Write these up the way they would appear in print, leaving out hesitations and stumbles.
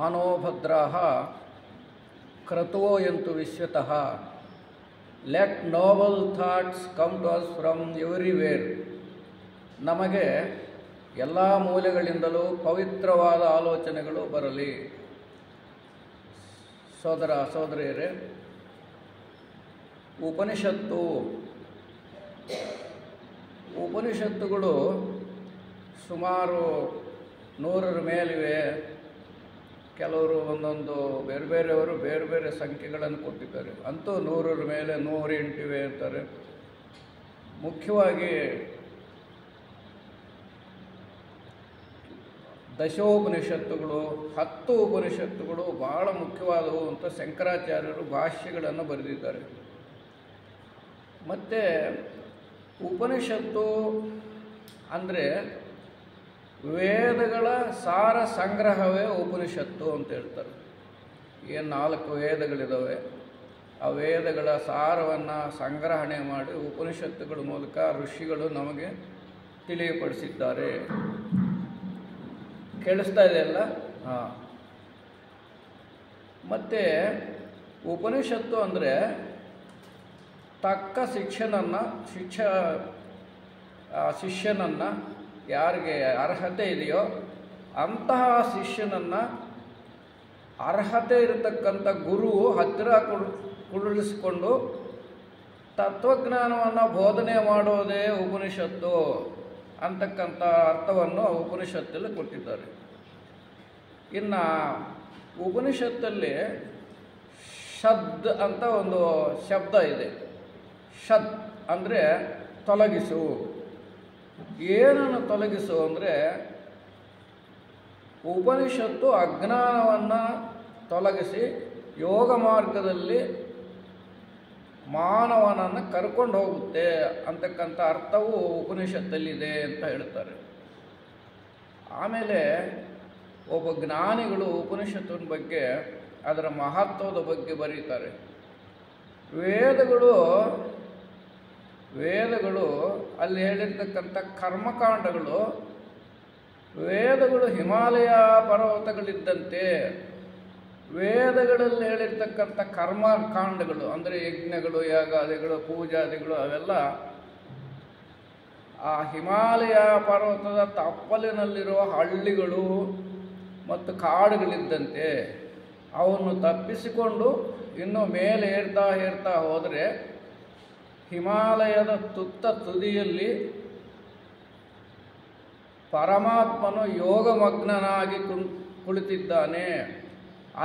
ಆನೋ ಭದ್ರಾಃ ಕ್ರತುವೋ ಯಂತು ವಿಶ್ವತಃ. Let noble thoughts come to us from everywhere. ನಮಗೆ ಎಲ್ಲ ಮೂಲೆಗಳಿಂದಲೂ ಪವಿತ್ರವಾದ ಆಲೋಚನೆಗಳು ಬರಲಿ. ಸೋದರ ಸೋದರಿಯರೇ, ಉಪನಿಷತ್ತುಗಳು ಸುಮಾರು 100ರ ಮೇಲಿವೆ. ಕೆಲವರು ಒಂದೊಂದು ಬೇರೆಯವರು ಬೇರೆ ಬೇರೆ ಸಂಖ್ಯೆಗಳನ್ನು ಕೊಟ್ಟಿದ್ದಾರೆ. ಅಂತೂ 100ರ ಮೇಲೆ 108 ಇವೆ ಅಂತಾರೆ. ಮುಖ್ಯವಾಗಿ ದಶೋಪನಿಷತ್ತುಗಳು, 10 ಉಪನಿಷತ್ತುಗಳು ಬಹಳ ಮುಖ್ಯವಾದವು ಅಂತ ಶಂಕರಾಚಾರ್ಯರು ಭಾಷ್ಯಗಳನ್ನು ಬರೆದಿದ್ದಾರೆ. ಮತ್ತು ಉಪನಿಷತ್ತು ಅಂದರೆ ವೇದಗಳ ಸಾರ ಸಂಗ್ರಹವೇ ಉಪನಿಷತ್ತು ಅಂತ ಹೇಳ್ತಾರೆ. ಏನು 4 ವೇದಗಳಿದ್ದಾವೆ, ಆ ವೇದಗಳ ಸಾರವನ್ನು ಸಂಗ್ರಹಣೆ ಮಾಡಿ ಉಪನಿಷತ್ತುಗಳ ಮೂಲಕ ಋಷಿಗಳು ನಮಗೆ ತಿಳಿಯಪಡಿಸಿದ್ದಾರೆ. ಕೇಳಿಸ್ತಾ ಇದೆಯಲ್ಲ? ಹಾಂ. ಮತ್ತು ಉಪನಿಷತ್ತು ಅಂದರೆ ತಕ್ಕ ಶಿಷ್ಯನನ್ನು ಯಾರಿಗೆ ಅರ್ಹತೆ ಇದೆಯೋ ಅಂತಹ ಶಿಷ್ಯನನ್ನು ಅರ್ಹತೆ ಇರತಕ್ಕಂಥ ಗುರುವು ಹತ್ತಿರ ಕುಳ್ಳಿಸಿಕೊಂಡು ತತ್ವಜ್ಞಾನವನ್ನು ಬೋಧನೆ ಮಾಡೋದೇ ಉಪನಿಷತ್ತು ಅಂತಕ್ಕಂಥ ಅರ್ಥವನ್ನು ಉಪನಿಷತ್ತಲ್ಲಿ ಕೊಟ್ಟಿದ್ದಾರೆ. ಇನ್ನು ಉಪನಿಷತ್ತಲ್ಲಿ ಶಬ್ದ ಅಂತ ಒಂದು ಶಬ್ದ ಇದೆ. ಶದ್ ಅಂದರೆ ತೊಲಗಿಸು. ಏನನ್ನು ತೊಲಗಿಸು ಅಂದರೆ ಉಪನಿಷತ್ತು ಅಜ್ಞಾನವನ್ನು ತೊಲಗಿಸಿ ಯೋಗ ಮಾರ್ಗದಲ್ಲಿ ಮಾನವನನ್ನು ಕರ್ಕೊಂಡು ಹೋಗುತ್ತೆ ಅಂತಕ್ಕಂಥ ಅರ್ಥವು ಉಪನಿಷತ್ತಲ್ಲಿದೆ ಅಂತ ಹೇಳ್ತಾರೆ. ಆಮೇಲೆ ಒಬ್ಬ ಜ್ಞಾನಿಗಳು ಉಪನಿಷತ್ತಿನ ಬಗ್ಗೆ, ಅದರ ಮಹತ್ವದ ಬಗ್ಗೆ ಬರೀತಾರೆ. ವೇದಗಳು ಅಲ್ಲಿ ಹೇಳಿರ್ತಕ್ಕಂಥ ಕರ್ಮಕಾಂಡಗಳು, ವೇದಗಳು ಹಿಮಾಲಯ ಪರ್ವತಗಳಿದ್ದಂತೆ. ವೇದಗಳಲ್ಲಿ ಹೇಳಿರ್ತಕ್ಕಂಥ ಕರ್ಮಕಾಂಡಗಳು ಅಂದರೆ ಯಜ್ಞಗಳು, ಯಾಗಾದಿಗಳು, ಪೂಜಾದಿಗಳು ಅವೆಲ್ಲ ಆ ಹಿಮಾಲಯ ಪರ್ವತದ ತಪ್ಪಲಿನಲ್ಲಿರುವ ಹಳ್ಳಿಗಳು ಮತ್ತು ಕಾಡುಗಳಿದ್ದಂತೆ. ಅವನ್ನು ತಪ್ಪಿಸಿಕೊಂಡು ಇನ್ನು ಮೇಲೆ ಏರ್ತಾ ಹೋದರೆ ಹಿಮಾಲಯದ ತುದಿಯಲ್ಲಿ ಪರಮಾತ್ಮನು ಯೋಗಮಗ್ನನಾಗಿ ಕುಳಿತಿದ್ದಾನೆ.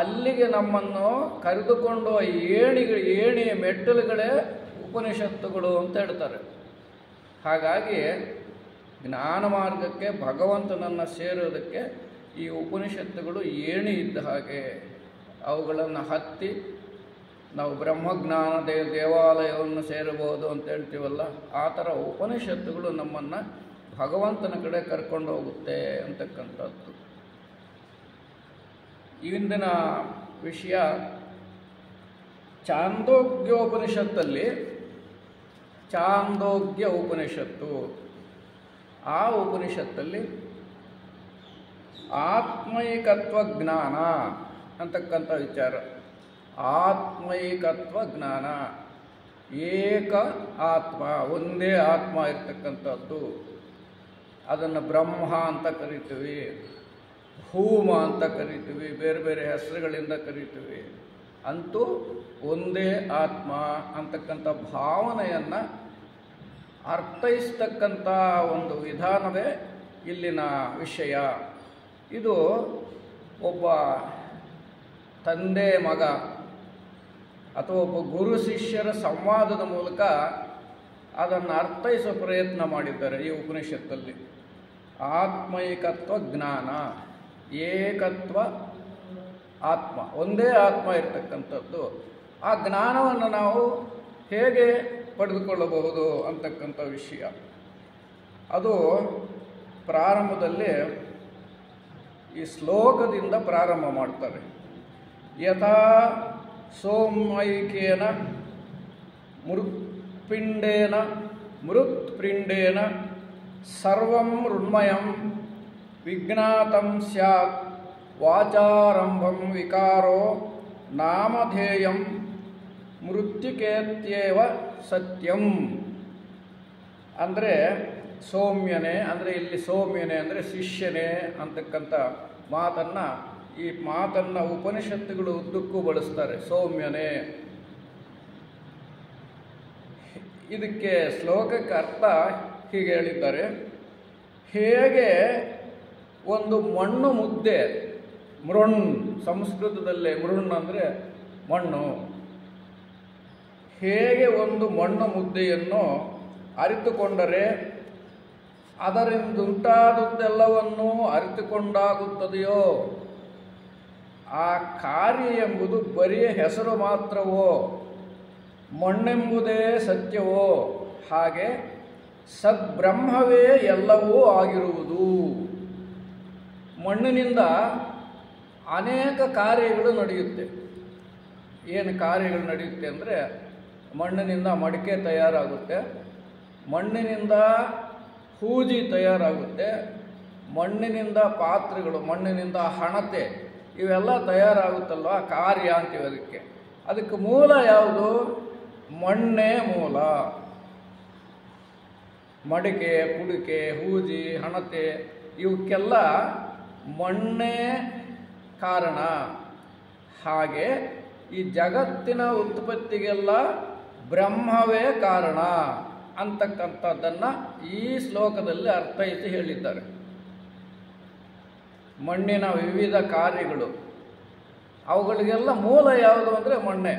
ಅಲ್ಲಿಗೆ ನಮ್ಮನ್ನು ಕರೆದುಕೊಂಡು ಏಣಿಯ ಮೆಟ್ಟಲುಗಳೇ ಉಪನಿಷತ್ತುಗಳು ಅಂತ ಹೇಳ್ತಾರೆ. ಹಾಗಾಗಿ ಜ್ಞಾನ ಮಾರ್ಗಕ್ಕೆ, ಭಗವಂತನನ್ನು ಸೇರೋದಕ್ಕೆ ಈ ಉಪನಿಷತ್ತುಗಳು ಏಣಿ ಇದ್ದ ಹಾಗೆ. ಅವುಗಳನ್ನು ಹತ್ತಿ ನಾವು ಬ್ರಹ್ಮಜ್ಞಾನ ದೇವಾಲಯವನ್ನು ಸೇರಬಹುದು ಅಂತ ಹೇಳ್ತೀವಲ್ಲ, ಆ ಥರ ಉಪನಿಷತ್ತುಗಳು ನಮ್ಮನ್ನು ಭಗವಂತನ ಕಡೆ ಕರ್ಕೊಂಡು ಹೋಗುತ್ತೆ ಅಂತಕ್ಕಂಥದ್ದು. ಇಂದಿನ ವಿಷಯ ಛಾಂದೋಗ್ಯೋಪನಿಷತ್ತಲ್ಲಿ, ಛಾಂದೋಗ್ಯ ಉಪನಿಷತ್ತು. ಆ ಉಪನಿಷತ್ತಲ್ಲಿ ಆತ್ಮೈಕತ್ವ ಜ್ಞಾನ ಅಂತಕ್ಕಂಥ ವಿಚಾರ. ಆತ್ಮೈಕತ್ವ ಜ್ಞಾನ, ಏಕ ಆತ್ಮ, ಒಂದೇ ಆತ್ಮ ಇರ್ತಕ್ಕಂಥದ್ದು. ಅದನ್ನು ಬ್ರಹ್ಮ ಅಂತ ಕರಿತೀವಿ, ಭೂಮ ಅಂತ ಕರಿತೀವಿ, ಬೇರೆ ಬೇರೆ ಹೆಸರುಗಳಿಂದ ಕರಿತೀವಿ. ಅಂತೂ ಒಂದೇ ಆತ್ಮ ಅಂತಕ್ಕಂಥ ಭಾವನೆಯನ್ನು ಅರ್ಥೈಸ್ತಕ್ಕಂಥ ಒಂದು ವಿಧಾನವೇ ಇಲ್ಲಿನ ವಿಷಯ. ಇದು ಒಬ್ಬ ತಂದೆ ಮಗ ಅಥವಾ ಒಬ್ಬ ಗುರು ಶಿಷ್ಯರ ಸಂವಾದದ ಮೂಲಕ ಅದನ್ನು ಅರ್ಥೈಸುವ ಪ್ರಯತ್ನ ಮಾಡಿದ್ದಾರೆ ಈ ಉಪನಿಷತ್ತಲ್ಲಿ. ಆತ್ಮೈಕತ್ವ ಜ್ಞಾನ, ಏಕತ್ವ ಆತ್ಮ, ಒಂದೇ ಆತ್ಮ ಇರ್ತಕ್ಕಂಥದ್ದು. ಆ ಜ್ಞಾನವನ್ನು ನಾವು ಹೇಗೆ ಪಡೆದುಕೊಳ್ಳಬಹುದು ಅಂತಕ್ಕಂಥ ವಿಷಯ. ಅದು ಪ್ರಾರಂಭದಲ್ಲಿ ಈ ಶ್ಲೋಕದಿಂದ ಪ್ರಾರಂಭ ಮಾಡ್ತಾರೆ. ಯಥಾ ಸೋಮೈಕೇನ ಮೃತ್ಪಿಂಡೇನ ಸರ್ವಂ ಋಣ್ಮಯಂ ವಿಜ್ಞಾತಂ ಸ್ಯಾತ್ ವಾಚಾರಂಭಂ ವಿಕಾರೋ ನಾಮಧೇಯಂ ಮೃತ್ತಿಕೇತ್ಯೇವ ಸತ್ಯಂ. ಅಂದರೆ ಸೌಮ್ಯನೇ, ಅಂದರೆ ಇಲ್ಲಿ ಸೌಮ್ಯನೇ ಅಂದರೆ ಶಿಷ್ಯನೇ ಅಂತಕ್ಕಂಥ ಮಾತನ್ನು, ಈ ಮಾತನ್ನು ಉಪನಿಷತ್ತುಗಳು ಉದ್ದಕ್ಕೂ ಬಳಸ್ತಾರೆ. ಸೌಮ್ಯನೇ. ಇದಕ್ಕೆ ಶ್ಲೋಕಕ್ಕೆ ಅರ್ಥ ಹೀಗೆ ಹೇಳಿದ್ದಾರೆ. ಹೇಗೆ ಒಂದು ಮಣ್ಣು ಮುದ್ದೆ, ಮೃಣ್, ಸಂಸ್ಕೃತದಲ್ಲೇ ಮೃಣ್ ಅಂದರೆ ಮಣ್ಣು, ಹೇಗೆ ಒಂದು ಮಣ್ಣು ಮುದ್ದೆಯನ್ನು ಅರಿತುಕೊಂಡರೆ ಅದರಿಂದುಂಟಾದುದೆಲ್ಲವನ್ನೂ ಅರಿತುಕೊಂಡಾಗುತ್ತದೆಯೋ, ಆ ಕಾರ್ಯ ಎಂಬುದು ಬರೀ ಹೆಸರು ಮಾತ್ರವೋ, ಮಣ್ಣೆಂಬುದೇ ಸತ್ಯವೋ, ಹಾಗೆ ಸದ್ಬ್ರಹ್ಮವೇ ಎಲ್ಲವೂ ಆಗಿರುವುದು. ಮಣ್ಣಿನಿಂದ ಅನೇಕ ಕಾರ್ಯಗಳು ನಡೆಯುತ್ತೆ. ಏನು ಕಾರ್ಯಗಳು ನಡೆಯುತ್ತೆ ಅಂದರೆ, ಮಣ್ಣಿನಿಂದ ಮಡಿಕೆ ತಯಾರಾಗುತ್ತೆ, ಮಣ್ಣಿನಿಂದ ಹೂಜಿ ತಯಾರಾಗುತ್ತೆ, ಮಣ್ಣಿನಿಂದ ಪಾತ್ರೆಗಳು, ಮಣ್ಣಿನಿಂದ ಹಣತೆ, ಇವೆಲ್ಲ ತಯಾರಾಗುತ್ತಲ್ವ, ಕಾರ್ಯ ಅಂತೀವಿ ಅದಕ್ಕೆ. ಅದಕ್ಕೆ ಮೂಲ ಯಾವುದು? ಮಣ್ಣೇ ಮೂಲ. ಮಡಿಕೆ, ಕುಡಿಕೆ, ಹೂಜಿ, ಹಣತೆ ಇವಕ್ಕೆಲ್ಲ ಮಣ್ಣೇ ಕಾರಣ. ಹಾಗೆ ಈ ಜಗತ್ತಿನ ಉತ್ಪತ್ತಿಗೆಲ್ಲ ಬ್ರಹ್ಮವೇ ಕಾರಣ ಅಂತಕ್ಕಂಥದ್ದನ್ನು ಈ ಶ್ಲೋಕದಲ್ಲಿ ಅರ್ಥೈಸಿ ಹೇಳಿದ್ದಾರೆ. ಮಣ್ಣಿನ ವಿವಿಧ ಕಾರ್ಯಗಳು, ಅವುಗಳಿಗೆಲ್ಲ ಮೂಲ ಯಾವುದು ಅಂದರೆ ಮಣ್ಣೆ.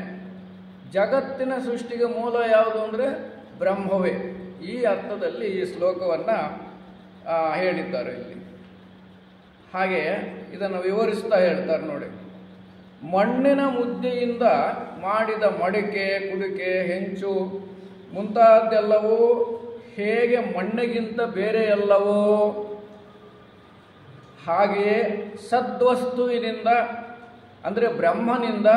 ಜಗತ್ತಿನ ಸೃಷ್ಟಿಗೆ ಮೂಲ ಯಾವುದು ಅಂದರೆ ಬ್ರಹ್ಮವೇ. ಈ ಅರ್ಥದಲ್ಲಿ ಈ ಶ್ಲೋಕವನ್ನು ಹೇಳಿದ್ದಾರೆ ಇಲ್ಲಿ. ಹಾಗೆ ಇದನ್ನು ವಿವರಿಸ್ತಾ ಹೇಳ್ತಾರೆ ನೋಡಿ. ಮಣ್ಣಿನ ಮುದ್ದೆಯಿಂದ ಮಾಡಿದ ಮಡಿಕೆ, ಕುಡಿಕೆ, ಹೆಂಚು ಮುಂತಾದೆಲ್ಲವೂ ಹೇಗೆ ಮಣ್ಣಿಗಿಂತ ಬೇರೆ ಎಲ್ಲವೋ, ಹಾಗೆಯೇ ಸದ್ವಸ್ತುವಿನಿಂದ ಅಂದರೆ ಬ್ರಹ್ಮನಿಂದ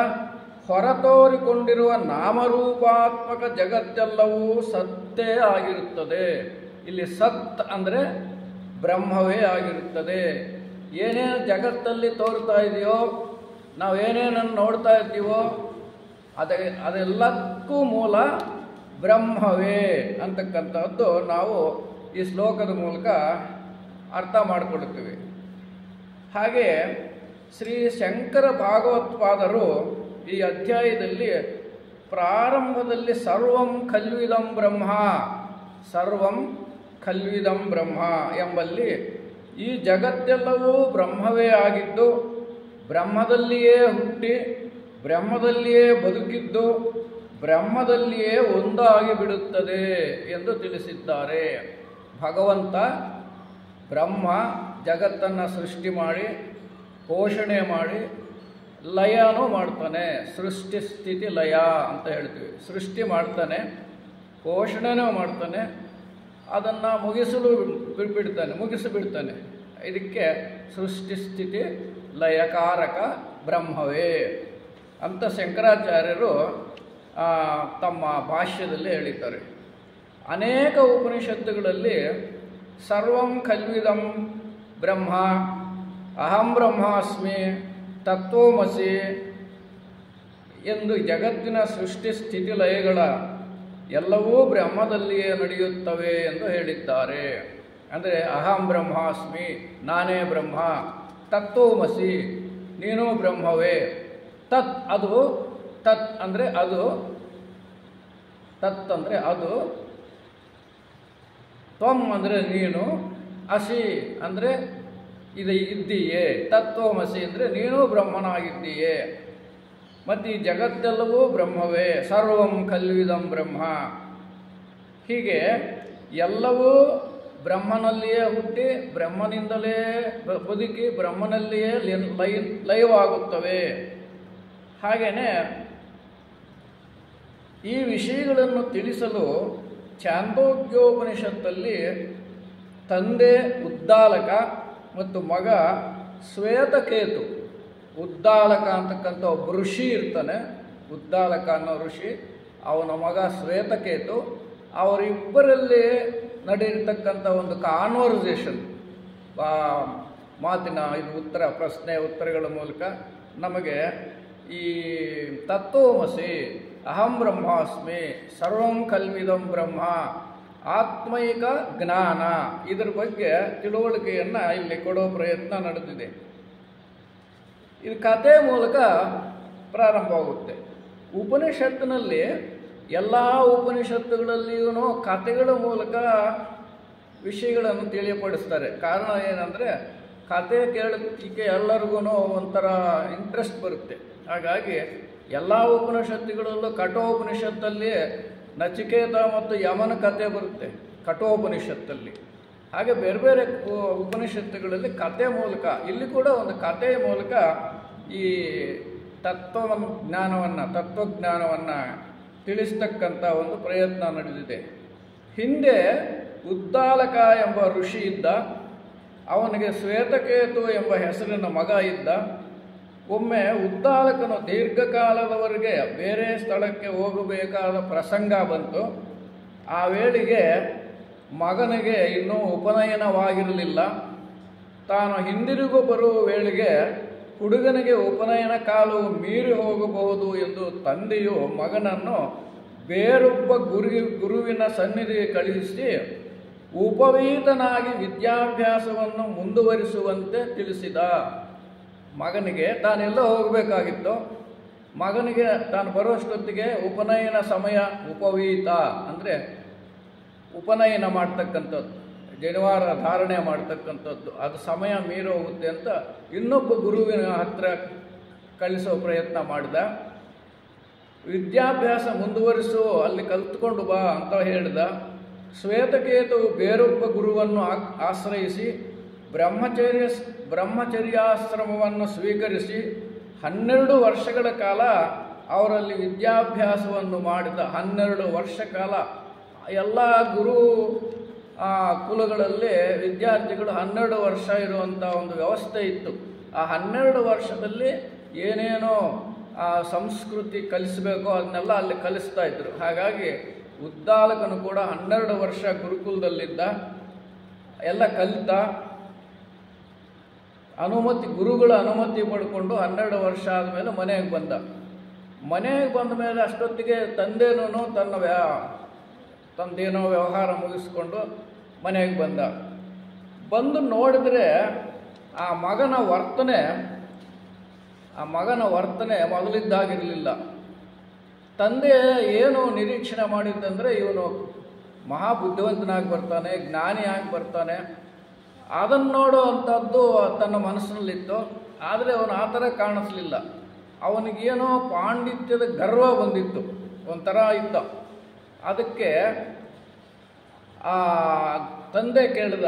ಹೊರತೋರಿಕೊಂಡಿರುವ ನಾಮರೂಪಾತ್ಮಕ ಜಗತ್ತೆಲ್ಲವೂ ಸತ್ತೇ ಆಗಿರುತ್ತದೆ. ಇಲ್ಲಿ ಸತ್ ಅಂದರೆ ಬ್ರಹ್ಮವೇ ಆಗಿರುತ್ತದೆ. ಏನೇನು ಜಗತ್ತಲ್ಲಿ ತೋರ್ತಾ ಇದೆಯೋ, ನಾವೇನೇನನ್ನು ನೋಡ್ತಾ ಇದ್ದೀವೋ ಅದೆಲ್ಲಕ್ಕೂ ಮೂಲ ಬ್ರಹ್ಮವೇ ಅಂತಕ್ಕಂಥದ್ದು ನಾವು ಈ ಶ್ಲೋಕದ ಮೂಲಕ ಅರ್ಥ ಮಾಡಿಕೊಳ್ತೀವಿ. ಹಾಗೆ ಶ್ರೀ ಶಂಕರ ಭಾಗವತ್ಪಾದರು ಈ ಅಧ್ಯಾಯದಲ್ಲಿ ಪ್ರಾರಂಭದಲ್ಲಿ ಸರ್ವಂ ಖಲ್ವಿದಂ ಬ್ರಹ್ಮ, ಸರ್ವಂ ಖಲ್ವಿದಂ ಬ್ರಹ್ಮ ಎಂಬಲ್ಲಿ ಈ ಜಗತ್ತೆಲ್ಲವೂ ಬ್ರಹ್ಮವೇ ಆಗಿದ್ದು, ಬ್ರಹ್ಮದಲ್ಲಿಯೇ ಹುಟ್ಟಿ ಬ್ರಹ್ಮದಲ್ಲಿಯೇ ಬದುಕಿದ್ದು ಬ್ರಹ್ಮದಲ್ಲಿಯೇ ಒಂದಾಗಿ ಬಿಡುತ್ತದೆ ಎಂದು ತಿಳಿಸಿದ್ದಾರೆ. ಭಗವಂತ ಬ್ರಹ್ಮ ಜಗತ್ತನ್ನು ಸೃಷ್ಟಿ ಮಾಡಿ ಪೋಷಣೆ ಮಾಡಿ ಲಯನೂ ಮಾಡ್ತಾನೆ. ಸೃಷ್ಟಿ ಸ್ಥಿತಿ ಲಯ ಅಂತ ಹೇಳ್ತೀವಿ. ಸೃಷ್ಟಿ ಮಾಡ್ತಾನೆ, ಪೋಷಣೆನೂ ಮಾಡ್ತಾನೆ, ಅದನ್ನು ಮುಗಿಸಿಬಿಡ್ತಾನೆ. ಇದಕ್ಕೆ ಸೃಷ್ಟಿ ಸ್ಥಿತಿ ಲಯಕಾರಕ ಬ್ರಹ್ಮವೇ ಅಂತ ಶಂಕರಾಚಾರ್ಯರು ತಮ್ಮ ಭಾಷ್ಯದಲ್ಲಿ ಹೇಳಿದ್ದಾರೆ. ಅನೇಕ ಉಪನಿಷತ್ತುಗಳಲ್ಲಿ ಸರ್ವಂ ಖಲ್ವಿದಂ ಬ್ರಹ್ಮ, ಅಹಂ ಬ್ರಹ್ಮಾಸ್ಮಿ, ತತ್ವಮಸಿ ಎಂದು ಜಗತ್ತಿನ ಸೃಷ್ಟಿ ಸ್ಥಿತಿ ಲಯಗಳ ಎಲ್ಲವೂ ಬ್ರಹ್ಮದಲ್ಲಿಯೇ ನಡೆಯುತ್ತವೆ ಎಂದು ಹೇಳಿದ್ದಾರೆ. ಅಂದರೆ ಅಹಂ ಬ್ರಹ್ಮಾಸ್ಮಿ, ನಾನೇ ಬ್ರಹ್ಮ, ತತ್ವಮಸಿ, ನೀನು ಬ್ರಹ್ಮವೇ, ತತ್ ಅದು, ತತ್ ಅಂದರೆ ಅದು, ತತ್ ಅಂದರೆ ಅದು, ತ್ವಂ ಅಂದರೆ ನೀನು, ಅಸಿ ಅಂದರೆ ಇದ್ದೀಯೇ, ತತ್ವಮಸಿ ಅಂದರೆ ನೀನು ಬ್ರಹ್ಮನಾಗಿದ್ದೀಯೇ. ಮತ್ತು ಈ ಜಗತ್ತೆಲ್ಲವೂ ಬ್ರಹ್ಮವೇ, ಸರ್ವಂ ಖಲ್ವಿದಂ ಬ್ರಹ್ಮ. ಹೀಗೆ ಎಲ್ಲವೂ ಬ್ರಹ್ಮನಲ್ಲಿಯೇ ಹುಟ್ಟಿ ಬ್ರಹ್ಮನಿಂದಲೇ ಬದುಕಿ ಬ್ರಹ್ಮನಲ್ಲಿಯೇ ಲಯವಾಗುತ್ತವೆ. ಹಾಗೆಯೇ ಈ ವಿಷಯಗಳನ್ನು ತಿಳಿಸಲು ಛಾಂದೋಗ್ಯೋಪನಿಷತ್ತಲ್ಲಿ ತಂದೆ ಉದ್ದಾಲಕ ಮತ್ತು ಮಗ ಶ್ವೇತಕೇತು, ಉದ್ದಾಲಕ ಅಂತಕ್ಕಂಥ ಒಬ್ಬ ಋಷಿ ಇರ್ತಾನೆ, ಉದ್ದಾಲಕ ಅನ್ನೋ ಋಷಿ, ಅವನ ಮಗ ಶ್ವೇತಕೇತು, ಅವರಿಬ್ಬರಲ್ಲಿ ನಡೆಯತಕ್ಕಂಥ ಒಂದು ಕಾನ್ವರ್ಸೇಷನ್, ಮಾತಿನ ಇದು ಪ್ರಶ್ನೆ ಉತ್ತರಗಳ ಮೂಲಕ ನಮಗೆ ಈ ತತ್ವಮಸಿ, ಅಹಂ ಬ್ರಹ್ಮಾಸ್ಮಿ, ಸರ್ವಂ ಕಲ್ವಿದಂ ಬ್ರಹ್ಮ, ಆತ್ಮೈಕ ಜ್ಞಾನ ಇದರ ಬಗ್ಗೆ ತಿಳುವಳಿಕೆಯನ್ನು ಇಲ್ಲಿ ಕೊಡೋ ಪ್ರಯತ್ನ ನಡೆದಿದೆ. ಇದು ಕಥೆ ಮೂಲಕ ಪ್ರಾರಂಭವಾಗುತ್ತೆ. ಉಪನಿಷತ್ತಿನಲ್ಲಿ ಎಲ್ಲ ಉಪನಿಷತ್ತುಗಳಲ್ಲಿಯೂ ಕಥೆಗಳ ಮೂಲಕ ವಿಷಯಗಳನ್ನು ತಿಳಿಯಪಡಿಸ್ತಾರೆ. ಕಾರಣ ಏನಂದರೆ ಕಥೆ ಕೇಳಲಿಕ್ಕೆ ಎಲ್ಲರಿಗೂ ಒಂಥರ ಇಂಟ್ರೆಸ್ಟ್ ಬರುತ್ತೆ. ಹಾಗಾಗಿ ಎಲ್ಲ ಉಪನಿಷತ್ತುಗಳಲ್ಲೂ ಕಠೋಪನಿಷತ್ತಲ್ಲಿ ನಚಿಕೇತ ಮತ್ತು ಯಮನ ಕಥೆ ಬರುತ್ತೆ ಕಠೋಪನಿಷತ್ತಲ್ಲಿ. ಹಾಗೆ ಬೇರೆ ಬೇರೆ ಉಪನಿಷತ್ತುಗಳಲ್ಲಿ ಕಥೆ ಮೂಲಕ, ಇಲ್ಲಿ ಕೂಡ ಒಂದು ಕಥೆಯ ಮೂಲಕ ಈ ತತ್ವಜ್ಞಾನವನ್ನು ತಿಳಿಸ್ತಕ್ಕಂಥ ಒಂದು ಪ್ರಯತ್ನ ನಡೆದಿದೆ. ಹಿಂದೆ ಉದ್ದಾಲಕ ಎಂಬ ಋಷಿ ಇದ್ದ. ಅವನಿಗೆ ಶ್ವೇತಕೇತು ಎಂಬ ಹೆಸರಿನ ಮಗ ಇದ್ದ. ಒಮ್ಮೆ ಉದ್ದಾಲಕನು ದೀರ್ಘಕಾಲದವರೆಗೆ ಬೇರೆ ಸ್ಥಳಕ್ಕೆ ಹೋಗಬೇಕಾದ ಪ್ರಸಂಗ ಬಂತು. ಆ ವೇಳೆಗೆ ಮಗನಿಗೆ ಇನ್ನೂ ಉಪನಯನವಾಗಿರಲಿಲ್ಲ. ತಾನು ಹಿಂದಿರುಗು ಬರುವ ವೇಳೆಗೆ ಹುಡುಗನಿಗೆ ಉಪನಯನ ಕಾಲವು ಮೀರಿ ಹೋಗಬಹುದು ಎಂದು ತಂದೆಯು ಮಗನನ್ನು ಬೇರೊಬ್ಬ ಗುರುವಿನ ಸನ್ನಿಧಿಗೆ ಕಳುಹಿಸಿ ಉಪವೀತನಾಗಿ ವಿದ್ಯಾಭ್ಯಾಸವನ್ನು ಮುಂದುವರಿಸುವಂತೆ ತಿಳಿಸಿದ. ಮಗನಿಗೆ ತಾನೆಲ್ಲ ಹೋಗಬೇಕಾಗಿತ್ತು. ಮಗನಿಗೆ ತಾನು ಬರುವಷ್ಟೊತ್ತಿಗೆ ಉಪನಯನ ಸಮಯ, ಉಪವೀತ ಅಂದರೆ ಉಪನಯನ ಮಾಡ್ತಕ್ಕಂಥದ್ದು, ಜನಿವಾರ ಧಾರಣೆ ಮಾಡ್ತಕ್ಕಂಥದ್ದು, ಅದು ಸಮಯ ಮೀರಿ ಹೋಗುತ್ತೆ ಅಂತ ಇನ್ನೊಬ್ಬ ಗುರುವಿನ ಹತ್ರ ಕಳಿಸೋ ಪ್ರಯತ್ನ ಮಾಡಿದ. ವಿದ್ಯಾಭ್ಯಾಸ ಮುಂದುವರಿಸು, ಅಲ್ಲಿ ಕಲ್ತ್ಕೊಂಡು ಬಾ ಅಂತ ಹೇಳಿದ. ಶ್ವೇತಕೇತು ಬೇರೊಬ್ಬ ಗುರುವನ್ನು ಆಶ್ರಯಿಸಿ ಬ್ರಹ್ಮಚರ್ಯಾಶ್ರಮವನ್ನು ಸ್ವೀಕರಿಸಿ 12 ವರ್ಷಗಳ ಕಾಲ ಅವರಲ್ಲಿ ವಿದ್ಯಾಭ್ಯಾಸವನ್ನು ಮಾಡಿದ. 12 ವರ್ಷ ಕಾಲ ಎಲ್ಲ ಗುರು ಕುಲಗಳಲ್ಲಿ ವಿದ್ಯಾರ್ಥಿಗಳು 12 ವರ್ಷ ಇರುವಂಥ ಒಂದು ವ್ಯವಸ್ಥೆ ಇತ್ತು. ಆ 12 ವರ್ಷದಲ್ಲಿ ಏನೇನೋ ಸಂಸ್ಕೃತಿ ಕಲಿಸಬೇಕೋ ಅದನ್ನೆಲ್ಲ ಅಲ್ಲಿ ಕಲಿಸ್ತಾ ಇದ್ರು. ಹಾಗಾಗಿ ಉದ್ದಾಲಕನು ಕೂಡ 12 ವರ್ಷ ಗುರುಕುಲದಲ್ಲಿದ್ದ, ಎಲ್ಲ ಕಲಿತ. ಗುರುಗಳ ಅನುಮತಿ ಪಡ್ಕೊಂಡು 12 ವರ್ಷ ಆದಮೇಲೆ ಮನೆಗೆ ಬಂದ. ಮನೆಗೆ ಬಂದ ಮೇಲೆ ಅಷ್ಟೊತ್ತಿಗೆ ತಂದೆನೂ ತಂದೇನೋ ವ್ಯವಹಾರ ಮುಗಿಸ್ಕೊಂಡು ಮನೆಗೆ ಬಂದು ನೋಡಿದ್ರೆ ಆ ಮಗನ ವರ್ತನೆ ಮೊದಲಿದ್ದಾಗಿರಲಿಲ್ಲ. ತಂದೆ ಏನು ನಿರೀಕ್ಷಣೆ ಮಾಡಿದ್ದಂದರೆ ಇವನು ಮಹಾಬುದ್ಧಿವಂತನಾಗಿ ಬರ್ತಾನೆ, ಜ್ಞಾನಿಯಾಗಿ ಬರ್ತಾನೆ, ಅದನ್ನು ನೋಡೋ ಅಂಥದ್ದು ತನ್ನ ಮನಸ್ಸಿನಲ್ಲಿತ್ತು. ಆದರೆ ಅವನು ಆ ಥರ ಕಾಣಿಸ್ಲಿಲ್ಲ. ಅವನಿಗೇನೋ ಪಾಂಡಿತ್ಯದ ಗರ್ವ ಬಂದಿತ್ತು, ಒಂಥರ ಇದ್ದ. ಅದಕ್ಕೆ ಆ ತಂದೆ ಕೇಳಿದ,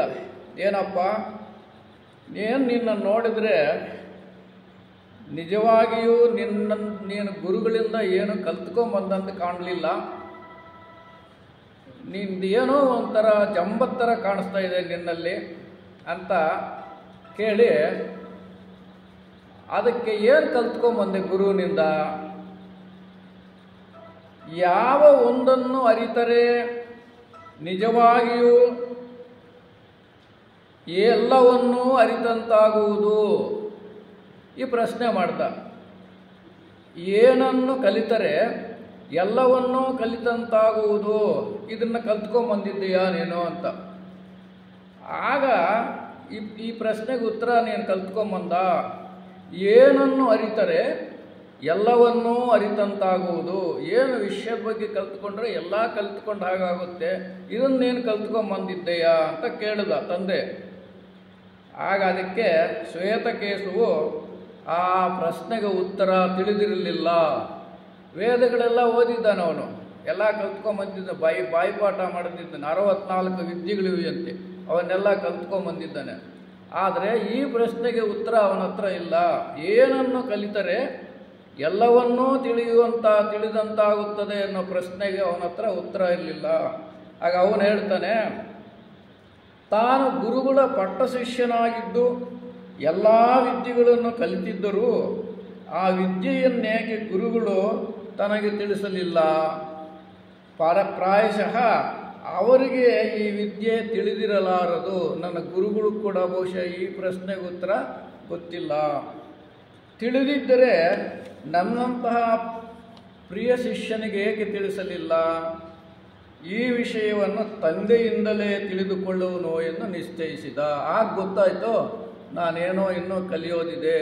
ಏನಪ್ಪ ನಿನ್ನ ನೋಡಿದರೆ ನಿಜವಾಗಿಯೂ ನೀನು ಗುರುಗಳಿಂದ ಏನು ಕಲ್ತ್ಕೊಂಬಂದಂತ ಕಾಣಲಿಲ್ಲ, ನಿಂದೇನೋ ಒಂಥರ ಜಂಬತ್ತರ ಕಾಣಿಸ್ತಾ ಇದೆ ನಿನ್ನಲ್ಲಿ ಅಂತ ಕೇಳಿ, ಅದಕ್ಕೆ ಏನು ಕಲ್ತ್ಕೊಂಬಂದೆ ಗುರುವಿನಿಂದ? ಯಾವ ಒಂದನ್ನು ಅರಿತರೆ ನಿಜವಾಗಿಯೂ ಎಲ್ಲವನ್ನೂ ಅರಿತಂತಾಗುವುದು? ಈ ಪ್ರಶ್ನೆ ಮಾಡ್ದ. ಏನನ್ನು ಕಲಿತರೆ ಎಲ್ಲವನ್ನೂ ಕಲಿತಂತಾಗುವುದು, ಇದನ್ನು ಕಲ್ತ್ಕೊಂಬಂದಿದ್ದೀಯಾ ನೀನು ಅಂತ. ಆಗ ಈ ಪ್ರಶ್ನೆಗೆ ಉತ್ತರ ನೀನು ಕಲ್ತ್ಕೊಂಬಂದ. ಏನನ್ನು ಅರಿತರೆ ಎಲ್ಲವನ್ನೂ ಅರಿತಂತಾಗುವುದು, ಏನು ವಿಷಯದ ಬಗ್ಗೆ ಕಲ್ತ್ಕೊಂಡ್ರೆ ಎಲ್ಲ ಕಲ್ತ್ಕೊಂಡು ಹಾಗಾಗುತ್ತೆ, ಇದನ್ನೇನು ಕಲ್ತ್ಕೊಂಬಂದಿದ್ದೀಯಾ ಅಂತ ಕೇಳಿದ ತಂದೆ. ಆಗ ಅದಕ್ಕೆ ಶ್ವೇತಕೇಶುವು ಆ ಪ್ರಶ್ನೆಗೆ ಉತ್ತರ ತಿಳಿದಿರಲಿಲ್ಲ. ವೇದಗಳೆಲ್ಲ ಓದಿದ್ದಾನೆ ಅವನು, ಎಲ್ಲ ಕಲ್ತ್ಕೊಂಬಂದಿದ್ದ, ಬಾಯಿಪಾಠ ಮಾಡುತ್ತಿದ್ದಾನೆ. 64 ವಿದ್ಯೆಗಳಿವೆಯಂತೆ, ಅವನ್ನೆಲ್ಲ ಕಲ್ತ್ಕೊಂಬಂದಿದ್ದಾನೆ. ಆದರೆ ಈ ಪ್ರಶ್ನೆಗೆ ಉತ್ತರ ಅವನ ಹತ್ರ ಇಲ್ಲ. ಏನನ್ನು ಕಲಿತರೆ ಎಲ್ಲವನ್ನೂ ತಿಳಿದಂತಾಗುತ್ತದೆ ಅನ್ನೋ ಪ್ರಶ್ನೆಗೆ ಅವನ ಹತ್ರ ಉತ್ತರ ಇರಲಿಲ್ಲ. ಆಗ ಅವನು ಹೇಳ್ತಾನೆ, ತಾನು ಗುರುಗಳ ಪಟ್ಟ ಶಿಷ್ಯನಾಗಿದ್ದು ಎಲ್ಲ ವಿದ್ಯೆಗಳನ್ನು ಕಲಿತಿದ್ದರೂ ಆ ವಿದ್ಯೆಯನ್ನೇಕೆ ಗುರುಗಳು ತನಗೆ ತಿಳಿಸಲಿಲ್ಲ? ಪ್ರಾಯಶಃ ಅವರಿಗೆ ಈ ವಿದ್ಯೆ ತಿಳಿದಿರಲಾರದು. ನನ್ನ ಗುರುಗಳು ಕೂಡ ಬಹುಶಃ ಈ ಪ್ರಶ್ನೆಗೆ ಉತ್ತರ ಗೊತ್ತಿಲ್ಲ. ತಿಳಿದಿದ್ದರೆ ನನ್ನಂತಹ ಪ್ರಿಯ ಶಿಷ್ಯನಿಗೆ ಏಕೆ ತಿಳಿಸಲಿಲ್ಲ? ಈ ವಿಷಯವನ್ನು ತಂದೆಯಿಂದಲೇ ತಿಳಿದುಕೊಳ್ಳುವನು ಎಂದು ನಿಶ್ಚಯಿಸಿದ. ಆಗ ಗೊತ್ತಾಯಿತು, ನಾನೇನೋ ಇನ್ನೂ ಕಲಿಯೋದಿದೆ,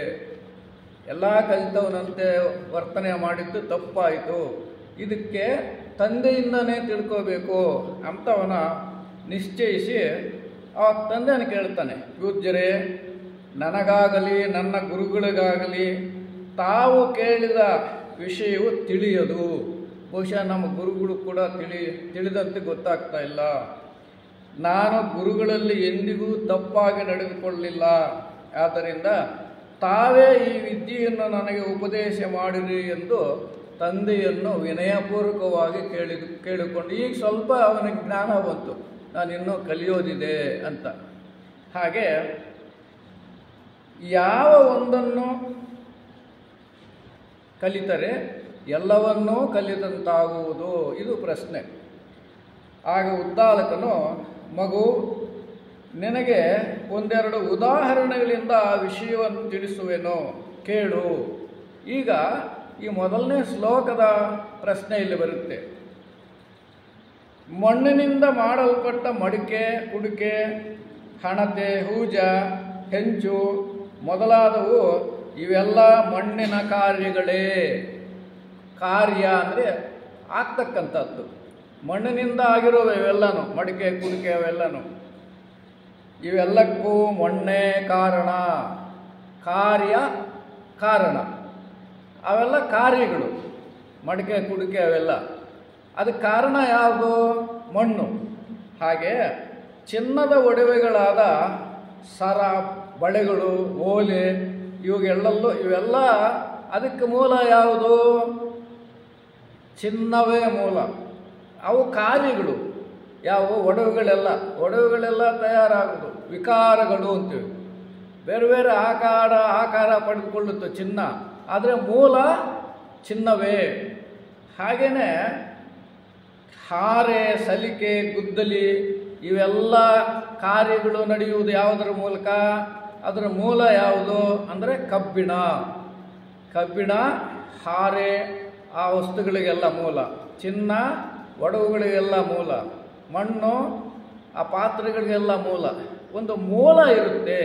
ಎಲ್ಲ ಕಲಿತವನಂತೆ ವರ್ತನೆ ಮಾಡಿದ್ದು ತಪ್ಪಾಯಿತು, ಇದಕ್ಕೆ ತಂದೆಯಿಂದನೇ ತಿಳ್ಕೋಬೇಕು ಅಂತವನ ನಿಶ್ಚಯಿಸಿ ಆ ತಂದೆನ ಕೇಳ್ತಾನೆ, ಪೂಜ್ಯರೇ, ನನಗಾಗಲಿ ನನ್ನ ಗುರುಗಳಿಗಾಗಲಿ ತಾವು ಕೇಳಿದ ವಿಷಯವು ತಿಳಿಯದು. ಬಹುಶಃ ನಮ್ಮ ಗುರುಗಳು ಕೂಡ ತಿಳಿದಂತೆ ಗೊತ್ತಾಗ್ತಾ ಇಲ್ಲ. ನಾನು ಗುರುಗಳಲ್ಲಿ ಎಂದಿಗೂ ತಪ್ಪಾಗಿ ನಡೆದುಕೊಳ್ಳಲಿಲ್ಲ. ಆದ್ದರಿಂದ ತಾವೇ ಈ ವಿದ್ಯೆಯನ್ನು ನನಗೆ ಉಪದೇಶ ಮಾಡಿರಿ ಎಂದು ತಂದೆಯನ್ನು ವಿನಯಪೂರ್ವಕವಾಗಿ ಕೇಳಿಕೊಂಡು ಈಗ ಸ್ವಲ್ಪ ಅವನಿಗೆ ಜ್ಞಾನ ಬಂತು, ನಾನಿನ್ನೂ ಕಲಿಯೋದಿದೆ ಅಂತ. ಹಾಗೆ ಯಾವ ಒಂದನ್ನು ಕಲಿತರೆ ಎಲ್ಲವನ್ನೂ ಕಲಿತಂತಾಗುವುದು, ಇದು ಪ್ರಶ್ನೆ. ಆಗ ಉದ್ದಾಲಕನು, ಮಗು, ನಿನಗೆ ಒಂದೆರಡು ಉದಾಹರಣೆಗಳಿಂದ ಆ ವಿಷಯವನ್ನು ತಿಳಿಸುವೆನು, ಕೇಳು. ಈಗ ಈ ಮೊದಲನೇ ಶ್ಲೋಕದ ಪ್ರಶ್ನೆ ಇಲ್ಲಿ ಬರುತ್ತೆ. ಮಣ್ಣಿನಿಂದ ಮಾಡಲ್ಪಟ್ಟ ಮಡಿಕೆ, ಕುಡಿಕೆ, ಹಣತೆ, ಹೂಜ, ಹೆಂಚು ಮೊದಲಾದವು ಇವೆಲ್ಲ ಮಣ್ಣಿನ ಕಾರ್ಯಗಳೇ. ಕಾರ್ಯ ಅಂದರೆ ಆಗ್ತಕ್ಕಂಥದ್ದು. ಮಣ್ಣಿನಿಂದ ಆಗಿರೋವು ಇವೆಲ್ಲನೂ, ಮಡಿಕೆ, ಕುಡಿಕೆ ಅವೆಲ್ಲನೂ. ಇವೆಲ್ಲಕ್ಕೂ ಮಣ್ಣೇ ಕಾರಣ. ಕಾರ್ಯ ಕಾರಣ, ಅವೆಲ್ಲ ಕಾರ್ಯಗಳು. ಮಡಿಕೆ, ಕುಡಿಕೆ ಅವೆಲ್ಲ ಅದಕ್ಕೆ ಕಾರಣ ಯಾವುದು? ಮಣ್ಣು. ಹಾಗೆ ಚಿನ್ನದ ಒಡವೆಗಳಾದ ಸರ, ಬಳೆಗಳು, ಓಲೆ ಇವೆಲ್ಲ ಅದಕ್ಕೆ ಮೂಲ ಯಾವುದು? ಚಿನ್ನವೇ ಮೂಲ. ಅವು ಕಾರ್ಯಗಳು. ಯಾವುವು? ಒಡವೆಗಳೆಲ್ಲ ತಯಾರಾಗೋದು ವಿಕಾರಗಳು ಅಂತೀವಿ. ಬೇರೆ ಬೇರೆ ಆಕಾರ ಪಡೆದುಕೊಳ್ಳುತ್ತೆ ಚಿನ್ನ, ಆದರೆ ಮೂಲ ಚಿನ್ನವೇ. ಹಾಗೆಯೇ ಹಾರೆ, ಸಲಿಕೆ, ಗುದ್ದಲಿ ಇವೆಲ್ಲ ಕಾರ್ಯಗಳು ನಡೆಯುವುದು ಯಾವುದರ ಮೂಲಕ? ಅದರ ಮೂಲ ಯಾವುದು ಅಂದರೆ ಕಬ್ಬಿಣ. ಹಾರೆ ಆ ವಸ್ತುಗಳಿಗೆಲ್ಲ ಮೂಲ. ಚಿನ್ನ ಒಡವುಗಳಿಗೆಲ್ಲ ಮೂಲ. ಮಣ್ಣು ಆ ಪಾತ್ರೆಗಳಿಗೆಲ್ಲ ಮೂಲ. ಒಂದು ಮೂಲ ಇರುತ್ತೆ.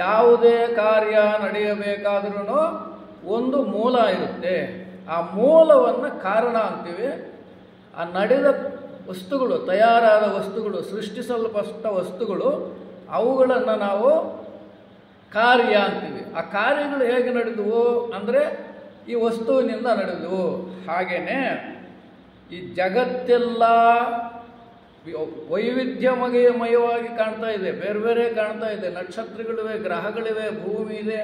ಯಾವುದೇ ಕಾರ್ಯ ನಡೆಯಬೇಕಾದ್ರೂ ಒಂದು ಮೂಲ ಇರುತ್ತೆ. ಆ ಮೂಲವನ್ನು ಕಾರಣ ಅಂತೀವಿ. ಆ ನಡೆದ ವಸ್ತುಗಳು, ತಯಾರಾದ ವಸ್ತುಗಳು, ಸೃಷ್ಟಿಸಲ್ಪಟ್ಟ ವಸ್ತುಗಳು, ಅವುಗಳನ್ನು ನಾವು ಕಾರ್ಯ ಅಂತೀವಿ. ಆ ಕಾರ್ಯಗಳು ಹೇಗೆ ನಡೆದವು ಅಂದರೆ ಈ ವಸ್ತುವಿನಿಂದ ನಡೆದವು. ಹಾಗೆಯೇ ಈ ಜಗತ್ತೆಲ್ಲ ವೈವಿಧ್ಯಮಯವಾಗಿ ಕಾಣ್ತಾ ಇದೆ, ಬೇರೆ ಬೇರೆ ಕಾಣ್ತಾ ಇದೆ. ನಕ್ಷತ್ರಗಳಿವೆ, ಗ್ರಹಗಳಿವೆ, ಭೂಮಿ ಇದೆ,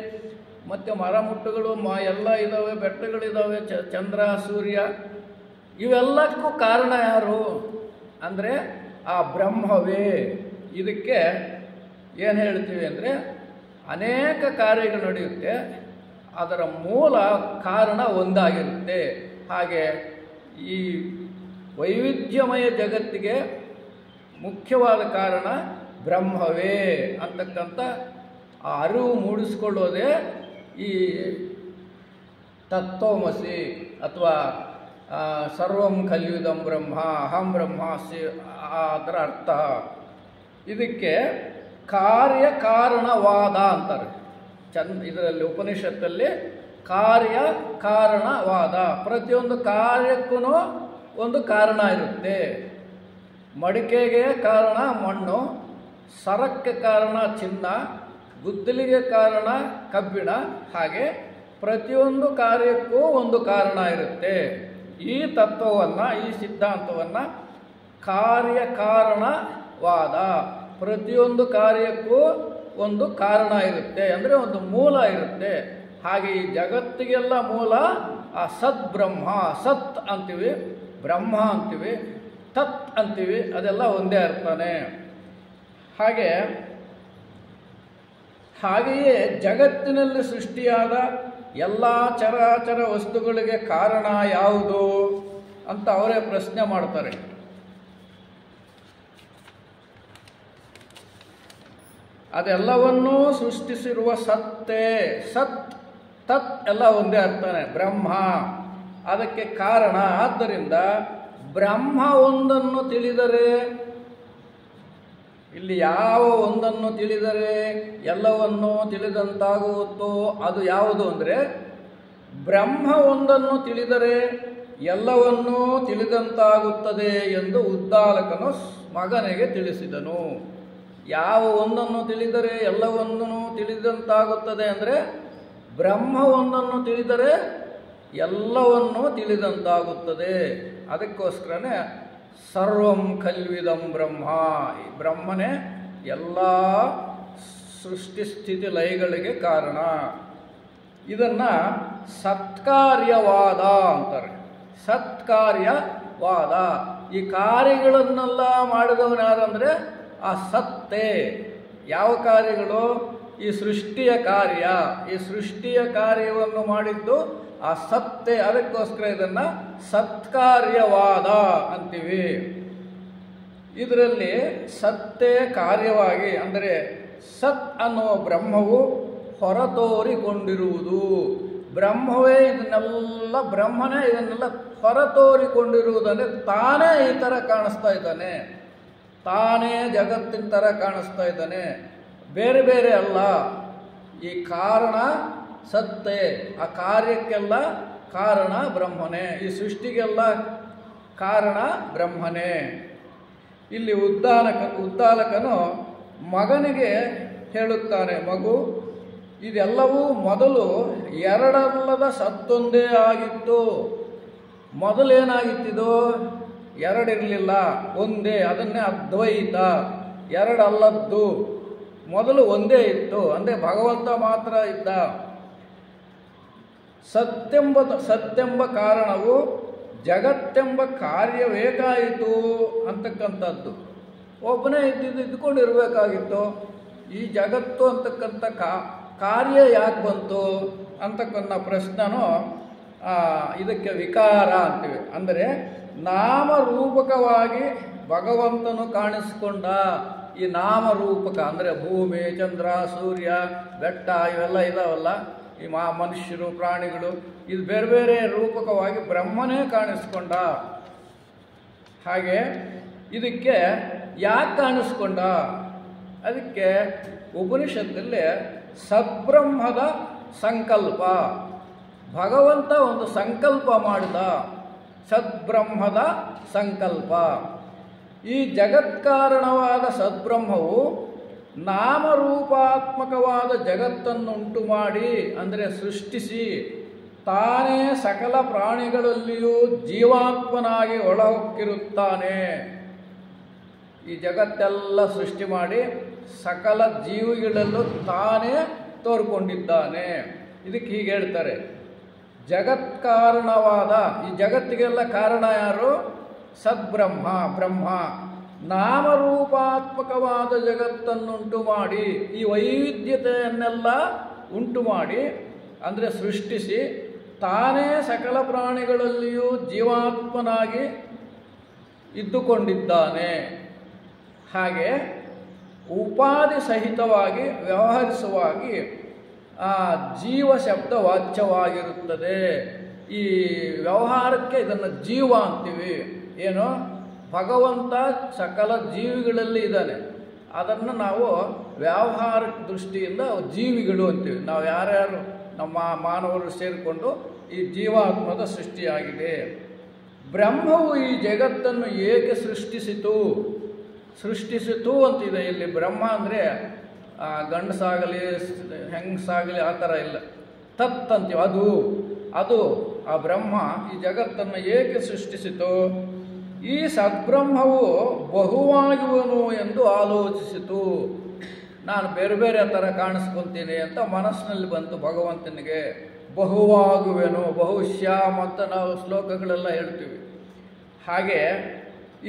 ಮತ್ತು ಮರಮುಟ್ಟುಗಳು ಎಲ್ಲ ಇದ್ದಾವೆ, ಬೆಟ್ಟಗಳಿದ್ದಾವೆ, ಚಂದ್ರ, ಸೂರ್ಯ. ಇವೆಲ್ಲಕ್ಕೂ ಕಾರಣ ಯಾರು ಅಂದರೆ ಆ ಬ್ರಹ್ಮವೇ. ಇದಕ್ಕೆ ಏನು ಹೇಳ್ತೀವಿ ಅಂದರೆ ಅನೇಕ ಕಾರ್ಯಗಳು ನಡೆಯುತ್ತೆ, ಅದರ ಮೂಲ ಕಾರಣ ಒಂದಾಗಿರುತ್ತೆ. ಹಾಗೆ ಈ ವೈವಿಧ್ಯಮಯ ಜಗತ್ತಿಗೆ ಮುಖ್ಯವಾದ ಕಾರಣ ಬ್ರಹ್ಮವೇ ಅಂತಕ್ಕಂಥ ಆ ಅರಿವು ಮೂಡಿಸ್ಕೊಳ್ಳೋದೇ ಈ ತತ್ವಮಸಿ ಅಥವಾ ಸರ್ವಂ ಕಲ್ಯುದಂ ಬ್ರಹ್ಮ ಅಹಂ ಬ್ರಹ್ಮಾಸ್ಮಿ ಅದರ ಅರ್ಥ. ಇದಕ್ಕೆ ಕಾರ್ಯಕಾರಣವಾದ ಅಂತಾರೆ. ಇದರಲ್ಲಿ ಉಪನಿಷತ್ತಲ್ಲಿ ಕಾರ್ಯಕಾರಣವಾದ. ಪ್ರತಿಯೊಂದು ಕಾರ್ಯಕ್ಕೂ ಒಂದು ಕಾರಣ ಇರುತ್ತೆ. ಮಡಿಕೆಗೆ ಕಾರಣ ಮಣ್ಣು, ಸರಕ್ಕೆ ಕಾರಣ ಚಿನ್ನ, ಗುದ್ದಲಿಗೆ ಕಾರಣ ಕಬ್ಬಿಣ. ಹಾಗೆ ಪ್ರತಿಯೊಂದು ಕಾರ್ಯಕ್ಕೂ ಒಂದು ಕಾರಣ ಇರುತ್ತೆ. ಈ ತತ್ವವನ್ನು, ಈ ಸಿದ್ಧಾಂತವನ್ನು ಕಾರ್ಯಕಾರಣವಾದ, ಪ್ರತಿಯೊಂದು ಕಾರ್ಯಕ್ಕೂ ಒಂದು ಕಾರಣ ಇರುತ್ತೆ, ಅಂದರೆ ಒಂದು ಮೂಲ ಇರುತ್ತೆ. ಹಾಗೆ ಈ ಜಗತ್ತಿಗೆಲ್ಲ ಮೂಲ ಆ ಸದ್ಬ್ರಹ್ಮ. ಸತ್ ಅಂತೀವಿ, ಬ್ರಹ್ಮ ಅಂತೀವಿ, ತತ್ ಅಂತೀವಿ, ಅದೆಲ್ಲ ಒಂದೇ ಅರ್ಥನೇ. ಹಾಗೆಯೇ ಜಗತ್ತಿನಲ್ಲಿ ಸೃಷ್ಟಿಯಾದ ಎಲ್ಲ ಚರಾಚರ ವಸ್ತುಗಳಿಗೆ ಕಾರಣ ಯಾವುದು ಅಂತ ಅವರೇ ಪ್ರಶ್ನೆ ಮಾಡ್ತಾರೆ. ಅದೆಲ್ಲವನ್ನೂ ಸೃಷ್ಟಿಸಿರುವ ಸತ್ತೇ. ಸತ್ ತತ್ ಎಲ್ಲ ಒಂದೇ ಅರ್ಥನೇ. ಬ್ರಹ್ಮ ಅದಕ್ಕೆ ಕಾರಣ. ಆದ್ದರಿಂದ ಬ್ರಹ್ಮ ಒಂದನ್ನು ತಿಳಿದರೆ, ಇಲ್ಲಿ ಯಾವ ಒಂದನ್ನು ತಿಳಿದರೆ ಎಲ್ಲವನ್ನೂ ತಿಳಿದಂತಾಗುತ್ತೋ ಅದು ಯಾವುದು ಅಂದರೆ, ಬ್ರಹ್ಮ ಒಂದನ್ನು ತಿಳಿದರೆ ಎಲ್ಲವನ್ನೂ ತಿಳಿದಂತಾಗುತ್ತದೆ ಎಂದು ಉದ್ದಾಲಕನು ಮಗನಿಗೆ ತಿಳಿಸಿದನು. ಯಾವ ಒಂದನ್ನು ತಿಳಿದರೆ ಎಲ್ಲವನ್ನೂ ತಿಳಿದಂತಾಗುತ್ತದೆ ಅಂದರೆ, ಬ್ರಹ್ಮ ಒಂದನ್ನು ತಿಳಿದರೆ ಎಲ್ಲವನ್ನೂ ತಿಳಿದಂತಾಗುತ್ತದೆ. ಅದಕ್ಕೋಸ್ಕರನೇ ಸರ್ವಂ ಖಲ್ವಿದಂ ಬ್ರಹ್ಮ, ಈ ಬ್ರಹ್ಮನೇ ಎಲ್ಲ ಸೃಷ್ಟಿ ಸ್ಥಿತಿ ಲಯಗಳಿಗೆ ಕಾರಣ. ಇದನ್ನು ಸತ್ಕಾರ್ಯವಾದ ಅಂತಾರೆ. ಸತ್ಕಾರ್ಯವಾದ. ಈ ಕಾರ್ಯಗಳನ್ನೆಲ್ಲ ಮಾಡಿದವನು ಯಾರಂದರೆ ಆ ಸತ್ತೇ. ಯಾವ ಕಾರ್ಯಗಳು? ಈ ಸೃಷ್ಟಿಯ ಕಾರ್ಯ. ಈ ಸೃಷ್ಟಿಯ ಕಾರ್ಯವನ್ನು ಮಾಡಿದ್ದು ಆ ಸತ್ತೇ. ಅದಕ್ಕೋಸ್ಕರ ಇದನ್ನು ಸತ್ಕಾರ್ಯವಾದ ಅಂತೀವಿ. ಇದರಲ್ಲಿ ಸತ್ತೇ ಕಾರ್ಯವಾಗಿ ಅಂದರೆ ಸತ್ ಅನ್ನುವ ಬ್ರಹ್ಮವು ಹೊರತೋರಿಕೊಂಡಿರುವುದು. ಬ್ರಹ್ಮವೇ ಇದನ್ನೆಲ್ಲ, ಬ್ರಹ್ಮನೇ ಇದನ್ನೆಲ್ಲ ಹೊರತೋರಿಕೊಂಡಿರುವುದಂದರೆ ತಾನೇ ಈ ಥರ ಕಾಣಿಸ್ತಾ ಇದ್ದಾನೆ, ತಾನೇ ಜಗತ್ತಿನ ಥರ ಕಾಣಿಸ್ತಾ ಇದ್ದಾನೆ, ಬೇರೆ ಬೇರೆ ಅಲ್ಲ. ಈ ಕಾರಣ ಸತ್ತೇ. ಆ ಕಾರ್ಯಕ್ಕೆಲ್ಲ ಕಾರಣ ಬ್ರಹ್ಮನೇ, ಈ ಸೃಷ್ಟಿಗೆಲ್ಲ ಕಾರಣ ಬ್ರಹ್ಮನೇ. ಇಲ್ಲಿ ಉದ್ದಾಲಕನು ಮಗನಿಗೆ ಹೇಳುತ್ತಾನೆ, ಮಗು ಇದೆಲ್ಲವೂ ಮೊದಲು ಎರಡಲ್ಲದ ಸತ್ತೊಂದೇ ಆಗಿತ್ತು. ಮೊದಲೇನಾಗಿತ್ತಿದು? ಎರಡಿರಲಿಲ್ಲ, ಒಂದೇ. ಅದನ್ನೇ ಅದ್ವೈತ, ಎರಡಲ್ಲದ್ದು. ಮೊದಲು ಒಂದೇ ಇತ್ತು, ಅಂದರೆ ಭಗವಂತ ಮಾತ್ರ ಇದ್ದ. ಸತ್ಯೆಂಬ ಕಾರಣವು ಜಗತ್ತೆಂಬ ಕಾರ್ಯವೇಕಾಯಿತು ಅಂತಕ್ಕಂಥದ್ದು. ಒಬ್ಬನೇ ಇದ್ದುಕೊಂಡಿರಬೇಕಾಗಿತ್ತು. ಈ ಜಗತ್ತು ಅಂತಕ್ಕಂಥ ಕಾರ್ಯ ಯಾಕೆ ಬಂತು ಅಂತಕ್ಕಂಥ ಪ್ರಶ್ನನೂ ಇದಕ್ಕೆ ವಿಕಾರ ಅಂತೀವಿ. ಅಂದರೆ ನಾಮರೂಪಕವಾಗಿ ಭಗವಂತನು ಕಾಣಿಸ್ಕೊಂಡ. ಈ ನಾಮರೂಪಕ ಅಂದರೆ ಭೂಮಿ, ಚಂದ್ರ, ಸೂರ್ಯ, ಬೆಟ್ಟ ಇವೆಲ್ಲ ಇದಾವಲ್ಲ, ಈ ಮನುಷ್ಯರು, ಪ್ರಾಣಿಗಳು, ಇದು ಬೇರೆ ಬೇರೆ ರೂಪಕವಾಗಿ ಬ್ರಹ್ಮನೇ ಕಾಣಿಸ್ಕೊಂಡ. ಹಾಗೆ ಇದಕ್ಕೆ ಯಾಕೆ ಕಾಣಿಸ್ಕೊಂಡ? ಅದಕ್ಕೆ ಉಪನಿಷತ್ತಲ್ಲಿ ಸದ್ಬ್ರಹ್ಮದ ಸಂಕಲ್ಪ, ಭಗವಂತ ಒಂದು ಸಂಕಲ್ಪ ಮಾಡಿದ. ಸದ್ಬ್ರಹ್ಮದ ಸಂಕಲ್ಪ. ಈ ಜಗತ್ಕಾರಣವಾದ ಸದ್ಬ್ರಹ್ಮವು ನಾಮರೂಪಾತ್ಮಕವಾದ ಜಗತ್ತನ್ನುಂಟು ಮಾಡಿ, ಅಂದರೆ ಸೃಷ್ಟಿಸಿ, ತಾನೇ ಸಕಲ ಪ್ರಾಣಿಗಳಲ್ಲಿಯೂ ಜೀವಾತ್ಮನಾಗಿ ಒಳಹೊಕ್ಕಿರುತ್ತಾನೆ. ಈ ಜಗತ್ತೆಲ್ಲ ಸೃಷ್ಟಿ ಮಾಡಿ ಸಕಲ ಜೀವಿಗಳಲ್ಲೂ ತಾನೇ ತೋರ್ಕೊಂಡಿದ್ದಾನೆ. ಇದಕ್ಕೆ ಹೀಗೆ ಹೇಳ್ತಾರೆ, ಜಗತ್ಕಾರಣವಾದ, ಈ ಜಗತ್ತಿಗೆಲ್ಲ ಕಾರಣ ಯಾರು? ಸದ್ಬ್ರಹ್ಮ, ಬ್ರಹ್ಮ. ನಾಮರೂಪಾತ್ಮಕವಾದ ಜಗತ್ತನ್ನುಂಟು ಮಾಡಿ, ಈ ವೈವಿಧ್ಯತೆಯನ್ನೆಲ್ಲ ಉಂಟು ಮಾಡಿ, ಅಂದರೆ ಸೃಷ್ಟಿಸಿ, ತಾನೇ ಸಕಲ ಪ್ರಾಣಿಗಳಲ್ಲಿಯೂ ಜೀವಾತ್ಮನಾಗಿ ಇದ್ದುಕೊಂಡಿದ್ದಾನೆ. ಹಾಗೆ ಉಪಾಧಿ ಸಹಿತವಾಗಿ ವ್ಯವಹರಿಸುವಾಗಿ ಜೀವ ಶಬ್ದ ವಾಚ್ಯವಾಗಿರುತ್ತದೆ. ಈ ವ್ಯವಹಾರಕ್ಕೆ ಇದನ್ನು ಜೀವ ಅಂತೀವಿ. ಏನು? ಭಗವಂತ ಸಕಲ ಜೀವಿಗಳಲ್ಲಿ ಇದ್ದಾನೆ, ಅದನ್ನು ನಾವು ವ್ಯಾವಹಾರಿಕ ದೃಷ್ಟಿಯಿಂದ ಜೀವಿಗಳು ಅಂತೀವಿ. ನಾವು ಯಾರ್ಯಾರು ನಮ್ಮ ಮಾನವರು ಸೇರಿಕೊಂಡು ಈ ಜೀವಾತ್ಮದ ಸೃಷ್ಟಿಯಾಗಿದೆ. ಬ್ರಹ್ಮವು ಈ ಜಗತ್ತನ್ನು ಏಕೆ ಸೃಷ್ಟಿಸಿತು ಅಂತಿದೆ ಇಲ್ಲಿ. ಬ್ರಹ್ಮ ಅಂದರೆ ಗಂಡಸಾಗಲಿ ಹೆಂಗಸಾಗಲಿ ಆ ಥರ ಇಲ್ಲ, ತತ್ ಅಂತೀವಿ. ಅದು ಆ ಬ್ರಹ್ಮ ಈ ಜಗತ್ತನ್ನು ಏಕೆ ಸೃಷ್ಟಿಸಿತು? ಈ ಸದ್ಬ್ರಹ್ಮವು ಬಹುವಾಗುವನು ಎಂದು ಆಲೋಚಿಸಿತು. ನಾನು ಬೇರೆ ಬೇರೆ ಥರ ಕಾಣಿಸ್ಕೊತೀನಿ ಅಂತ ಮನಸ್ಸಿನಲ್ಲಿ ಬಂತು ಭಗವಂತನಿಗೆ. ಬಹುವಾಗುವೆನು, ಬಹುಶ್ಯಾಮ್ ಅಂತ ನಾವು ಶ್ಲೋಕಗಳೆಲ್ಲ ಹೇಳ್ತೀವಿ. ಹಾಗೆ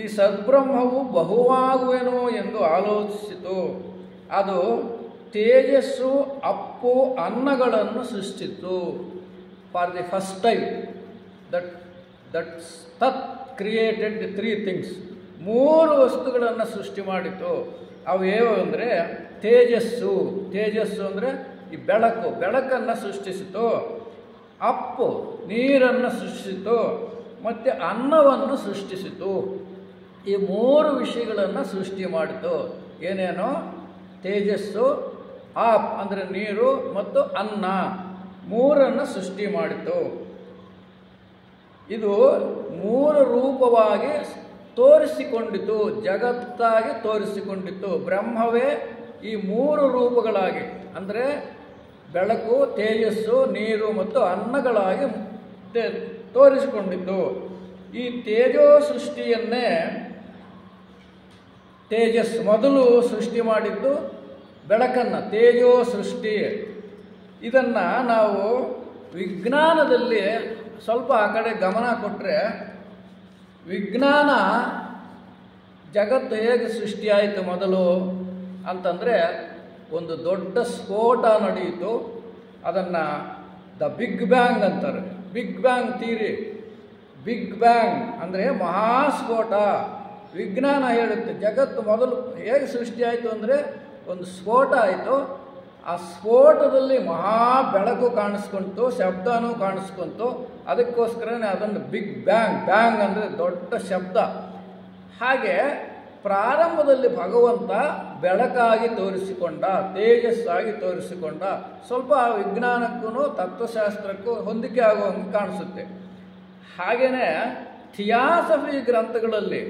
ಈ ಸದ್ಬ್ರಹ್ಮವು ಬಹುವಾಗುವೆನು ಎಂದು ಆಲೋಚಿಸಿತು. ಅದು ತೇಜಸ್ಸು, ಅಪ್ಪು, ಅನ್ನಗಳನ್ನು ಸೃಷ್ಟಿಸಿತು. For the first time that ತತ್ created the three things, ಮೂರು ವಸ್ತುಗಳನ್ನು ಸೃಷ್ಟಿ ಮಾಡಿತು. ಅವು ಯಾವ ಅಂದರೆ ತೇಜಸ್ಸು, ತೇಜಸ್ಸು ಅಂದರೆ ಈ ಬೆಳಕು, ಬೆಳಕನ್ನು ಸೃಷ್ಟಿಸಿತು. ಅಪ್ಪು, ನೀರನ್ನು ಸೃಷ್ಟಿಸಿತು. ಮತ್ತು ಅನ್ನವನ್ನು ಸೃಷ್ಟಿಸಿತು. ಈ ಮೂರು ವಿಷಯಗಳನ್ನು ಸೃಷ್ಟಿ ಮಾಡಿತು. ಏನೇನೋ ತೇಜಸ್ಸು, ಆಪ್ ಅಂದರೆ ನೀರು ಮತ್ತು ಅನ್ನ, ಮೂರನ್ನು ಸೃಷ್ಟಿ ಮಾಡಿತು. ಇದು ಮೂರು ರೂಪವಾಗಿ ತೋರಿಸಿಕೊಂಡಿತು, ಜಗತ್ತಾಗಿ ತೋರಿಸಿಕೊಂಡಿತು. ಬ್ರಹ್ಮವೇ ಈ ಮೂರು ರೂಪಗಳಾಗಿ ಅಂದರೆ ಬೆಳಕು, ತೇಜಸ್ಸು, ನೀರು ಮತ್ತು ಅನ್ನಗಳಾಗಿ ತೋರಿಸಿಕೊಂಡಿತು. ಈ ತೇಜೋ ಸೃಷ್ಟಿಯನ್ನೇ ತೇಜಸ್ ಮೊದಲು ಸೃಷ್ಟಿ ಮಾಡಿದ್ದು ಬೆಳಕನ್ನು, ತೇಜೋ ಸೃಷ್ಟಿ. ಇದನ್ನು ನಾವು ವಿಜ್ಞಾನದಲ್ಲಿ ಸ್ವಲ್ಪ ಆ ಕಡೆ ಗಮನ ಕೊಟ್ಟರೆ, ವಿಜ್ಞಾನ ಜಗತ್ತು ಹೇಗೆ ಸೃಷ್ಟಿಯಾಯಿತು ಮೊದಲು ಅಂತಂದರೆ, ಒಂದು ದೊಡ್ಡ ಸ್ಫೋಟ ನಡೆಯಿತು. ಅದನ್ನು ದ ಬಿಗ್ ಬ್ಯಾಂಗ್ ಅಂತಾರೆ. Big bang theory, big bang ಅಂದರೆ ಮಹಾಸ್ಫೋಟ. ವಿಜ್ಞಾನ ಹೇಳುತ್ತೆ ಜಗತ್ತು ಮೊದಲು ಹೇಗೆ ಸೃಷ್ಟಿಯಾಯಿತು ಅಂದರೆ, ಒಂದು ಸ್ಫೋಟ ಆಯಿತು. ಆ ಸ್ಫೋಟದಲ್ಲಿ ಮಹಾ ಬೆಳಕು ಕಾಣಿಸ್ಕೊಂತು, ಶಬ್ದನೂ ಕಾಣಿಸ್ಕೊಂತು. ಅದಕ್ಕೋಸ್ಕರನೇ ಅದನ್ನು ಬಿಗ್ ಬ್ಯಾಂಗ್, ಬ್ಯಾಂಗ್ ಅಂದರೆ ದೊಡ್ಡ ಶಬ್ದ. ಹಾಗೆ ಪ್ರಾರಂಭದಲ್ಲಿ ಭಗವಂತ ಬೆಳಕಾಗಿ ತೋರಿಸಿಕೊಂಡ, ತೇಜಸ್ಸಾಗಿ ತೋರಿಸಿಕೊಂಡ. ಸ್ವಲ್ಪ ವಿಜ್ಞಾನಕ್ಕೂ ತತ್ವಶಾಸ್ತ್ರಕ್ಕೂ ಹೊಂದಿಕೆ ಆಗುವಂಗೆ ಕಾಣಿಸುತ್ತೆ. ಹಾಗೆಯೇ ಥಿಯಾಸಫಿ ಗ್ರಂಥಗಳಲ್ಲಿ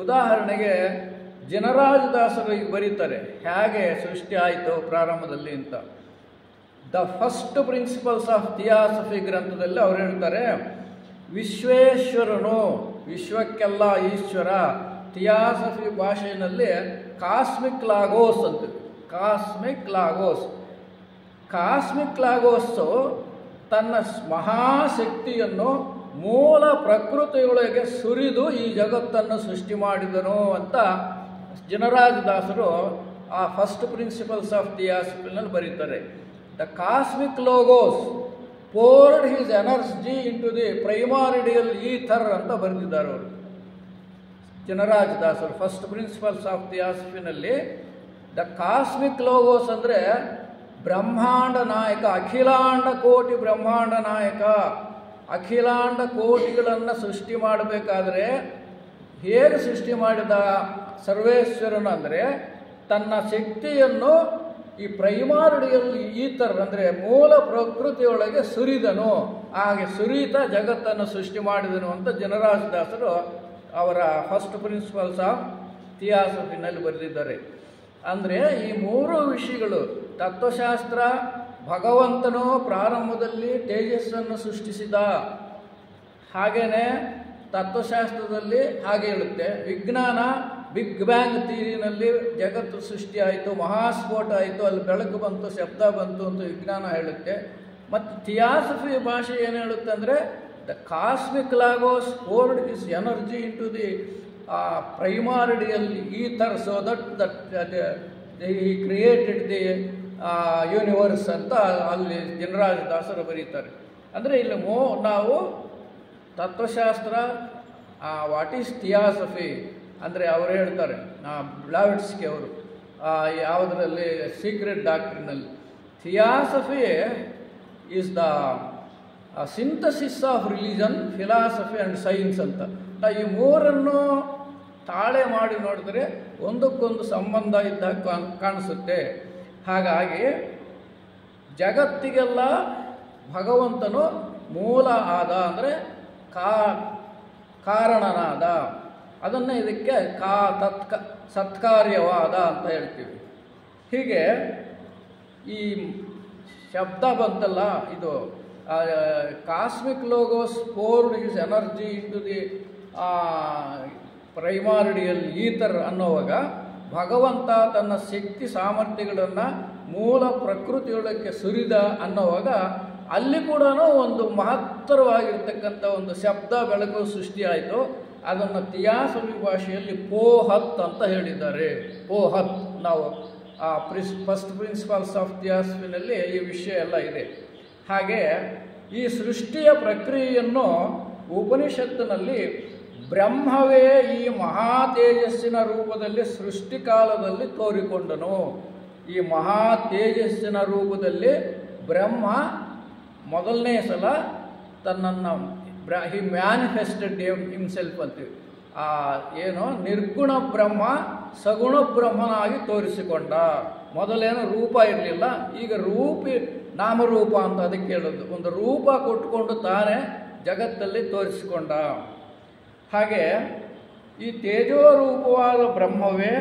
ಉದಾಹರಣೆಗೆ ಜನರಾಜದಾಸರು ಬರೀತಾರೆ ಹೇಗೆ ಸೃಷ್ಟಿ ಆಯಿತು ಪ್ರಾರಂಭದಲ್ಲಿ ಅಂತ. The first principles of theosophy ಗ್ರಂಥದಲ್ಲಿ ಅವ್ರು ಹೇಳ್ತಾರೆ, ವಿಶ್ವೇಶ್ವರನು, ವಿಶ್ವಕ್ಕೆಲ್ಲ ಈಶ್ವರ. ಥಿಯಾಸಫಿ ಭಾಷೆಯಲ್ಲಿ ಕಾಸ್ಮಿಕ್ ಲಾಗೋಸ್ ಅಂತ, ಕಾಸ್ಮಿಕ್ ಲಾಗೋಸ್. ಕಾಸ್ಮಿಕ್ ಲಾಗೋಸ್ಸು ತನ್ನ ಮಹಾಶಕ್ತಿಯನ್ನು ಮೂಲ ಪ್ರಕೃತಿಯೊಳಗೆ ಸುರಿದು ಈ ಜಗತ್ತನ್ನು ಸೃಷ್ಟಿ ಮಾಡಿದನು ಅಂತ ಜನರಾಜದಾಸರು ಆ ಫಸ್ಟ್ ಪ್ರಿನ್ಸಿಪಲ್ಸ್ ಆಫ್ ಥಿಯಾಸಫಿನಲ್ಲಿ ಬರೀತಾರೆ. The cosmic logos poured his energy into the primordial ether ಅಂತ ಬರೆದಿದ್ದಾರೆ ಅವರು ಜನರಾಜದಾಸರು ಫಸ್ಟ್ ಪ್ರಿನ್ಸಿಪಲ್ಸ್ ಆಫ್ ಥಿಯಾಸಫಿನಲ್ಲಿ. ದ ಕಾಸ್ಮಿಕ್ ಲೋಗೋಸ್ ಅಂದರೆ ಬ್ರಹ್ಮಾಂಡ ನಾಯಕ, ಅಖಿಲಾಂಡ ಕೋಟಿ ಬ್ರಹ್ಮಾಂಡ ನಾಯಕ. ಅಖಿಲಾಂಡ ಕೋಟಿಗಳನ್ನು ಸೃಷ್ಟಿ ಮಾಡಬೇಕಾದ್ರೆ ಹೇಗೆ ಸೃಷ್ಟಿ ಮಾಡಿದ ಸರ್ವೇಶ್ವರನು ಅಂದರೆ, ತನ್ನ ಶಕ್ತಿಯನ್ನು ಈ ಪ್ರೈಮಾರಿಡಿಯಲ್ ಈಥರ್ ಅಂದರೆ ಮೂಲ ಪ್ರಕೃತಿಯೊಳಗೆ ಸುರಿದನು. ಹಾಗೆ ಸುರಿತ ಜಗತ್ತನ್ನು ಸೃಷ್ಟಿ ಮಾಡಿದನು ಅಂತ ಜನರಾಜದಾಸರು ಅವರ ಫಸ್ಟ್ ಪ್ರಿನ್ಸಿಪಲ್ಸ್ ಆಫ್ ಥಿಯಾಸಫಿನಲ್ಲಿ ಬರೆದಿದ್ದಾರೆ. ಅಂದರೆ ಈ ಮೂರು ವಿಷಯಗಳು, ತತ್ವಶಾಸ್ತ್ರ ಭಗವಂತನು ಪ್ರಾರಂಭದಲ್ಲಿ ತೇಜಸ್ಸನ್ನು ಸೃಷ್ಟಿಸಿದ, ಹಾಗೆಯೇ ತತ್ವಶಾಸ್ತ್ರದಲ್ಲಿ ಹಾಗೆ ಹೇಳುತ್ತೆ. ವಿಜ್ಞಾನ ಬಿಗ್ ಬ್ಯಾಂಗ್ ಥಿಯರಿನಲ್ಲಿ ಜಗತ್ತು ಸೃಷ್ಟಿಯಾಯಿತು, ಮಹಾಸ್ಫೋಟ ಆಯಿತು, ಅಲ್ಲಿ ಬೆಳಕು ಬಂತು, ಶಬ್ದ ಬಂತು ಅಂತ ವಿಜ್ಞಾನ ಹೇಳುತ್ತೆ. ಮತ್ತು ಥಿಯಾಸಫಿ ಭಾಷೆ ಏನು ಹೇಳುತ್ತೆ ಅಂದರೆ, the cosmic logos poured his energy into the primordial ether so that he created the universe ಅಂತ ಅಲ್ಲಿ ಜನರಾಜದಾಸರು ಬರೀತಾರೆ. ಅಂದರೆ ಇಲ್ಲಿ ನಾವು ತತ್ವಶಾಸ್ತ್ರ, ವಾಟ್ ಈಸ್ ಥಿಯಾಸಫಿ ಅಂದರೆ ಅವರು ಹೇಳ್ತಾರೆ, ಬ್ಲಾವಿಟ್ಸ್ಕಿ ಅವರು ಯಾವುದರಲ್ಲಿ ಸೀಕ್ರೆಟ್ ಡಾಕ್ಟ್ರಿನಲ್ಲಿ, theosophy is the synthesis of religion, philosophy and science ಅಂತ. ಈ ಮೂರನ್ನು ತಾಳೆ ಮಾಡಿ ನೋಡಿದ್ರೆ ಒಂದಕ್ಕೊಂದು ಸಂಬಂಧ ಇದ್ದಾಗ ಕಾಣಿಸುತ್ತೆ. ಹಾಗಾಗಿ ಜಗತ್ತಿಗೆಲ್ಲ ಭಗವಂತನು ಮೂಲ ಆದ ಅಂದರೆ ಕಾರಣನಾದ. ಅದನ್ನು ಇದಕ್ಕೆ ಸತ್ಕಾರ್ಯವಾದ ಅಂತ ಹೇಳ್ತೀವಿ. ಹೀಗೆ ಈ ಶಬ್ದ ಬಂತಲ್ಲ, ಇದು cosmic logos poured his energy into the primordial ether ಅನ್ನುವಾಗ ಭಗವಂತ ತನ್ನ ಶಕ್ತಿ ಸಾಮರ್ಥ್ಯಗಳನ್ನು ಮೂಲ ಪ್ರಕೃತಿಯೊಳಕ್ಕೆ ಸುರಿದ ಅನ್ನುವಾಗ ಅಲ್ಲಿ ಕೂಡ ಒಂದು ಮಹತ್ತರವಾಗಿರ್ತಕ್ಕಂಥ ಒಂದು ಶಬ್ದ ಬೆಳಕು ಸೃಷ್ಟಿಯಾಯಿತು. ಅದನ್ನು ಥಿಯಾಸಫಿ ಭಾಷೆಯಲ್ಲಿ ಪೋಹತ್ ಅಂತ ಹೇಳಿದ್ದಾರೆ. ಪೋಹತ್ ನಾವು ಫಸ್ಟ್ ಪ್ರಿನ್ಸಿಪಲ್ಸ್ ಆಫ್ ಥಿಯಾಸಫಿನಲ್ಲಿ ಈ ವಿಷಯ ಎಲ್ಲ ಇದೆ. ಹಾಗೆ ಈ ಸೃಷ್ಟಿಯ ಪ್ರಕ್ರಿಯೆಯನ್ನು ಉಪನಿಷತ್ತಿನಲ್ಲಿ ಬ್ರಹ್ಮವೇ ಈ ಮಹಾ ತೇಜಸ್ಸಿನ ರೂಪದಲ್ಲಿ ಸೃಷ್ಟಿಕಾಲದಲ್ಲಿ ತೋರಿಕೊಂಡನು. ಈ ಮಹಾ ತೇಜಸ್ಸಿನ ರೂಪದಲ್ಲಿ ಬ್ರಹ್ಮ ಮೊದಲನೇ ಸಲ ತನ್ನನ್ನು ಹಿ ಮ್ಯಾನಿಫೆಸ್ಟೆಡ್ ಹಿಮ್ಸೆಲ್ಫ್ ಅಂತೀವಿ. ಏನು ನಿರ್ಗುಣ ಬ್ರಹ್ಮ ಸಗುಣ ಬ್ರಹ್ಮನಾಗಿ ತೋರಿಸಿಕೊಂಡ. ಮೊದಲೇನು ರೂಪ ಇರಲಿಲ್ಲ, ಈಗ ನಾಮರೂಪ ಅಂತ ಅದಕ್ಕೆ ಹೇಳೋದು. ಒಂದು ರೂಪ ಕೊಟ್ಟುಕೊಂಡು ತಾನೇ ಜಗತ್ತಲ್ಲಿ ತೋರಿಸಿಕೊಂಡ. ಹಾಗೆ ಈ ತೇಜೋರೂಪವಾದ ಬ್ರಹ್ಮವೇ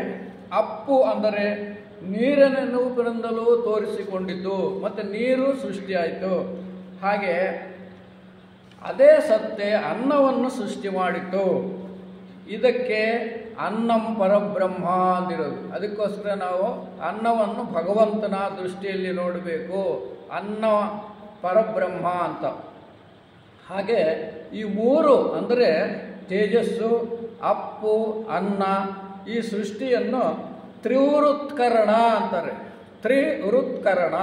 ಅಪ್ಪು ಅಂದರೆ ನೀರಿನ ರೂಪದಿಂದಲೂ ತೋರಿಸಿಕೊಂಡಿತು, ಮತ್ತು ನೀರು ಸೃಷ್ಟಿಯಾಯಿತು. ಹಾಗೆ ಅದೇ ಸತ್ತೆ ಅನ್ನವನ್ನು ಸೃಷ್ಟಿ ಮಾಡಿತು. ಇದಕ್ಕೆ ಅನ್ನಂ ಪರಬ್ರಹ್ಮ ಅಂದಿರೋದು. ಅದಕ್ಕೋಸ್ಕರ ನಾವು ಅನ್ನವನ್ನು ಭಗವಂತನ ದೃಷ್ಟಿಯಲ್ಲಿ ನೋಡಬೇಕು, ಅನ್ನ ಪರಬ್ರಹ್ಮ ಅಂತ. ಹಾಗೆ ಈ ಮೂರು ಅಂದರೆ ತೇಜಸ್ಸು, ಅಪ್ಪು, ಅನ್ನ, ಈ ಸೃಷ್ಟಿಯನ್ನು ತ್ರಿವೃತ್ಕರಣ ಅಂತಾರೆ. ತ್ರಿವೃತ್ಕರಣ,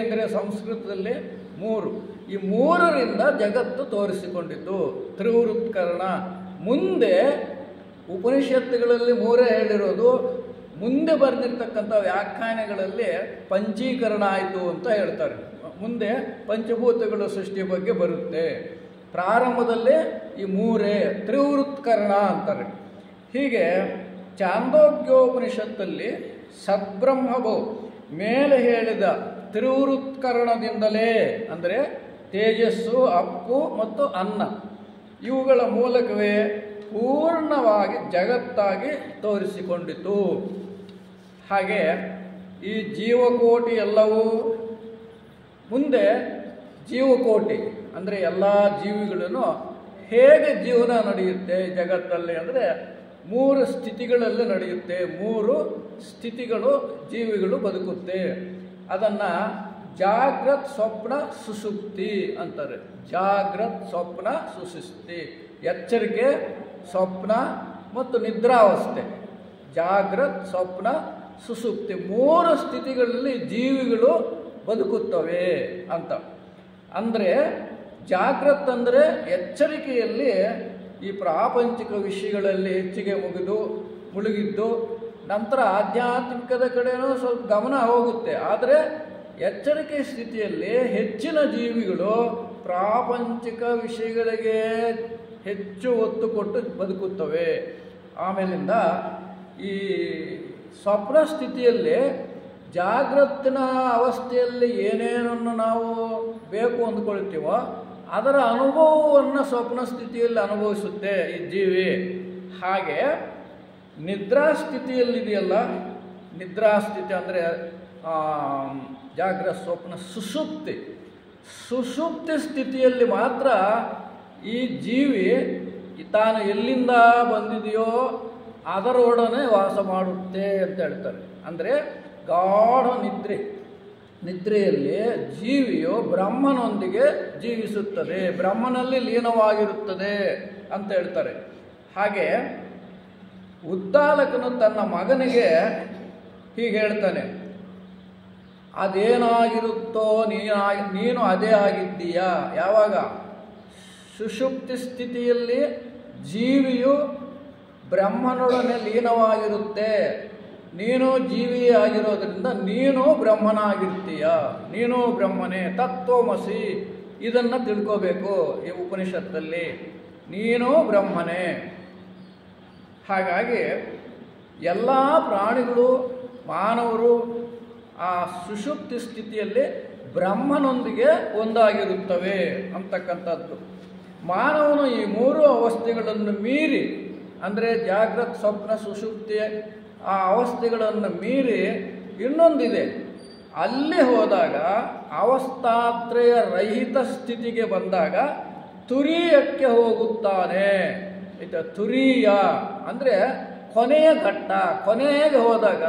ಅಂದರೆ ಸಂಸ್ಕೃತದಲ್ಲಿ ಮೂರು. ಈ ಮೂರರಿಂದ ಜಗತ್ತು ತೋರಿಸಿಕೊಂಡಿತು, ತ್ರಿವೃತ್ಕರಣ. ಮುಂದೆ ಉಪನಿಷತ್ತುಗಳಲ್ಲಿ ಮೂರೇ ಹೇಳಿರೋದು, ಮುಂದೆ ಬರೆದಿರ್ತಕ್ಕಂಥ ವ್ಯಾಖ್ಯಾನಗಳಲ್ಲಿ ಪಂಚೀಕರಣ ಆಯಿತು ಅಂತ ಹೇಳ್ತಾರೆ. ಮುಂದೆ ಪಂಚಭೂತಗಳ ಸೃಷ್ಟಿ ಬಗ್ಗೆ ಬರುತ್ತೆ. ಪ್ರಾರಂಭದಲ್ಲೇ ಈ ಮೂರೇ ತ್ರಿವೃತ್ಕರಣ ಅಂತಾರೆ. ಹೀಗೆ ಚಾಂದೋಗ್ಯೋಪನಿಷತ್ತಲ್ಲಿ ಸದ್ಬ್ರಹ್ಮವು ಮೇಲೆ ಹೇಳಿದ ತ್ರಿವೃತ್ಕರಣದಿಂದಲೇ, ಅಂದರೆ ತೇಜಸ್ಸು, ಅಪ್ಪು ಮತ್ತು ಅನ್ನ, ಇವುಗಳ ಮೂಲಕವೇ ಪೂರ್ಣವಾಗಿ ಜಗತ್ತಾಗಿ ತೋರಿಸಿಕೊಂಡಿತು. ಹಾಗೆ ಈ ಜೀವಕೋಟಿ ಎಲ್ಲವೂ ಮುಂದೆ ಜೀವಕೋಟಿ ಅಂದರೆ ಎಲ್ಲ ಜೀವಿಗಳೂ ಹೇಗೆ ಜೀವನ ನಡೆಯುತ್ತೆ ಜಗತ್ತಲ್ಲಿ ಅಂದರೆ ಮೂರು ಸ್ಥಿತಿಗಳಲ್ಲಿ ನಡೆಯುತ್ತೆ. ಮೂರು ಸ್ಥಿತಿಗಳು ಜೀವಿಗಳು ಬದುಕುತ್ತೆ. ಅದನ್ನು ಜಾಗ್ರತ್, ಸ್ವಪ್ನ, ಸುಷುಪ್ತಿ ಅಂತಾರೆ. ಜಾಗ್ರತ್, ಸ್ವಪ್ನ, ಸುಷುಪ್ತಿ, ಎಚ್ಚರಿಕೆ, ಸ್ವಪ್ನ ಮತ್ತು ನಿದ್ರಾವಸ್ಥೆ. ಜಾಗ್ರತ್, ಸ್ವಪ್ನ, ಸುಷುಪ್ತಿ, ಮೂರು ಸ್ಥಿತಿಗಳಲ್ಲಿ ಜೀವಿಗಳು ಬದುಕುತ್ತವೆ ಅಂತ. ಅಂದರೆ ಜಾಗ್ರತ್ ಅಂದರೆ ಎಚ್ಚರಿಕೆಯಲ್ಲಿ ಈ ಪ್ರಾಪಂಚಿಕ ವಿಷಯಗಳಲ್ಲಿ ಹೆಚ್ಚಿಗೆ ಮುಳುಗಿದ್ದು ನಂತರ ಆಧ್ಯಾತ್ಮಿಕದ ಕಡೆಯೂ ಸ್ವಲ್ಪ ಗಮನ ಹೋಗುತ್ತೆ. ಆದರೆ ಎಚ್ಚರಿಕೆ ಸ್ಥಿತಿಯಲ್ಲಿ ಹೆಚ್ಚಿನ ಜೀವಿಗಳು ಪ್ರಾಪಂಚಿಕ ವಿಷಯಗಳಿಗೆ ಹೆಚ್ಚು ಒತ್ತು ಕೊಟ್ಟು ಬದುಕುತ್ತವೆ. ಆಮೇಲಿಂದ ಈ ಸ್ವಪ್ನ ಸ್ಥಿತಿಯಲ್ಲಿ ಜಾಗೃತಿನ ಅವಸ್ಥೆಯಲ್ಲಿ ಏನೇನನ್ನು ನಾವು ಬೇಕು ಅಂದ್ಕೊಳ್ತೀವೋ ಅದರ ಅನುಭವವನ್ನು ಸ್ವಪ್ನ ಸ್ಥಿತಿಯಲ್ಲಿ ಅನುಭವಿಸುತ್ತೆ ಈ ಜೀವಿ. ಹಾಗೆ ನಿದ್ರಾಸ್ಥಿತಿಯಲ್ಲಿದೆಯಲ್ಲ, ನಿದ್ರಾಸ್ಥಿತಿ ಅಂದರೆ ಜಾಗ್ರತ್, ಸ್ವಪ್ನ, ಸುಷುಪ್ತಿ. ಸುಷುಪ್ತಿ ಸ್ಥಿತಿಯಲ್ಲಿ ಮಾತ್ರ ಈ ಜೀವಿ ತಾನು ಎಲ್ಲಿಂದ ಬಂದಿದೆಯೋ ಅದರೊಡನೆ ವಾಸ ಮಾಡುತ್ತೆ ಅಂತ ಹೇಳ್ತಾರೆ. ಅಂದರೆ ಗಾಢ ನಿದ್ರೆಯಲ್ಲಿ ಜೀವಿಯು ಬ್ರಹ್ಮನೊಂದಿಗೆ ಜೀವಿಸುತ್ತದೆ, ಬ್ರಹ್ಮನಲ್ಲಿ ಲೀನವಾಗಿರುತ್ತದೆ ಅಂತ ಹೇಳ್ತಾರೆ. ಹಾಗೆ ಉದ್ದಾಲಕನು ತನ್ನ ಮಗನಿಗೆ ಹೀಗೆ ಹೇಳ್ತಾನೆ, ಅದೇನಾಗಿರುತ್ತೋ ನೀನು ಅದೇ ಆಗಿದ್ದೀಯಾ. ಯಾವಾಗ ಸುಷುಪ್ತಿ ಸ್ಥಿತಿಯಲ್ಲಿ ಜೀವಿಯು ಬ್ರಹ್ಮನೊಡನೆ ಲೀನವಾಗಿರುತ್ತೆ, ನೀನು ಜೀವಿ ಆಗಿರೋದ್ರಿಂದ ನೀನು ಬ್ರಹ್ಮನಾಗಿರ್ತೀಯ, ನೀನು ಬ್ರಹ್ಮನೇ, ತತ್ವಮಸಿ. ಇದನ್ನು ತಿಳ್ಕೋಬೇಕು ಈ ಉಪನಿಷತ್ತಲ್ಲಿ, ನೀನು ಬ್ರಹ್ಮನೇ. ಹಾಗಾಗಿ ಎಲ್ಲ ಪ್ರಾಣಿಗಳು, ಮಾನವರು ಆ ಸುಷುಪ್ತಿ ಸ್ಥಿತಿಯಲ್ಲಿ ಬ್ರಹ್ಮನೊಂದಿಗೆ ಒಂದಾಗಿರುತ್ತವೆ ಅಂತಕ್ಕಂಥದ್ದು. ಮಾನವನು ಈ ಮೂರು ಅವಸ್ಥೆಗಳನ್ನು ಮೀರಿ, ಅಂದರೆ ಜಾಗ್ರತ್, ಸ್ವಪ್ನ, ಸುಷುಪ್ತಿ, ಆ ಅವಸ್ಥೆಗಳನ್ನು ಮೀರಿ ಇನ್ನೊಂದಿದೆ. ಅಲ್ಲಿ ಹೋದಾಗ ಅವಸ್ಥಾತ್ರಯ ರಹಿತ ಸ್ಥಿತಿಗೆ ಬಂದಾಗ ತುರೀಯಕ್ಕೆ ಹೋಗುತ್ತಾನೆ. ತುರೀಯ ಅಂದರೆ ಕೊನೆಯ ಘಟ್ಟ. ಕೊನೆಗೆ ಹೋದಾಗ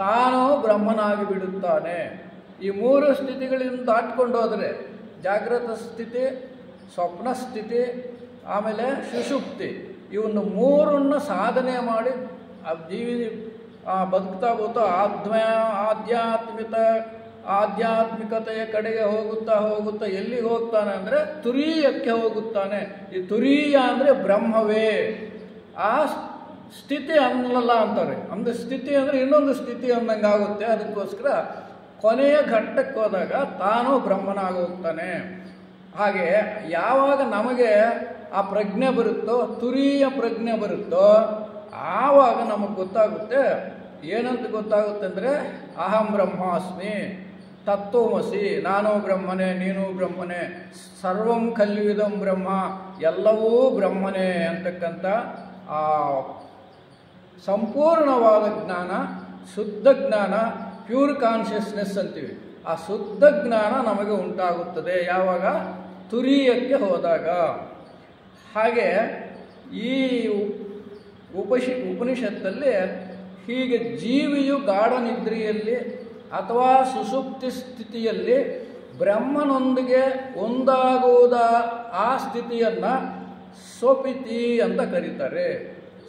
ತಾನು ಬ್ರಹ್ಮನಾಗಿ ಬಿಡುತ್ತಾನೆ. ಈ ಮೂರು ಸ್ಥಿತಿಗಳಿಂದ ದಾಟ್ಕೊಂಡು ಹೋದರೆ ಜಾಗೃತ ಸ್ಥಿತಿ, ಸ್ವಪ್ನ ಸ್ಥಿತಿ, ಆಮೇಲೆ ಸುಷುಪ್ತಿ, ಇವನ್ನು ಮೂರನ್ನು ಸಾಧನೆ ಮಾಡಿ ಆ ಜೀವಿ ಬದುಕ್ತಾ ಆಧ್ಯಾತ್ಮಿಕ ಆಧ್ಯಾತ್ಮಿಕತೆಯ ಕಡೆಗೆ ಹೋಗುತ್ತಾ ಹೋಗುತ್ತಾ ಎಲ್ಲಿಗೆ ಹೋಗ್ತಾನೆ ಅಂದರೆ ತುರೀಯಕ್ಕೆ ಹೋಗುತ್ತಾನೆ. ಈ ತುರೀಯ ಅಂದರೆ ಬ್ರಹ್ಮವೇ. ಆ ಸ್ಥಿತಿ ಅನ್ನಲ್ಲ ಅಂತಾರೆ. ಅಂದರೆ ಸ್ಥಿತಿ ಅಂದರೆ ಇನ್ನೊಂದು ಸ್ಥಿತಿ ಅಂದಂಗೆ ಆಗುತ್ತೆ. ಅದಕ್ಕೋಸ್ಕರ ಕೊನೆಯ ಘಟ್ಟಕ್ಕೆ ಹೋದಾಗ ತಾನು ಬ್ರಹ್ಮನಾಗೋಗ್ತಾನೆ. ಹಾಗೆ ಯಾವಾಗ ನಮಗೆ ಆ ಪ್ರಜ್ಞೆ ಬರುತ್ತೋ, ತುರೀಯ ಪ್ರಜ್ಞೆ ಬರುತ್ತೋ, ಆವಾಗ ನಮಗೆ ಗೊತ್ತಾಗುತ್ತೆ. ಏನಂತ ಗೊತ್ತಾಗುತ್ತೆ ಅಂದರೆ ಅಹಂ ಬ್ರಹ್ಮಾಸ್ಮಿ, ತತ್ವಮಸಿ, ನಾನು ಬ್ರಹ್ಮನೇ, ನೀನು ಬ್ರಹ್ಮನೇ, ಸರ್ವಂ ಖಲ್ವಿದಂ ಬ್ರಹ್ಮ, ಎಲ್ಲವೂ ಬ್ರಹ್ಮನೇ ಅಂತಕ್ಕಂಥ ಆ ಸಂಪೂರ್ಣವಾದ ಜ್ಞಾನ, ಶುದ್ಧ ಜ್ಞಾನ, ಪ್ಯೂರ್ ಕಾನ್ಷಿಯಸ್ನೆಸ್ ಅಂತೀವಿ. ಆ ಶುದ್ಧ ಜ್ಞಾನ ನಮಗೆ ಉಂಟಾಗುತ್ತದೆ ಯಾವಾಗ ತುರೀಯಕ್ಕೆ ಹೋದಾಗ. ಹಾಗೆ ಈ ಉಪನಿಷತ್ತಲ್ಲಿ ಹೀಗೆ ಜೀವಿಯು ಗಾಢ ನಿದ್ರೆಯಲ್ಲಿ ಅಥವಾ ಸುಷುಪ್ತಿ ಸ್ಥಿತಿಯಲ್ಲಿ ಬ್ರಹ್ಮನೊಂದಿಗೆ ಒಂದಾಗುವುದ ಆ ಸ್ಥಿತಿಯನ್ನು ಸ್ವಪಿತಿ ಅಂತ ಕರೀತಾರೆ.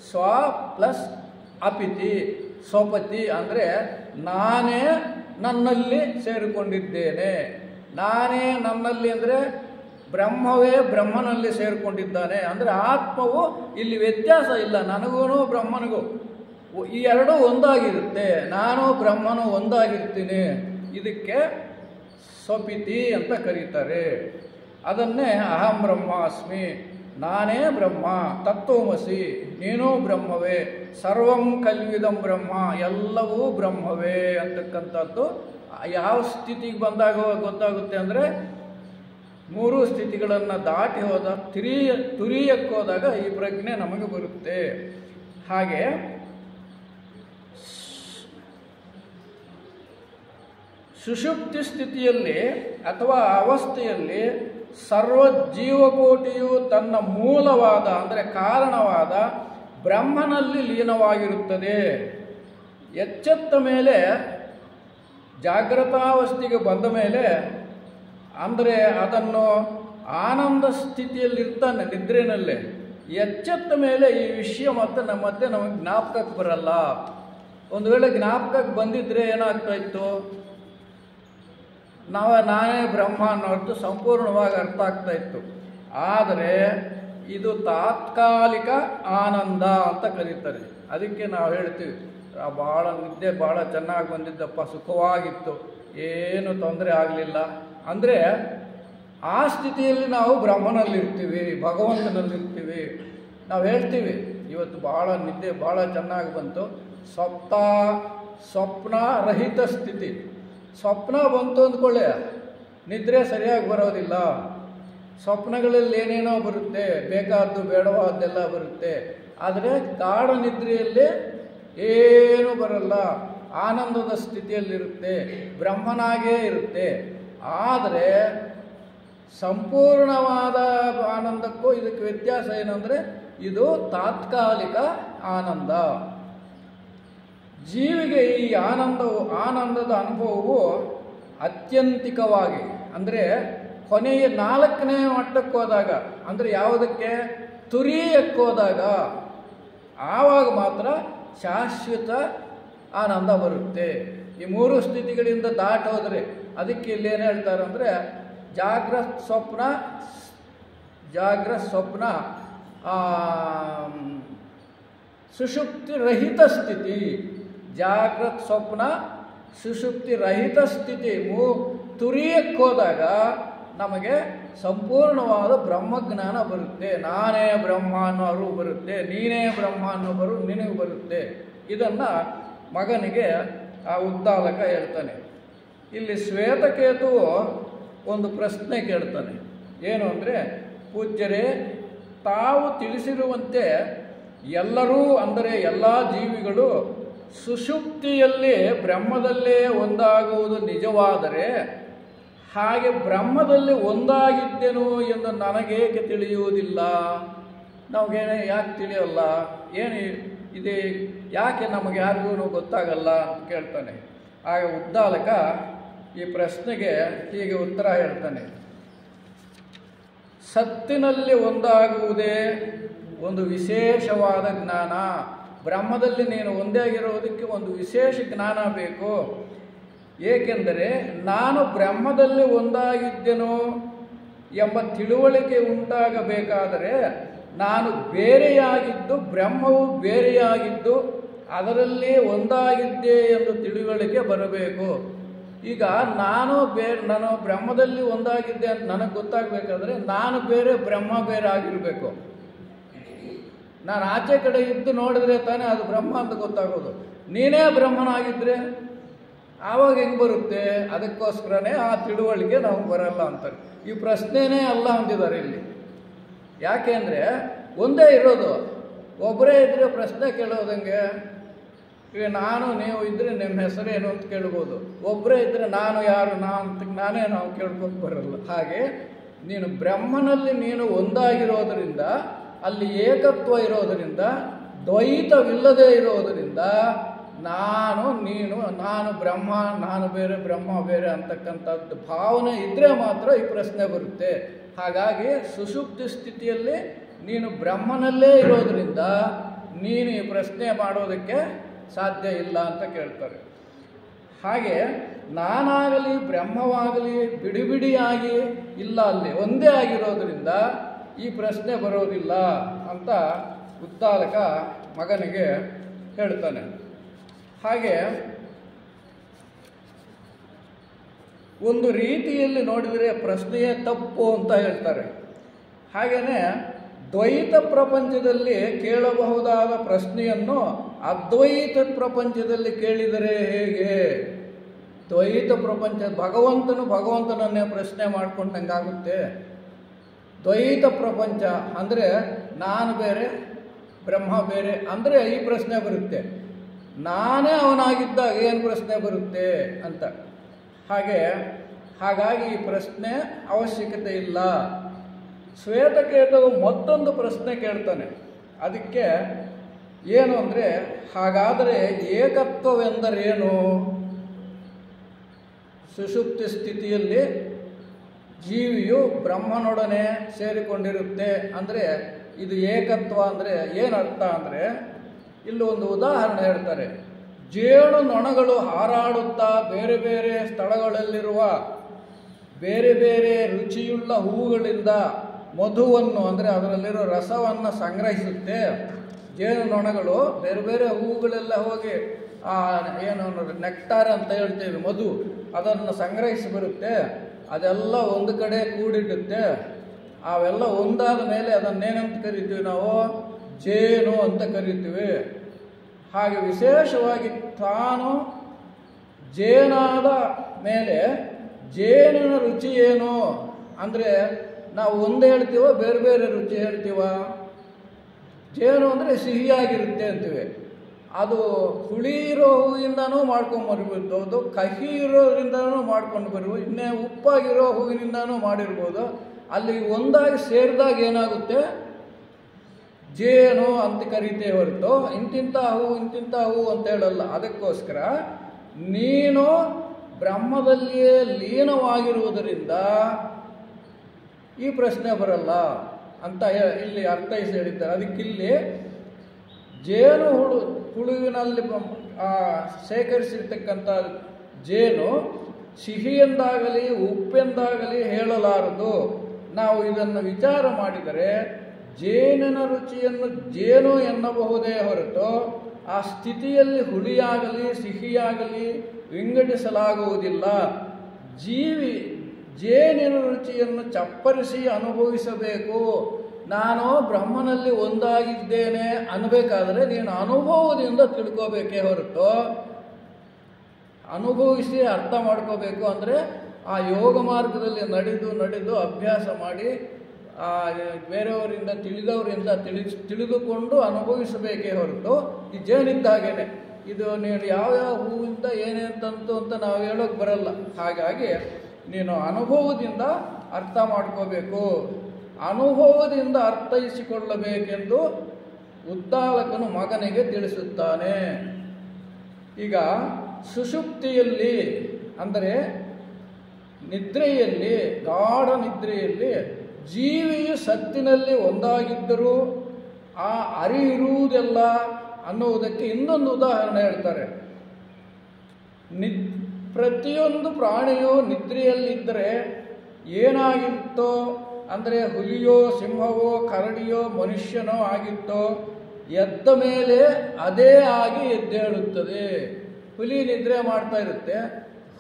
ಸ್ವ ಪ್ಲಸ್ ಅಪಿತಿ, ಸ್ವಪತಿ ಅಂದರೆ ನಾನೇ ನನ್ನಲ್ಲಿ ಸೇರಿಕೊಂಡಿದ್ದೇನೆ. ನಾನೇ ನನ್ನಲ್ಲಿ ಅಂದರೆ ಬ್ರಹ್ಮವೇ ಬ್ರಹ್ಮನಲ್ಲಿ ಸೇರಿಕೊಂಡಿದ್ದಾನೆ. ಅಂದರೆ ಆತ್ಮವು ಇಲ್ಲಿ ವ್ಯತ್ಯಾಸ ಇಲ್ಲ, ನನಗೂ ಬ್ರಹ್ಮನಿಗೂ ಈ ಎರಡೂ ಒಂದಾಗಿರುತ್ತೆ. ನಾನು ಬ್ರಹ್ಮನು ಒಂದಾಗಿರ್ತೀನಿ. ಇದಕ್ಕೆ ಸ್ವಪಿತಿ ಅಂತ ಕರೀತಾರೆ. ಅದನ್ನೇ ಅಹಂ ಬ್ರಹ್ಮಾಸ್ಮಿ, ನಾನೇ ಬ್ರಹ್ಮ, ತತ್ವಮಸಿ, ನೀನು ಬ್ರಹ್ಮವೇ, ಸರ್ವಂ ಕಲ್ವಿದಂ ಬ್ರಹ್ಮ, ಎಲ್ಲವೂ ಬ್ರಹ್ಮವೇ ಅಂತಕ್ಕಂಥದ್ದು ಯಾವ ಸ್ಥಿತಿಗೆ ಬಂದಾಗ ಗೊತ್ತಾಗುತ್ತೆ ಅಂದರೆ ಮೂರು ಸ್ಥಿತಿಗಳನ್ನು ದಾಟಿ ಹೋದ ತುರೀಯಕ್ಕೆ ಹೋದಾಗ ಈ ಪ್ರಜ್ಞೆ ನಮಗೆ ಬರುತ್ತೆ. ಹಾಗೆ ಸುಷುಪ್ತಿ ಸ್ಥಿತಿಯಲ್ಲಿ ಅಥವಾ ಅವಸ್ಥೆಯಲ್ಲಿ ಸರ್ವ ಜೀವಕೋಟಿಯು ತನ್ನ ಮೂಲವಾದ ಅಂದರೆ ಕಾರಣವಾದ ಬ್ರಹ್ಮನಲ್ಲಿ ಲೀನವಾಗಿರುತ್ತದೆ. ಎಚ್ಚೆತ್ತ ಮೇಲೆ ಜಾಗೃತಾವಸ್ಥೆಗೆ ಬಂದ ಮೇಲೆ ಅಂದರೆ ಅದನ್ನು ಆನಂದ ಸ್ಥಿತಿಯಲ್ಲಿರ್ತಾನೆ ನಿದ್ರೆನಲ್ಲೇ. ಎಚ್ಚೆತ್ತ ಮೇಲೆ ಈ ವಿಷಯ ಮತ್ತೆ ನಮಗೆ ಜ್ಞಾಪಕಕ್ಕೆ ಬರಲ್ಲ. ಒಂದು ವೇಳೆ ಜ್ಞಾಪಕಕ್ಕೆ ಬಂದಿದ್ದರೆ ಏನಾಗ್ತಾಯಿತ್ತು, ನಾನೇ ಬ್ರಹ್ಮ ಅನ್ನೋದು ಸಂಪೂರ್ಣವಾಗಿ ಅರ್ಥ ಆಗ್ತಾ ಇತ್ತು. ಆದರೆ ಇದು ತಾತ್ಕಾಲಿಕ ಆನಂದ ಅಂತ ಕರೀತಾರೆ. ಅದಕ್ಕೆ ನಾವು ಹೇಳ್ತೀವಿ ಭಾಳ ನಿದ್ದೆ ಭಾಳ ಚೆನ್ನಾಗಿ ಬಂದಿದ್ದಪ್ಪ, ಸುಖವಾಗಿತ್ತು, ಏನು ತೊಂದರೆ ಆಗಲಿಲ್ಲ ಅಂದರೆ ಆ ಸ್ಥಿತಿಯಲ್ಲಿ ನಾವು ಬ್ರಹ್ಮನಲ್ಲಿರ್ತೀವಿ, ಭಗವಂತನಲ್ಲಿರ್ತೀವಿ. ನಾವು ಹೇಳ್ತೀವಿ ಇವತ್ತು ಭಾಳ ನಿದ್ದೆ ಭಾಳ ಚೆನ್ನಾಗಿ ಬಂತು, ಸ್ವಪ್ನ ರಹಿತ ಸ್ಥಿತಿ. ಸ್ವಪ್ನ ಬಂತು ಅಂದ್ಕೊಳ್ಳೆ ನಿದ್ರೆ ಸರಿಯಾಗಿ ಬರೋದಿಲ್ಲ. ಸ್ವಪ್ನಗಳಲ್ಲಿ ಏನೇನೋ ಬರುತ್ತೆ, ಬೇಕಾದ್ದು ಬೇಡವಾದ್ದೆಲ್ಲ ಬರುತ್ತೆ. ಆದರೆ ಗಾಢ ನಿದ್ರೆಯಲ್ಲಿ ಏನೂ ಬರಲ್ಲ, ಆನಂದದ ಸ್ಥಿತಿಯಲ್ಲಿರುತ್ತೆ, ಬ್ರಹ್ಮನಾಗೇ ಇರುತ್ತೆ. ಆದರೆ ಸಂಪೂರ್ಣವಾದ ಆನಂದಕ್ಕೂ ಇದಕ್ಕೆ ವ್ಯತ್ಯಾಸ ಏನಂದರೆ ಇದು ತಾತ್ಕಾಲಿಕ ಆನಂದ. ಜೀವಿಗೆ ಈ ಆನಂದದ ಅನುಭವವು ಅತ್ಯಂತಿಕವಾಗಿ ಅಂದರೆ ಕೊನೆಯ 4ನೇ ಮಟ್ಟಕ್ಕೆ ಹೋದಾಗ, ಅಂದರೆ ಯಾವುದಕ್ಕೆ ತುರೀಯಕ್ಕೆ ಹೋದಾಗ ಆವಾಗ ಮಾತ್ರ ಶಾಶ್ವತ ಆನಂದ ಬರುತ್ತೆ. ಈ 3 ಸ್ಥಿತಿಗಳಿಂದ ದಾಟೋದ್ರೆ ಅದಕ್ಕೆ ಇಲ್ಲೇನು ಹೇಳ್ತಾರೆ ಅಂದರೆ ಜಾಗ್ರತ್ ಸ್ವಪ್ನ ಸುಷುಪ್ತಿ ರಹಿತ ಸ್ಥಿತಿ. ಜಾಗ್ರತ್ ಸ್ವಪ್ನ ಸುಷುಪ್ತಿ ರಹಿತ ಸ್ಥಿತಿ ತುರಿಯಕ್ಕೆ ಹೋದಾಗ ನಮಗೆ ಸಂಪೂರ್ಣವಾದ ಬ್ರಹ್ಮಜ್ಞಾನ ಬರುತ್ತೆ. ನಾನೇ ಬ್ರಹ್ಮ ಅನ್ನೋ ಅರಿವು ಬರುತ್ತೆ, ನೀನೇ ಬ್ರಹ್ಮ ಅನ್ನೋ ಬರು ನಿನಗೆ ಬರುತ್ತೆ. ಇದನ್ನು ಮಗನಿಗೆ ಆ ಉದ್ದಾಲಕ ಹೇಳ್ತಾನೆ. ಇಲ್ಲಿ ಶ್ವೇತಕೇತುವು ಒಂದು ಪ್ರಶ್ನೆ ಕೇಳ್ತಾನೆ. ಏನು ಅಂದರೆ, ಪೂಜ್ಯರೇ, ತಾವು ತಿಳಿಸಿರುವಂತೆ ಎಲ್ಲರೂ ಅಂದರೆ ಎಲ್ಲ ಜೀವಿಗಳು ಸುಷುಪ್ತಿಯಲ್ಲಿ ಬ್ರಹ್ಮದಲ್ಲೇ ಒಂದಾಗುವುದು ನಿಜವಾದರೆ ಹಾಗೆ ಬ್ರಹ್ಮದಲ್ಲಿ ಒಂದಾಗಿದ್ದೆನು ಎಂದು ನನಗೇಕೆ ತಿಳಿಯುವುದಿಲ್ಲ? ನಮಗೇನೆ ಯಾಕೆ ತಿಳಿಯೋಲ್ಲ? ಏನು ಇದೆ, ಯಾಕೆ ನಮಗೆ ಯಾರಿಗೂ ಗೊತ್ತಾಗಲ್ಲ ಅಂತ ಕೇಳ್ತಾನೆ. ಆಗ ಉದ್ದಾಲಕ ಈ ಪ್ರಶ್ನೆಗೆ ಹೀಗೆ ಉತ್ತರ ಹೇಳ್ತಾನೆ. ಸತ್ತಿನಲ್ಲಿ ಒಂದಾಗುವುದೇ ಒಂದು ವಿಶೇಷವಾದ ಜ್ಞಾನ. ಬ್ರಹ್ಮದಲ್ಲಿ ನೀನು ಒಂದೇ ಆಗಿರೋದಕ್ಕೆ ಒಂದು ವಿಶೇಷ ಜ್ಞಾನ ಬೇಕು. ಏಕೆಂದರೆ ನಾನು ಬ್ರಹ್ಮದಲ್ಲಿ ಒಂದಾಗಿದ್ದೆನೋ ಎಂಬ ತಿಳುವಳಿಕೆ ಉಂಟಾಗಬೇಕಾದರೆ ನಾನು ಬೇರೆಯಾಗಿದ್ದು ಬ್ರಹ್ಮವು ಬೇರೆಯಾಗಿದ್ದು ಅದರಲ್ಲಿ ಒಂದಾಗಿದ್ದೆ ಎಂದು ತಿಳುವಳಿಕೆ ಬರಬೇಕು. ಈಗ ನಾನು ಬ್ರಹ್ಮದಲ್ಲಿ ಒಂದಾಗಿದ್ದೆ ಅಂತ ನನಗೆ ಗೊತ್ತಾಗಬೇಕಾದ್ರೆ ನಾನು ಬೇರೆ ಬ್ರಹ್ಮ ಬೇರೆ ಆಗಿರಬೇಕು. ನಾನು ಆಚೆ ಕಡೆ ಇದ್ದು ನೋಡಿದ್ರೆ ತಾನೇ ಅದು ಬ್ರಹ್ಮ ಅಂತ ಗೊತ್ತಾಗೋದು. ನೀನೇ ಬ್ರಹ್ಮನಾಗಿದ್ದರೆ ಆವಾಗ ಹೆಂಗೆ ಬರುತ್ತೆ? ಅದಕ್ಕೋಸ್ಕರನೇ ಆ ತಿಳುವಳಿಕೆ ನಮಗೆ ಬರಲ್ಲ ಅಂತಾರೆ. ಈ ಪ್ರಶ್ನೆನೇ ಅಲ್ಲ ಅಂತಿದ್ದಾರೆ ಇಲ್ಲಿ. ಯಾಕೆಂದರೆ ಒಂದೇ ಇರೋದು, ಒಬ್ಬರೇ ಇದ್ದರೆ ಪ್ರಶ್ನೆ ಕೇಳೋದಂಗೆ. ಈಗ ನಾನು ನೀವು ಇದ್ದರೆ ನಿಮ್ಮ ಹೆಸರೇನು ಅಂತ ಕೇಳ್ಬೋದು. ಒಬ್ಬರೇ ಇದ್ದರೆ ನಾನು ಯಾರು ನಾವು ಕೇಳ್ಕೊಂಡು ಬರಲ್ಲ. ಹಾಗೆ ನೀನು ಬ್ರಹ್ಮನಲ್ಲಿ ನೀನು ಒಂದಾಗಿರೋದರಿಂದ, ಅಲ್ಲಿ ಏಕತ್ವ ಇರೋದರಿಂದ, ದ್ವೈತವಿಲ್ಲದೆ ಇರೋದರಿಂದ ನಾನು ಬ್ರಹ್ಮ, ನಾನು ಬೇರೆ ಬ್ರಹ್ಮ ಬೇರೆ ಅಂತಕ್ಕಂಥದ್ದು ಭಾವನೆ ಇದ್ದರೆ ಮಾತ್ರ ಈ ಪ್ರಶ್ನೆ ಬರುತ್ತೆ. ಹಾಗಾಗಿ ಸುಷುಪ್ತಿ ಸ್ಥಿತಿಯಲ್ಲಿ ನೀನು ಬ್ರಹ್ಮನಲ್ಲೇ ಇರೋದರಿಂದ ನೀನು ಈ ಪ್ರಶ್ನೆ ಮಾಡೋದಕ್ಕೆ ಸಾಧ್ಯ ಇಲ್ಲ ಅಂತ ಕೇಳ್ತಾರೆ. ಹಾಗೆ ನಾನಾಗಲಿ ಬ್ರಹ್ಮವಾಗಲಿ ಬಿಡಿಬಿಡಿಯಾಗಿ ಇಲ್ಲ, ಅಲ್ಲಿ ಒಂದೇ ಆಗಿರೋದ್ರಿಂದ ಈ ಪ್ರಶ್ನೆ ಬರೋದಿಲ್ಲ ಅಂತ ಉದ್ದಾಲಕ ಮಗನಿಗೆ ಹೇಳ್ತಾನೆ. ಹಾಗೆ ಒಂದು ರೀತಿಯಲ್ಲಿ ನೋಡಿದರೆ ಪ್ರಶ್ನೆಯೇ ತಪ್ಪು ಅಂತ ಹೇಳ್ತಾರೆ. ಹಾಗೆಯೇ ದ್ವೈತ ಪ್ರಪಂಚದಲ್ಲಿ ಕೇಳಬಹುದಾದ ಪ್ರಶ್ನೆಯನ್ನು ಅದ್ವೈತ ಪ್ರಪಂಚದಲ್ಲಿ ಕೇಳಿದರೆ ಹೇಗೆ? ದ್ವೈತ ಪ್ರಪಂಚ ಭಗವಂತನನ್ನೇ ಪ್ರಶ್ನೆ ಮಾಡ್ಕೊಂಡಂಗಾಗುತ್ತೆ. ದ್ವೈತ ಪ್ರಪಂಚ ಅಂದರೆ ನಾನು ಬೇರೆ ಬ್ರಹ್ಮ ಬೇರೆ ಅಂದರೆ ಈ ಪ್ರಶ್ನೆ ಬರುತ್ತೆ. ನಾನೇ ಅವನಾಗಿದ್ದಾಗ ಏನು ಪ್ರಶ್ನೆ ಬರುತ್ತೆ ಅಂತ. ಹಾಗಾಗಿ ಈ ಪ್ರಶ್ನೆ ಅವಶ್ಯಕತೆ ಇಲ್ಲ. ಶ್ವೇತಕೇತವು ಮತ್ತೊಂದು ಪ್ರಶ್ನೆ ಕೇಳ್ತಾನೆ. ಅದಕ್ಕೆ ಏನು ಅಂದರೆ, ಹಾಗಾದರೆ ಏಕತ್ವವೆಂದರೇನು? ಸುಷುಪ್ತಿ ಸ್ಥಿತಿಯಲ್ಲಿ ಜೀವಿಯು ಬ್ರಹ್ಮನೊಡನೆ ಸೇರಿಕೊಂಡಿರುತ್ತೆ ಅಂದರೆ ಇದು ಏಕತ್ವ ಅಂದರೆ ಏನು ಅರ್ಥ ಅಂದರೆ, ಇಲ್ಲಿ ಒಂದು ಉದಾಹರಣೆ ಹೇಳ್ತಾರೆ. ಜೇನು ನೊಣಗಳು ಹಾರಾಡುತ್ತಾ ಬೇರೆ ಬೇರೆ ಸ್ಥಳಗಳಲ್ಲಿರುವ ಬೇರೆ ಬೇರೆ ರುಚಿಯುಳ್ಳ ಹೂವುಗಳಿಂದ ಮಧುವನ್ನು ಅಂದರೆ ಅದರಲ್ಲಿರೋ ರಸವನ್ನು ಸಂಗ್ರಹಿಸುತ್ತೆ. ಜೇನು ನೊಣಗಳು ಬೇರೆ ಬೇರೆ ಹೂವುಗಳೆಲ್ಲ ಹೋಗಿ ಏನು ನೆಕ್ಟಾರ್ ಅಂತ ಹೇಳ್ತೇವೆ, ಮಧು, ಅದನ್ನು ಸಂಗ್ರಹಿಸಿ ಬರುತ್ತೆ. ಅದೆಲ್ಲ ಒಂದು ಕಡೆ ಕೂಡಿಡುತ್ತೆ. ಅವೆಲ್ಲ ಒಂದಾದ ಮೇಲೆ ಅದನ್ನೇನಂತ ಕರಿತೀವಿ ನಾವು? ಜೇನು ಅಂತ ಕರಿತೀವಿ. ಹಾಗೆ ವಿಶೇಷವಾಗಿ ತಾನು ಜೇನಾದ ಮೇಲೆ ಜೇನಿನ ರುಚಿ ಏನು ಅಂದರೆ ನಾವು ಒಂದು ಹೇಳ್ತೀವೋ ಬೇರೆ ಬೇರೆ ರುಚಿ ಹೇಳ್ತೀವ? ಜೇನು ಅಂದರೆ ಸಿಹಿಯಾಗಿರುತ್ತೆ ಅಂತೀವಿ. ಅದು ಹುಳಿ ಇರೋ ಹೂವಿಂದನೂ ಮಾಡ್ಕೊಂಡು ಬರಬಹುದು, ಕಹಿ ಇರೋದ್ರಿಂದನೂ ಮಾಡ್ಕೊಂಡು ಬರ್ಬೋದು, ಇನ್ನೇ ಉಪ್ಪಾಗಿರೋ ಹೂವಿನಿಂದನೂ ಮಾಡಿರ್ಬೋದು. ಅಲ್ಲಿ ಒಂದಾಗಿ ಸೇರಿದಾಗ ಏನಾಗುತ್ತೆ? ಜೇನು ಅಂತ ಕರೀತೇವೆ ಹೊರತು ಇಂತಿಂಥ ಹೂ ಅಂತ ಹೇಳಲ್ಲ. ಅದಕ್ಕೋಸ್ಕರ ನೀನು ಬ್ರಹ್ಮದಲ್ಲಿಯೇ ಲೀನವಾಗಿರುವುದರಿಂದ ಈ ಪ್ರಶ್ನೆ ಬರಲ್ಲ ಅಂತ ಇಲ್ಲಿ ಅರ್ಥೈಸಿ ಹೇಳಿದ್ದಾರೆ. ಅದಕ್ಕಿಲ್ಲಿ ಜೇನು ಹುಳುವಿನಲ್ಲಿ ಶೇಖರಿಸಿರ್ತಕ್ಕಂಥ ಜೇನು ಸಿಹಿಯೆಂದಾಗಲಿ ಉಪ್ಪೆಂದಾಗಲಿ ಹೇಳಲಾರದು. ನಾವು ಇದನ್ನು ವಿಚಾರ ಮಾಡಿದರೆ ಜೇನಿನ ರುಚಿಯನ್ನು ಜೇನು ಎನ್ನಬಹುದೇ ಹೊರತು ಆ ಸ್ಥಿತಿಯಲ್ಲಿ ಹುಳಿಯಾಗಲಿ ಸಿಹಿಯಾಗಲಿ ವಿಂಗಡಿಸಲಾಗುವುದಿಲ್ಲ. ಜೇನಿನ ರುಚಿಯನ್ನು ಚಪ್ಪರಿಸಿ ಅನುಭವಿಸಬೇಕು. ನಾನು ಬ್ರಹ್ಮನಲ್ಲಿ ಒಂದಾಗಿದ್ದೇನೆ ಅನ್ನಬೇಕಾದ್ರೆ ನೀನು ಅನುಭವದಿಂದ ತಿಳ್ಕೋಬೇಕೇ ಹೊರತು ಅನುಭವಿಸಿ ಅರ್ಥ ಮಾಡ್ಕೋಬೇಕು ಅಂದರೆ ಆ ಯೋಗ ಮಾರ್ಗದಲ್ಲಿ ನಡೆದು ಅಭ್ಯಾಸ ಮಾಡಿ ಬೇರೆಯವರಿಂದ ತಿಳಿದವರಿಂದ ತಿಳಿದುಕೊಂಡು ಅನುಭವಿಸಬೇಕೇ ಹೊರತು ಈ ಜೇನಿದ್ದಾಗೇನೆ ಇದು ನೀನು ಯಾವ್ಯಾವ ಹೂವಿಂದ ಏನೇನು ತಂತು ಅಂತ ನಾವು ಹೇಳೋಕೆ ಬರಲ್ಲ. ಹಾಗಾಗಿ ನೀನು ಅನುಭವದಿಂದ ಅರ್ಥ ಮಾಡ್ಕೋಬೇಕು, ಅನುಭವದಿಂದ ಅರ್ಥೈಸಿಕೊಳ್ಳಬೇಕೆಂದು ಉದ್ದಾಲಕನು ಮಗನಿಗೆ ತಿಳಿಸುತ್ತಾನೆ. ಈಗ ಸುಷುಪ್ತಿಯಲ್ಲಿ ಅಂದರೆ ನಿದ್ರೆಯಲ್ಲಿ, ಗಾಢ ನಿದ್ರೆಯಲ್ಲಿ ಜೀವಿಯು ಸತ್ತಿನಲ್ಲಿ ಒಂದಾಗಿದ್ದರೂ ಆ ಅರಿವಿರುವುದೆಲ್ಲ ಅನ್ನುವುದಕ್ಕೆ ಇನ್ನೊಂದು ಉದಾಹರಣೆ ಹೇಳ್ತಾರೆ. ಪ್ರತಿಯೊಂದು ಪ್ರಾಣಿಯು ನಿದ್ರೆಯಲ್ಲಿದ್ದರೆ ಏನಾಗಿರುತ್ತೋ, ಅಂದರೆ ಹುಲಿಯೋ ಸಿಂಹವೋ ಕರಡಿಯೋ ಮನುಷ್ಯನೋ ಆಗಿತ್ತೋ, ಎದ್ದ ಮೇಲೆ ಅದೇ ಆಗಿ ಎದ್ದೇಳುತ್ತದೆ. ಹುಲಿ ನಿದ್ರೆ ಮಾಡ್ತಾ ಇರುತ್ತೆ,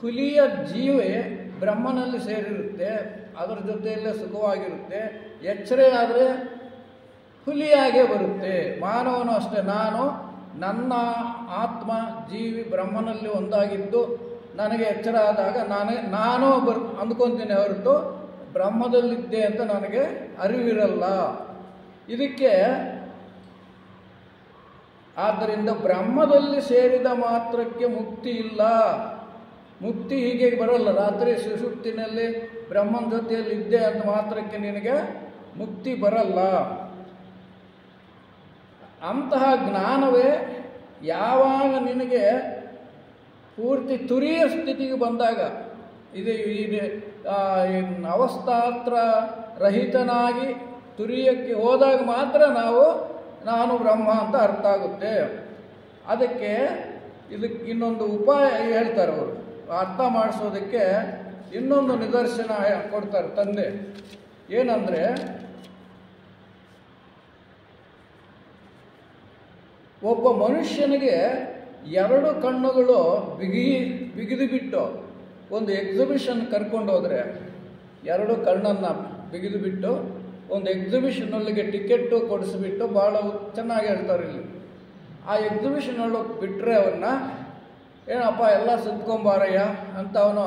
ಹುಲಿಯ ಜೀವೇ ಬ್ರಹ್ಮನಲ್ಲಿ ಸೇರಿರುತ್ತೆ, ಅದರ ಜೊತೆಯಲ್ಲೇ ಸುಖವಾಗಿರುತ್ತೆ. ಎಚ್ಚರ ಆದರೆ ಹುಲಿಯಾಗೇ ಬರುತ್ತೆ. ಮಾನವನು ಅಷ್ಟೇ, ನನ್ನ ಆತ್ಮ ಜೀವಿ ಬ್ರಹ್ಮನಲ್ಲಿ ಒಂದಾಗಿದ್ದು ನನಗೆ ಎಚ್ಚರ ಆದಾಗ ನಾನು ಅಂದ್ಕೊತೀನಿ ಹೊರತು ಬ್ರಹ್ಮದಲ್ಲಿದ್ದೆ ಅಂತ ನನಗೆ ಅರಿವಿರಲ್ಲ. ಇದಕ್ಕೆ ಆದ್ದರಿಂದ ಬ್ರಹ್ಮದಲ್ಲಿ ಸೇರಿದ ಮಾತ್ರಕ್ಕೆ ಮುಕ್ತಿ ಇಲ್ಲ. ಮುಕ್ತಿ ಹೀಗೆ ಬರಲ್ಲ. ರಾತ್ರಿ ಸುಷುಪ್ತಿನಲ್ಲಿ ಬ್ರಹ್ಮನ ಜೊತೆಯಲ್ಲಿ ಇದ್ದೆ ಅಂತ ಮಾತ್ರಕ್ಕೆ ನಿನಗೆ ಮುಕ್ತಿ ಬರಲ್ಲ. ಅಂತಹ ಜ್ಞಾನವೇ ಯಾವಾಗ ನಿನಗೆ ಪೂರ್ತಿ ತುರಿಯ ಸ್ಥಿತಿಗೆ ಬಂದಾಗ, ಇದು ಅವಸ್ಥಾತ್ರ ರಹಿತನಾಗಿ ತುರಿಯಕ್ಕೆ ಹೋದಾಗ ಮಾತ್ರ ನಾನು ಬ್ರಹ್ಮ ಅಂತ ಅರ್ಥ ಆಗುತ್ತೆ. ಅದಕ್ಕೆ ಇದಕ್ಕೆ ಇನ್ನೊಂದು ಉಪಾಯ ಹೇಳ್ತಾರೆ ಅವರು, ಅರ್ಥ ಮಾಡಿಸೋದಕ್ಕೆ ಇನ್ನೊಂದು ನಿದರ್ಶನ ಕೊಡ್ತಾರೆ ತಂದೆ. ಏನಂದರೆ, ಒಬ್ಬ ಮನುಷ್ಯನಿಗೆ ಎರಡು ಕಣ್ಣುಗಳು ಬಿಗಿದು ಬಿಟ್ಟು ಒಂದು ಎಕ್ಸಿಬಿಷನ್ ಕರ್ಕೊಂಡು ಹೋದರೆ, ಎರಡು ಕಣ್ಣನ್ನು ಬಿಗಿದು ಬಿಟ್ಟು ಒಂದು ಎಕ್ಸಿಬಿಷನ್ನಲ್ಲಿಗೆ ಟಿಕೆಟ್ಟು ಕೊಡಿಸ್ಬಿಟ್ಟು ಭಾಳ ಚೆನ್ನಾಗಿ ಹೇಳ್ತಾರೆ ಇಲ್ಲಿ. ಆ ಎಕ್ಸಿಬಿಷನಲ್ಲಿ ಬಿಟ್ಟರೆ ಅವನ್ನ, ಏನಪ್ಪ ಎಲ್ಲ ಸುತ್ಕೊಂಬಾರಯ್ಯ ಅಂತ ಅವನು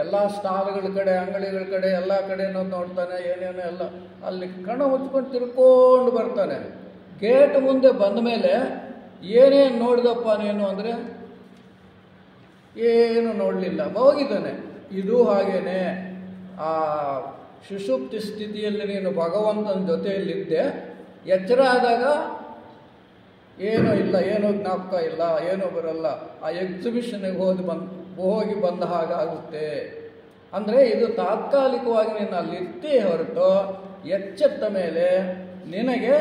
ಎಲ್ಲ ಸ್ಟಾಲ್ಗಳ ಕಡೆ ಅಂಗಡಿಗಳ ಕಡೆ ಎಲ್ಲ ಕಡೆನೂ ನೋಡ್ತಾನೆ, ಏನೇನೋ ಎಲ್ಲ ಅಲ್ಲಿ ಕಣ್ಣು ಮುಚ್ಕೊಂಡು ತಿರ್ಕೊಂಡು ಬರ್ತಾನೆ. ಗೇಟ್ ಮುಂದೆ ಬಂದ ಮೇಲೆ ಏನೇನು ನೋಡಿದಪ್ಪ ನೀನು ಅಂದರೆ ಏನು ನೋಡಲಿಲ್ಲ, ಹೋಗಿದ್ದಾನೆ. ಇದು ಹಾಗೇನೆ, ಆ ಸುಷುಪ್ತಿ ಸ್ಥಿತಿಯಲ್ಲಿ ನೀನು ಭಗವಂತನ ಜೊತೆಯಲ್ಲಿದ್ದೆ, ಎಚ್ಚರ ಆದಾಗ ಏನೂ ಇಲ್ಲ, ಏನೂ ಜ್ಞಾಪಕ ಇಲ್ಲ, ಏನೂ ಬರಲ್ಲ. ಆ ಎಕ್ಸಿಬಿಷನ್ಗೆ ಹೋಗಿ ಬಂದ ಹಾಗಾಗುತ್ತೆ. ಅಂದರೆ ಇದು ತಾತ್ಕಾಲಿಕವಾಗಿ ನೀನು ಅಲ್ಲಿರ್ತೀಯ ಹೊರತು ಎಚ್ಚೆತ್ತ ಮೇಲೆ ನಿನಗೆ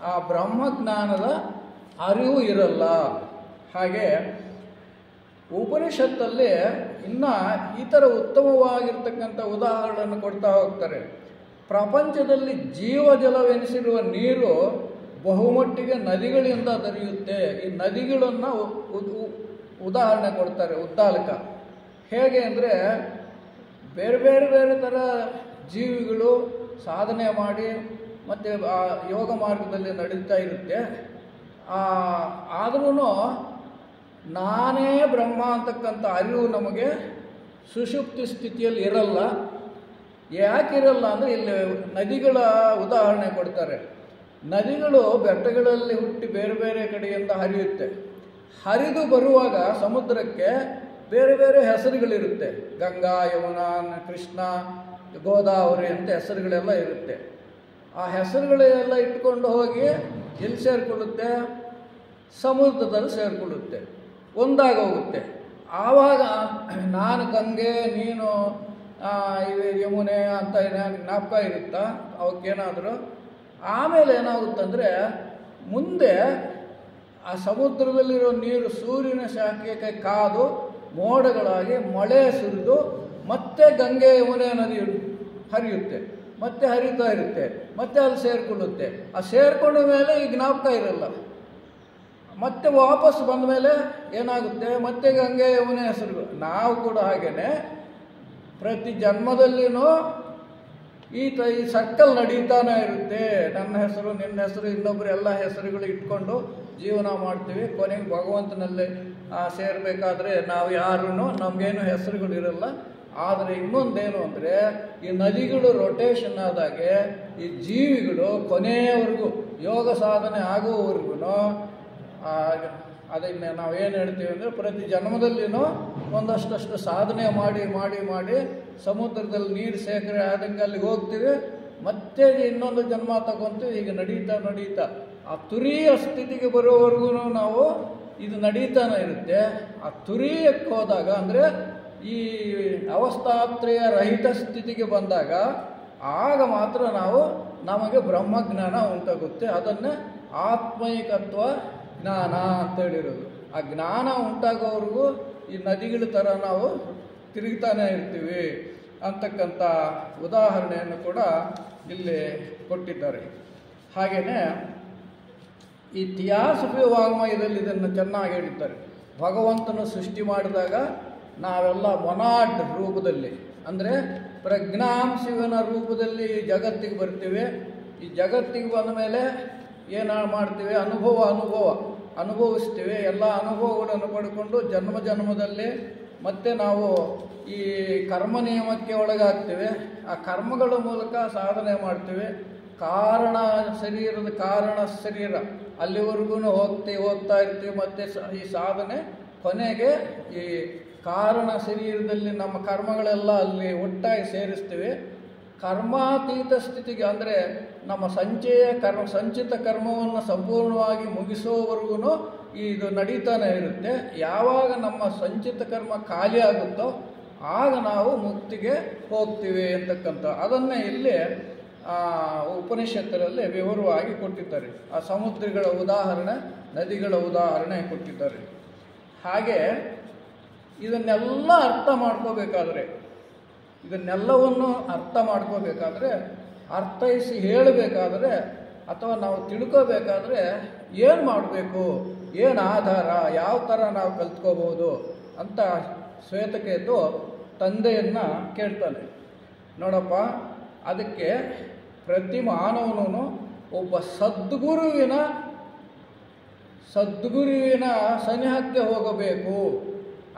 ಆ ಬ್ರಹ್ಮಜ್ಞಾನದ ಅರಿವು ಇರಲ್ಲ. ಹಾಗೆ ಉಪನಿಷತ್ತಲ್ಲಿ ಇನ್ನು ಈ ಥರ ಉತ್ತಮವಾಗಿರ್ತಕ್ಕಂಥ ಉದಾಹರಣೆಯನ್ನು ಕೊಡ್ತಾ ಹೋಗ್ತಾರೆ. ಪ್ರಪಂಚದಲ್ಲಿ ಜೀವಜಲವೆನಿಸಿರುವ ನೀರು ಬಹುಮಟ್ಟಿಗೆ ನದಿಗಳಿಂದ ದೊರೆಯುತ್ತೆ. ಈ ನದಿಗಳನ್ನು ಉದಾಹರಣೆ ಕೊಡ್ತಾರೆ ಉದ್ದಾಲಕ. ಹೇಗೆ ಅಂದರೆ, ಬೇರೆ ಬೇರೆ ಬೇರೆ ಥರ ಜೀವಿಗಳು ಸಾಧನೆ ಮಾಡಿ ಮತ್ತು ಆ ಯೋಗ ಮಾರ್ಗದಲ್ಲಿ ನಡೀತಾ ಇರುತ್ತೆ. ಆದ್ರೂ ನಾನೇ ಬ್ರಹ್ಮ ಅಂತಕ್ಕಂಥ ಅರಿವು ನಮಗೆ ಸುಷುಪ್ತಿ ಸ್ಥಿತಿಯಲ್ಲಿ ಇರಲ್ಲ. ಯಾಕಿರಲ್ಲ ಅಂದರೆ, ಇಲ್ಲಿ ನದಿಗಳ ಉದಾಹರಣೆ ಕೊಡ್ತಾರೆ. ನದಿಗಳು ಬೆಟ್ಟಗಳಲ್ಲಿ ಹುಟ್ಟಿ ಬೇರೆ ಬೇರೆ ಕಡೆಯಿಂದ ಹರಿಯುತ್ತೆ. ಹರಿದು ಬರುವಾಗ ಸಮುದ್ರಕ್ಕೆ ಬೇರೆ ಬೇರೆ ಹೆಸರುಗಳಿರುತ್ತೆ. ಗಂಗಾ, ಯಮುನಾ, ಕೃಷ್ಣ, ಗೋದಾವರಿ ಅಂತ ಹೆಸರುಗಳೆಲ್ಲ ಇರುತ್ತೆ. ಆ ಹೆಸರುಗಳೆಲ್ಲ ಇಟ್ಕೊಂಡು ಹೋಗಿ ಎಲ್ಲಿ ಸೇರಿಕೊಳ್ಳುತ್ತೆ? ಸಮುದ್ರದಲ್ಲಿ ಸೇರಿಕೊಳ್ಳುತ್ತೆ, ಒಂದಾಗೋಗುತ್ತೆ. ಆವಾಗ ನಾನು ಗಂಗೆ, ನೀನು ಯಮುನೆ ಅಂತ ಜ್ಞಾಪಕ ಇರುತ್ತಾ ಅವಕ್ಕೇನಾದರೂ? ಆಮೇಲೆ ಏನಾಗುತ್ತಂದರೆ, ಮುಂದೆ ಆ ಸಮುದ್ರದಲ್ಲಿರೋ ನೀರು ಸೂರ್ಯನ ಶಾಖಕ್ಕೆ ಕಾದು ಮೋಡಗಳಾಗಿ ಮಳೆ ಸುರಿದು ಮತ್ತೆ ಗಂಗೆ ಯಮುನೆ ನದಿ ಹರಿಯುತ್ತೆ, ಮತ್ತೆ ಹರಿತಾ ಇರುತ್ತೆ, ಮತ್ತೆ ಅಲ್ಲಿ ಸೇರಿಕೊಳ್ಳುತ್ತೆ. ಆ ಸೇರಿಕೊಂಡ ಮೇಲೆ ಈ ಜ್ಞಾಪಕ ಇರಲ್ಲ. ಮತ್ತೆ ವಾಪಸ್ ಬಂದ ಮೇಲೆ ಏನಾಗುತ್ತೆ? ಮತ್ತೆ ಗಂಗೆ ಯಮುನೆ ಹೆಸರು. ನಾವು ಕೂಡ ಹಾಗೇನೆ ಪ್ರತಿ ಜನ್ಮದಲ್ಲಿನೂ ಈ ಸರ್ಕಲ್ ನಡೀತಾನೆ ಇರುತ್ತೆ. ನನ್ನ ಹೆಸರು, ನಿನ್ನ ಹೆಸರು, ಇನ್ನೊಬ್ಬರು ಎಲ್ಲ ಹೆಸರುಗಳು ಇಟ್ಕೊಂಡು ಜೀವನ ಮಾಡ್ತೀವಿ. ಕೊನೆಗೆ ಭಗವಂತನಲ್ಲಿ ಸೇರಬೇಕಾದ್ರೆ ನಾವು ಯಾರೂ ನಮಗೇನು ಹೆಸರುಗಳಿರಲ್ಲ. ಆದರೆ ಇನ್ನೊಂದೇನು ಅಂದರೆ, ಈ ನದಿಗಳು ರೊಟೇಷನ್ ಆದಾಗೆ ಈ ಜೀವಿಗಳು ಕೊನೆಯವರೆಗೂ ಯೋಗ ಸಾಧನೆ ಆಗುವವರೆಗೂ ಅದನ್ನು ನಾವೇನು ಹೇಳ್ತೀವಿ ಅಂದರೆ, ಪ್ರತಿ ಜನ್ಮದಲ್ಲಿನೂ ಒಂದಷ್ಟು ಸಾಧನೆ ಮಾಡಿ ಮಾಡಿ ಮಾಡಿ ಸಮುದ್ರದಲ್ಲಿ ನೀರು ಸೇಕರಣೆ ಆದಂಗೆ ಅಲ್ಲಿಗೆ ಹೋಗ್ತೀವಿ, ಮತ್ತೆ ಇನ್ನೊಂದು ಜನ್ಮ ತಗೊತೀವಿ. ಈಗ ನಡೀತಾ ಆ ತುರಿಯ ಸ್ಥಿತಿಗೆ ಬರೋವರೆಗೂ ನಾವು ಇದು ನಡೀತಾನೆ ಇರುತ್ತೆ. ಆ ತುರಿಯಕ್ಕೆ ಹೋದಾಗ ಅಂದರೆ ಈ ಅವಸ್ಥಾತ್ರಯ ರಹಿತ ಸ್ಥಿತಿಗೆ ಬಂದಾಗ ಆಗ ಮಾತ್ರ ನಮಗೆ ಬ್ರಹ್ಮಜ್ಞಾನ ಉಂಟಾಗುತ್ತೆ. ಅದನ್ನೇ ಆತ್ಮೈಕತ್ವ ಜ್ಞಾನ ಅಂತ ಹೇಳಿರೋದು. ಆ ಜ್ಞಾನ ಉಂಟಾಗೋವರೆಗೂ ಈ ನದಿಗಳ ಥರ ನಾವು ತಿರುಗ್ತಾನೆ ಇರ್ತೀವಿ ಅಂತಕ್ಕಂಥ ಉದಾಹರಣೆಯನ್ನು ಕೂಡ ಇಲ್ಲಿ ಕೊಟ್ಟಿದ್ದಾರೆ. ಹಾಗೆಯೇ ಈ ಥಿಯಾಸಫಿ ವಾಂಗ್ಮಯದಲ್ಲಿ ಇದನ್ನು ಚೆನ್ನಾಗಿ ಹೇಳಿದ್ದಾರೆ. ಭಗವಂತನು ಸೃಷ್ಟಿ ಮಾಡಿದಾಗ ನಾವೆಲ್ಲ ಮೊನಾಡ್ ರೂಪದಲ್ಲಿ, ಅಂದರೆ ಪ್ರಜ್ಞಾಂಶಿವನ ರೂಪದಲ್ಲಿ ಈ ಜಗತ್ತಿಗೆ ಬರ್ತೀವಿ. ಈ ಜಗತ್ತಿಗೆ ಬಂದ ಮೇಲೆ ಏನು ಮಾಡ್ತೀವಿ? ಅನುಭವಿಸ್ತೀವಿ. ಎಲ್ಲ ಅನುಭವಗಳನ್ನು ಪಡ್ಕೊಂಡು ಜನ್ಮದಲ್ಲಿ ಮತ್ತೆ ನಾವು ಈ ಕರ್ಮ ನಿಯಮಕ್ಕೆ ಒಳಗಾಗ್ತೀವಿ. ಆ ಕರ್ಮಗಳ ಮೂಲಕ ಸಾಧನೆ ಮಾಡ್ತೀವಿ. ಕಾರಣ ಶರೀರ ಅಲ್ಲಿವರೆಗೂ ಹೋಗ್ತಾ ಇರ್ತೀವಿ. ಮತ್ತು ಈ ಸಾಧನೆ ಕೊನೆಗೆ ಈ ಕಾರಣ ಶರೀರದಲ್ಲಿ ನಮ್ಮ ಕರ್ಮಗಳೆಲ್ಲ ಅಲ್ಲಿ ಒಟ್ಟಾಗಿ ಸೇರಿಸ್ತೀವಿ. ಕರ್ಮಾತೀತ ಸ್ಥಿತಿಗೆ, ಅಂದರೆ ನಮ್ಮ ಸಂಚಿತ ಕರ್ಮವನ್ನು ಸಂಪೂರ್ಣವಾಗಿ ಮುಗಿಸೋವರೆಗೂ ಇದು ನಡೀತಾನೆ ಇರುತ್ತೆ. ಯಾವಾಗ ನಮ್ಮ ಸಂಚಿತ ಕರ್ಮ ಖಾಲಿ ಆಗುತ್ತೋ ಆಗ ನಾವು ಮುಕ್ತಿಗೆ ಹೋಗ್ತೀವಿ ಅಂತಕ್ಕಂಥ ಅದನ್ನೇ ಇಲ್ಲಿ ಉಪನಿಷತ್ತರಲ್ಲಿ ವಿವರವಾಗಿ ಕೊಟ್ಟಿದ್ದಾರೆ. ಆ ಸಮುದ್ರಗಳ ಉದಾಹರಣೆ, ನದಿಗಳ ಉದಾಹರಣೆ ಕೊಟ್ಟಿದ್ದಾರೆ. ಹಾಗೆ ಇದನ್ನೆಲ್ಲ ಇದನ್ನೆಲ್ಲವನ್ನು ಅರ್ಥ ಮಾಡ್ಕೋಬೇಕಾದ್ರೆ, ಅರ್ಥೈಸಿ ಹೇಳಬೇಕಾದ್ರೆ ಅಥವಾ ನಾವು ತಿಳ್ಕೋಬೇಕಾದ್ರೆ ಏನು ಮಾಡಬೇಕು, ಏನು ಆಧಾರ, ಯಾವ ಥರ ನಾವು ಕಲ್ತ್ಕೋಬೋದು ಅಂತ ಶ್ವೇತಕೇತು ತಂದೆಯನ್ನು ಕೇಳ್ತಾನೆ. ನೋಡಪ್ಪ, ಅದಕ್ಕೆ ಪ್ರತಿ ಮಾನವನು ಒಬ್ಬ ಸದ್ಗುರುವಿನ ಸನಿಹಕ್ಕೆ ಹೋಗಬೇಕು.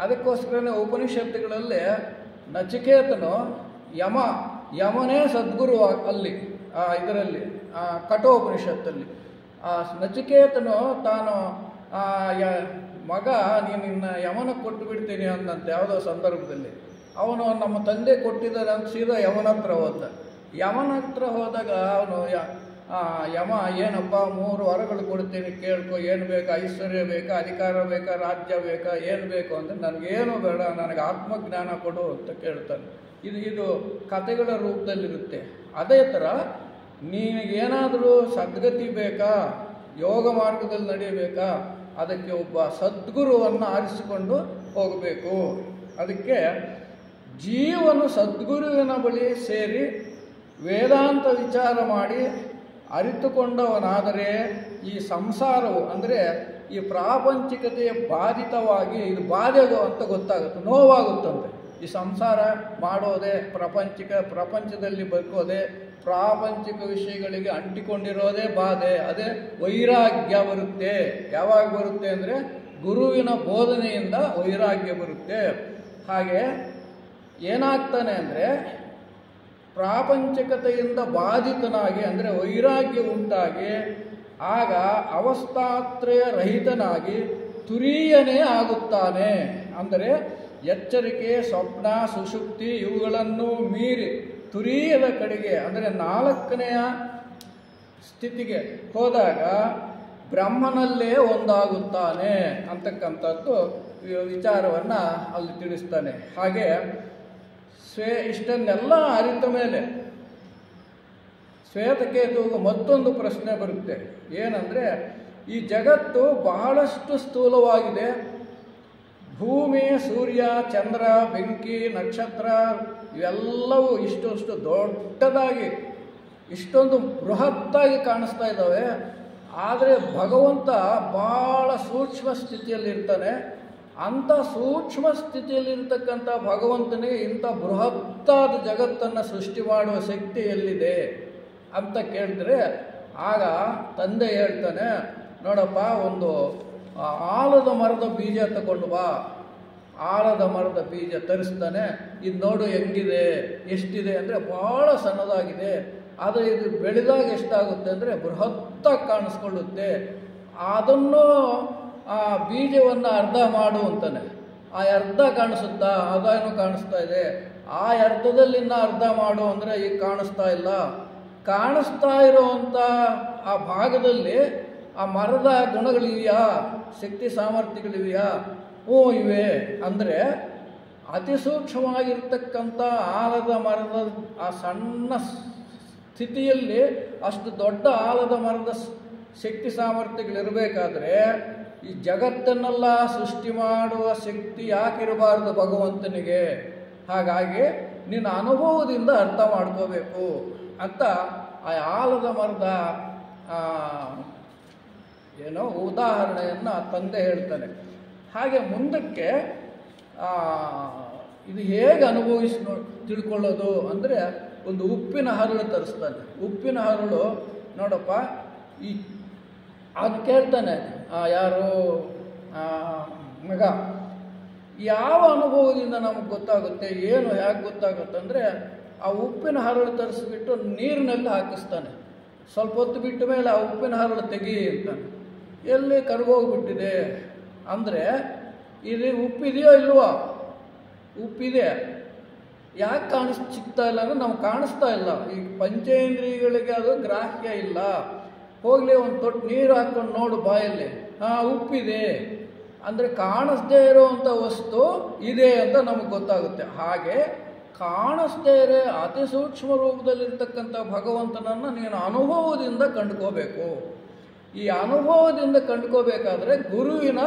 ಅದಕ್ಕೋಸ್ಕರನೇ ಉಪನಿಷತ್ತುಗಳಲ್ಲಿ ನಚಿಕೇತನು ಯಮನೇ ಸದ್ಗುರು. ಅಲ್ಲಿ ಇದರಲ್ಲಿ ಕಠೋಪನಿಷತ್ತಲ್ಲಿ ನಚಿಕೇತನು ತಾನು ಮಗ ನಿನ್ನ ಯಮನಕ್ಕೆ ಕೊಟ್ಟು ಬಿಡ್ತೀನಿ ಅಂದಂತೆ ಯಾವುದೋ ಸಂದರ್ಭದಲ್ಲಿ. ಅವನು ನಮ್ಮ ತಂದೆ ಕೊಟ್ಟಿದ್ದಾರೆ ಅಂತ ಸೀದಾ ಯಮನ ಹತ್ರ ಹೋದಾಗ ಅವನು ಯಮ ಏನಪ್ಪ 3 ವರಗಳು ಕೊಡ್ತೀನಿ ಕೇಳ್ಕೊ, ಏನು ಬೇಕಾ, ಐಶ್ವರ್ಯ ಬೇಕಾ, ಅಧಿಕಾರ ಬೇಕಾ, ರಾಜ್ಯ ಬೇಕಾ, ಏನು ಬೇಕು ಅಂದರೆ ನನಗೇನು ಬೇಡ, ನನಗೆ ಆತ್ಮಜ್ಞಾನ ಕೊಡು ಅಂತ ಕೇಳ್ತಾನೆ. ಇದು ಕಥೆಗಳ ರೂಪದಲ್ಲಿರುತ್ತೆ. ಅದೇ ಥರ ನಿನಗೇನಾದರೂ ಸದ್ಗತಿ ಬೇಕಾ, ಯೋಗ ಮಾರ್ಗದಲ್ಲಿ ನಡೆಯಬೇಕಾ, ಅದಕ್ಕೆ ಒಬ್ಬ ಸದ್ಗುರುವನ್ನು ಆರಿಸಿಕೊಂಡು ಹೋಗಬೇಕು. ಅದಕ್ಕೆ ಜೀವನು ಸದ್ಗುರುವಿನ ಬಳಿ ಸೇರಿ ವೇದಾಂತ ವಿಚಾರ ಮಾಡಿ ಅರಿತುಕೊಂಡವನಾದರೆ ಈ ಸಂಸಾರವು, ಅಂದರೆ ಈ ಪ್ರಾಪಂಚಿಕತೆಯ ಬಾಧಿತವಾಗಿ ಇದು ಬಾಧೆಗೋ ಅಂತ ಗೊತ್ತಾಗುತ್ತೆ, ನೋವಾಗುತ್ತಂತೆ. ಈ ಸಂಸಾರ ಮಾಡೋದೇ ಪ್ರಪಂಚದಲ್ಲಿ ಬದುಕೋದೇ, ಪ್ರಾಪಂಚಿಕ ವಿಷಯಗಳಿಗೆ ಅಂಟಿಕೊಂಡಿರೋದೇ ಬಾಧೆ. ಅದೇ ವೈರಾಗ್ಯ ಬರುತ್ತೆ. ಯಾವಾಗ ಬರುತ್ತೆ ಅಂದರೆ ಗುರುವಿನ ಬೋಧನೆಯಿಂದ ವೈರಾಗ್ಯ ಬರುತ್ತೆ. ಹಾಗೆ ಏನಾಗ್ತಾನೆ ಅಂದರೆ ಪ್ರಾಪಂಚಿಕತೆಯಿಂದ ಬಾಧಿತನಾಗಿ, ಅಂದರೆ ವೈರಾಗ್ಯ ಉಂಟಾಗಿ ಆಗ ಅವಸ್ಥಾತ್ರಯ ರಹಿತನಾಗಿ ತುರೀಯನೇ ಆಗುತ್ತಾನೆ. ಅಂದರೆ ಎಚ್ಚರಿಕೆ, ಸ್ವಪ್ನ, ಸುಷುಪ್ತಿ ಇವುಗಳನ್ನು ಮೀರಿ ತುರೀಯದ ಕಡೆಗೆ, ಅಂದರೆ 4ನೆಯ ಸ್ಥಿತಿಗೆ ಹೋದಾಗ ಬ್ರಹ್ಮನಲ್ಲೇ ಒಂದಾಗುತ್ತಾನೆ ಅಂತಕ್ಕಂಥದ್ದು ವಿಚಾರವನ್ನು ಅಲ್ಲಿ ತಿಳಿಸ್ತಾನೆ. ಹಾಗೆ ಇಷ್ಟನ್ನೆಲ್ಲ ಅರಿತ ಮೇಲೆ ಶ್ವೇತಕೇತುವಿಗೆ ಮತ್ತೊಂದು ಪ್ರಶ್ನೆ ಬರುತ್ತೆ. ಏನಂದರೆ, ಈ ಜಗತ್ತು ಬಹಳಷ್ಟು ಸ್ಥೂಲವಾಗಿದೆ. ಭೂಮಿ, ಸೂರ್ಯ, ಚಂದ್ರ, ಬೆಂಕಿ, ನಕ್ಷತ್ರ ಇವೆಲ್ಲವೂ ಇಷ್ಟೊಂದು ದೊಡ್ಡದಾಗಿ, ಇಷ್ಟೊಂದು ಬೃಹತ್ತಾಗಿ ಕಾಣಿಸ್ತಾ ಇದ್ದಾವೆ. ಆದರೆ ಭಗವಂತ ಭಾಳ ಸೂಕ್ಷ್ಮ ಸ್ಥಿತಿಯಲ್ಲಿರ್ತಾನೆ. ಅಂಥ ಸೂಕ್ಷ್ಮ ಸ್ಥಿತಿಯಲ್ಲಿರ್ತಕ್ಕಂಥ ಭಗವಂತನಿಗೆ ಇಂಥ ಬೃಹತ್ತಾದ ಜಗತ್ತನ್ನು ಸೃಷ್ಟಿ ಮಾಡುವ ಶಕ್ತಿ ಎಲ್ಲಿದೆ ಅಂತ ಕೇಳಿದ್ರೆ, ಆಗ ತಂದೆ ಹೇಳ್ತಾನೆ, ನೋಡಪ್ಪ, ಒಂದು ಆಲದ ಮರದ ಬೀಜ ತಗೊಂಡು ಬಾ. ಆಲದ ಮರದ ಬೀಜ ತರಿಸ್ತಾನೆ. ಇದು ನೋಡು ಹೆಂಗಿದೆ, ಎಷ್ಟಿದೆ ಅಂದರೆ ಭಾಳ ಸಣ್ಣದಾಗಿದೆ. ಆದರೆ ಇದು ಬೆಳೆದಾಗ ಎಷ್ಟಾಗುತ್ತೆ ಅಂದರೆ ಬೃಹತ್ತಾಗಿ ಕಾಣಿಸ್ಕೊಳ್ಳುತ್ತೆ. ಅದನ್ನು ಆ ಬೀಜವನ್ನು ಅರ್ಧ ಮಾಡು ಅಂತಾನೆ. ಆ ಅರ್ಧ ಕಾಣಿಸುತ್ತಾ, ಅದೇನು ಕಾಣಿಸ್ತಾ ಇದೆ, ಆ ಅರ್ಧದಲ್ಲಿ ಇನ್ನು ಅರ್ಧ ಮಾಡು ಅಂದರೆ ಈಗ ಕಾಣಿಸ್ತಾ ಇಲ್ಲ. ಕಾಣಿಸ್ತಾ ಇರೋವಂಥ ಆ ಭಾಗದಲ್ಲಿ ಆ ಮರದ ಗುಣಗಳಿವೆಯಾ, ಶಕ್ತಿ ಸಾಮರ್ಥ್ಯಗಳಿವೆಯಾ? ಇವೆ. ಅಂದರೆ ಅತಿ ಸೂಕ್ಷ್ಮವಾಗಿರ್ತಕ್ಕಂಥ ಆಲದ ಮರದ ಆ ಸಣ್ಣ ಸ್ಥಿತಿಯಲ್ಲಿ ಅಷ್ಟು ದೊಡ್ಡ ಆಲದ ಮರದ ಶಕ್ತಿ ಸಾಮರ್ಥ್ಯಗಳಿರಬೇಕಾದ್ರೆ ಈ ಜಗತ್ತನ್ನೆಲ್ಲ ಸೃಷ್ಟಿ ಮಾಡುವ ಶಕ್ತಿ ಯಾಕಿರಬಾರ್ದು ಭಗವಂತನಿಗೆ? ಹಾಗಾಗಿ ನಿನ್ನ ಅನುಭವದಿಂದ ಅರ್ಥ ಮಾಡ್ಕೋಬೇಕು ಅಂತ ಆ ಆಲದ ಮರದ ಏನೋ ಉದಾಹರಣೆಯನ್ನು ತಂದೆ ಹೇಳ್ತಾನೆ. ಹಾಗೆ ಮುಂದಕ್ಕೆ ಇದು ಹೇಗೆ ತಿಳ್ಕೊಳ್ಳೋದು ಅಂದರೆ ಒಂದು ಉಪ್ಪಿನ ಹರಳು ತರಿಸ್ತಾನೆ. ಉಪ್ಪಿನ ಹರಳು ನೋಡಪ್ಪ, ಈ ಅದು ಕೇಳ್ತಾನೆ ಯಾರು ಮಗ, ಯಾವ ಅನುಭವದಿಂದ ನಮಗೆ ಗೊತ್ತಾಗುತ್ತೆ, ಏನು ಹೇಗೆ ಗೊತ್ತಾಗುತ್ತೆ ಅಂದರೆ ಆ ಉಪ್ಪಿನ ಹರಳು ತರಿಸ್ಬಿಟ್ಟು ನೀರಿನಲ್ಲಿ ಹಾಕಿಸ್ತಾನೆ. ಸ್ವಲ್ಪ ಹೊತ್ತು ಬಿಟ್ಟ ಮೇಲೆ ಆ ಉಪ್ಪಿನ ಹರಳು ತೆಗಿ ಅಂತಾನೆ. ಎಲ್ಲಿ ಕರಗೋಗ್ಬಿಟ್ಟಿದೆ ಅಂದರೆ ಇಲ್ಲಿ ಉಪ್ಪಿದೆಯೋ ಇಲ್ವೋ? ಉಪ್ಪಿದೆ. ಯಾಕೆ ಸಿಗ್ತಾ ಇಲ್ಲ ಅಂದರೆ ನಮ್ಗೆ ಕಾಣಿಸ್ತಾ ಇಲ್ಲ. ಈ ಪಂಚೇಂದ್ರಿಯಗಳಿಗೆ ಅದು ಗ್ರಾಹ್ಯ ಇಲ್ಲ. ಹೋಗಲಿ ಒಂದು ತೊಟ್ಟು ನೀರು ಹಾಕ್ಕೊಂಡು ನೋಡು ಬಾಯಲ್ಲಿ, ಉಪ್ಪಿದೆ ಅಂದರೆ ಕಾಣಿಸ್ದೇ ಇರೋವಂಥ ವಸ್ತು ಇದೆ ಅಂತ ನಮಗೆ ಗೊತ್ತಾಗುತ್ತೆ. ಹಾಗೆ ಕಾಣಿಸ್ದೇ ಇರೋ ಅತಿ ಸೂಕ್ಷ್ಮ ರೂಪದಲ್ಲಿರ್ತಕ್ಕಂಥ ಭಗವಂತನನ್ನು ನೀನು ಅನುಭವದಿಂದ ಕಂಡುಕೋಬೇಕು. ಈ ಅನುಭವದಿಂದ ಕಂಡುಕೋಬೇಕಾದ್ರೆ ಗುರುವಿನ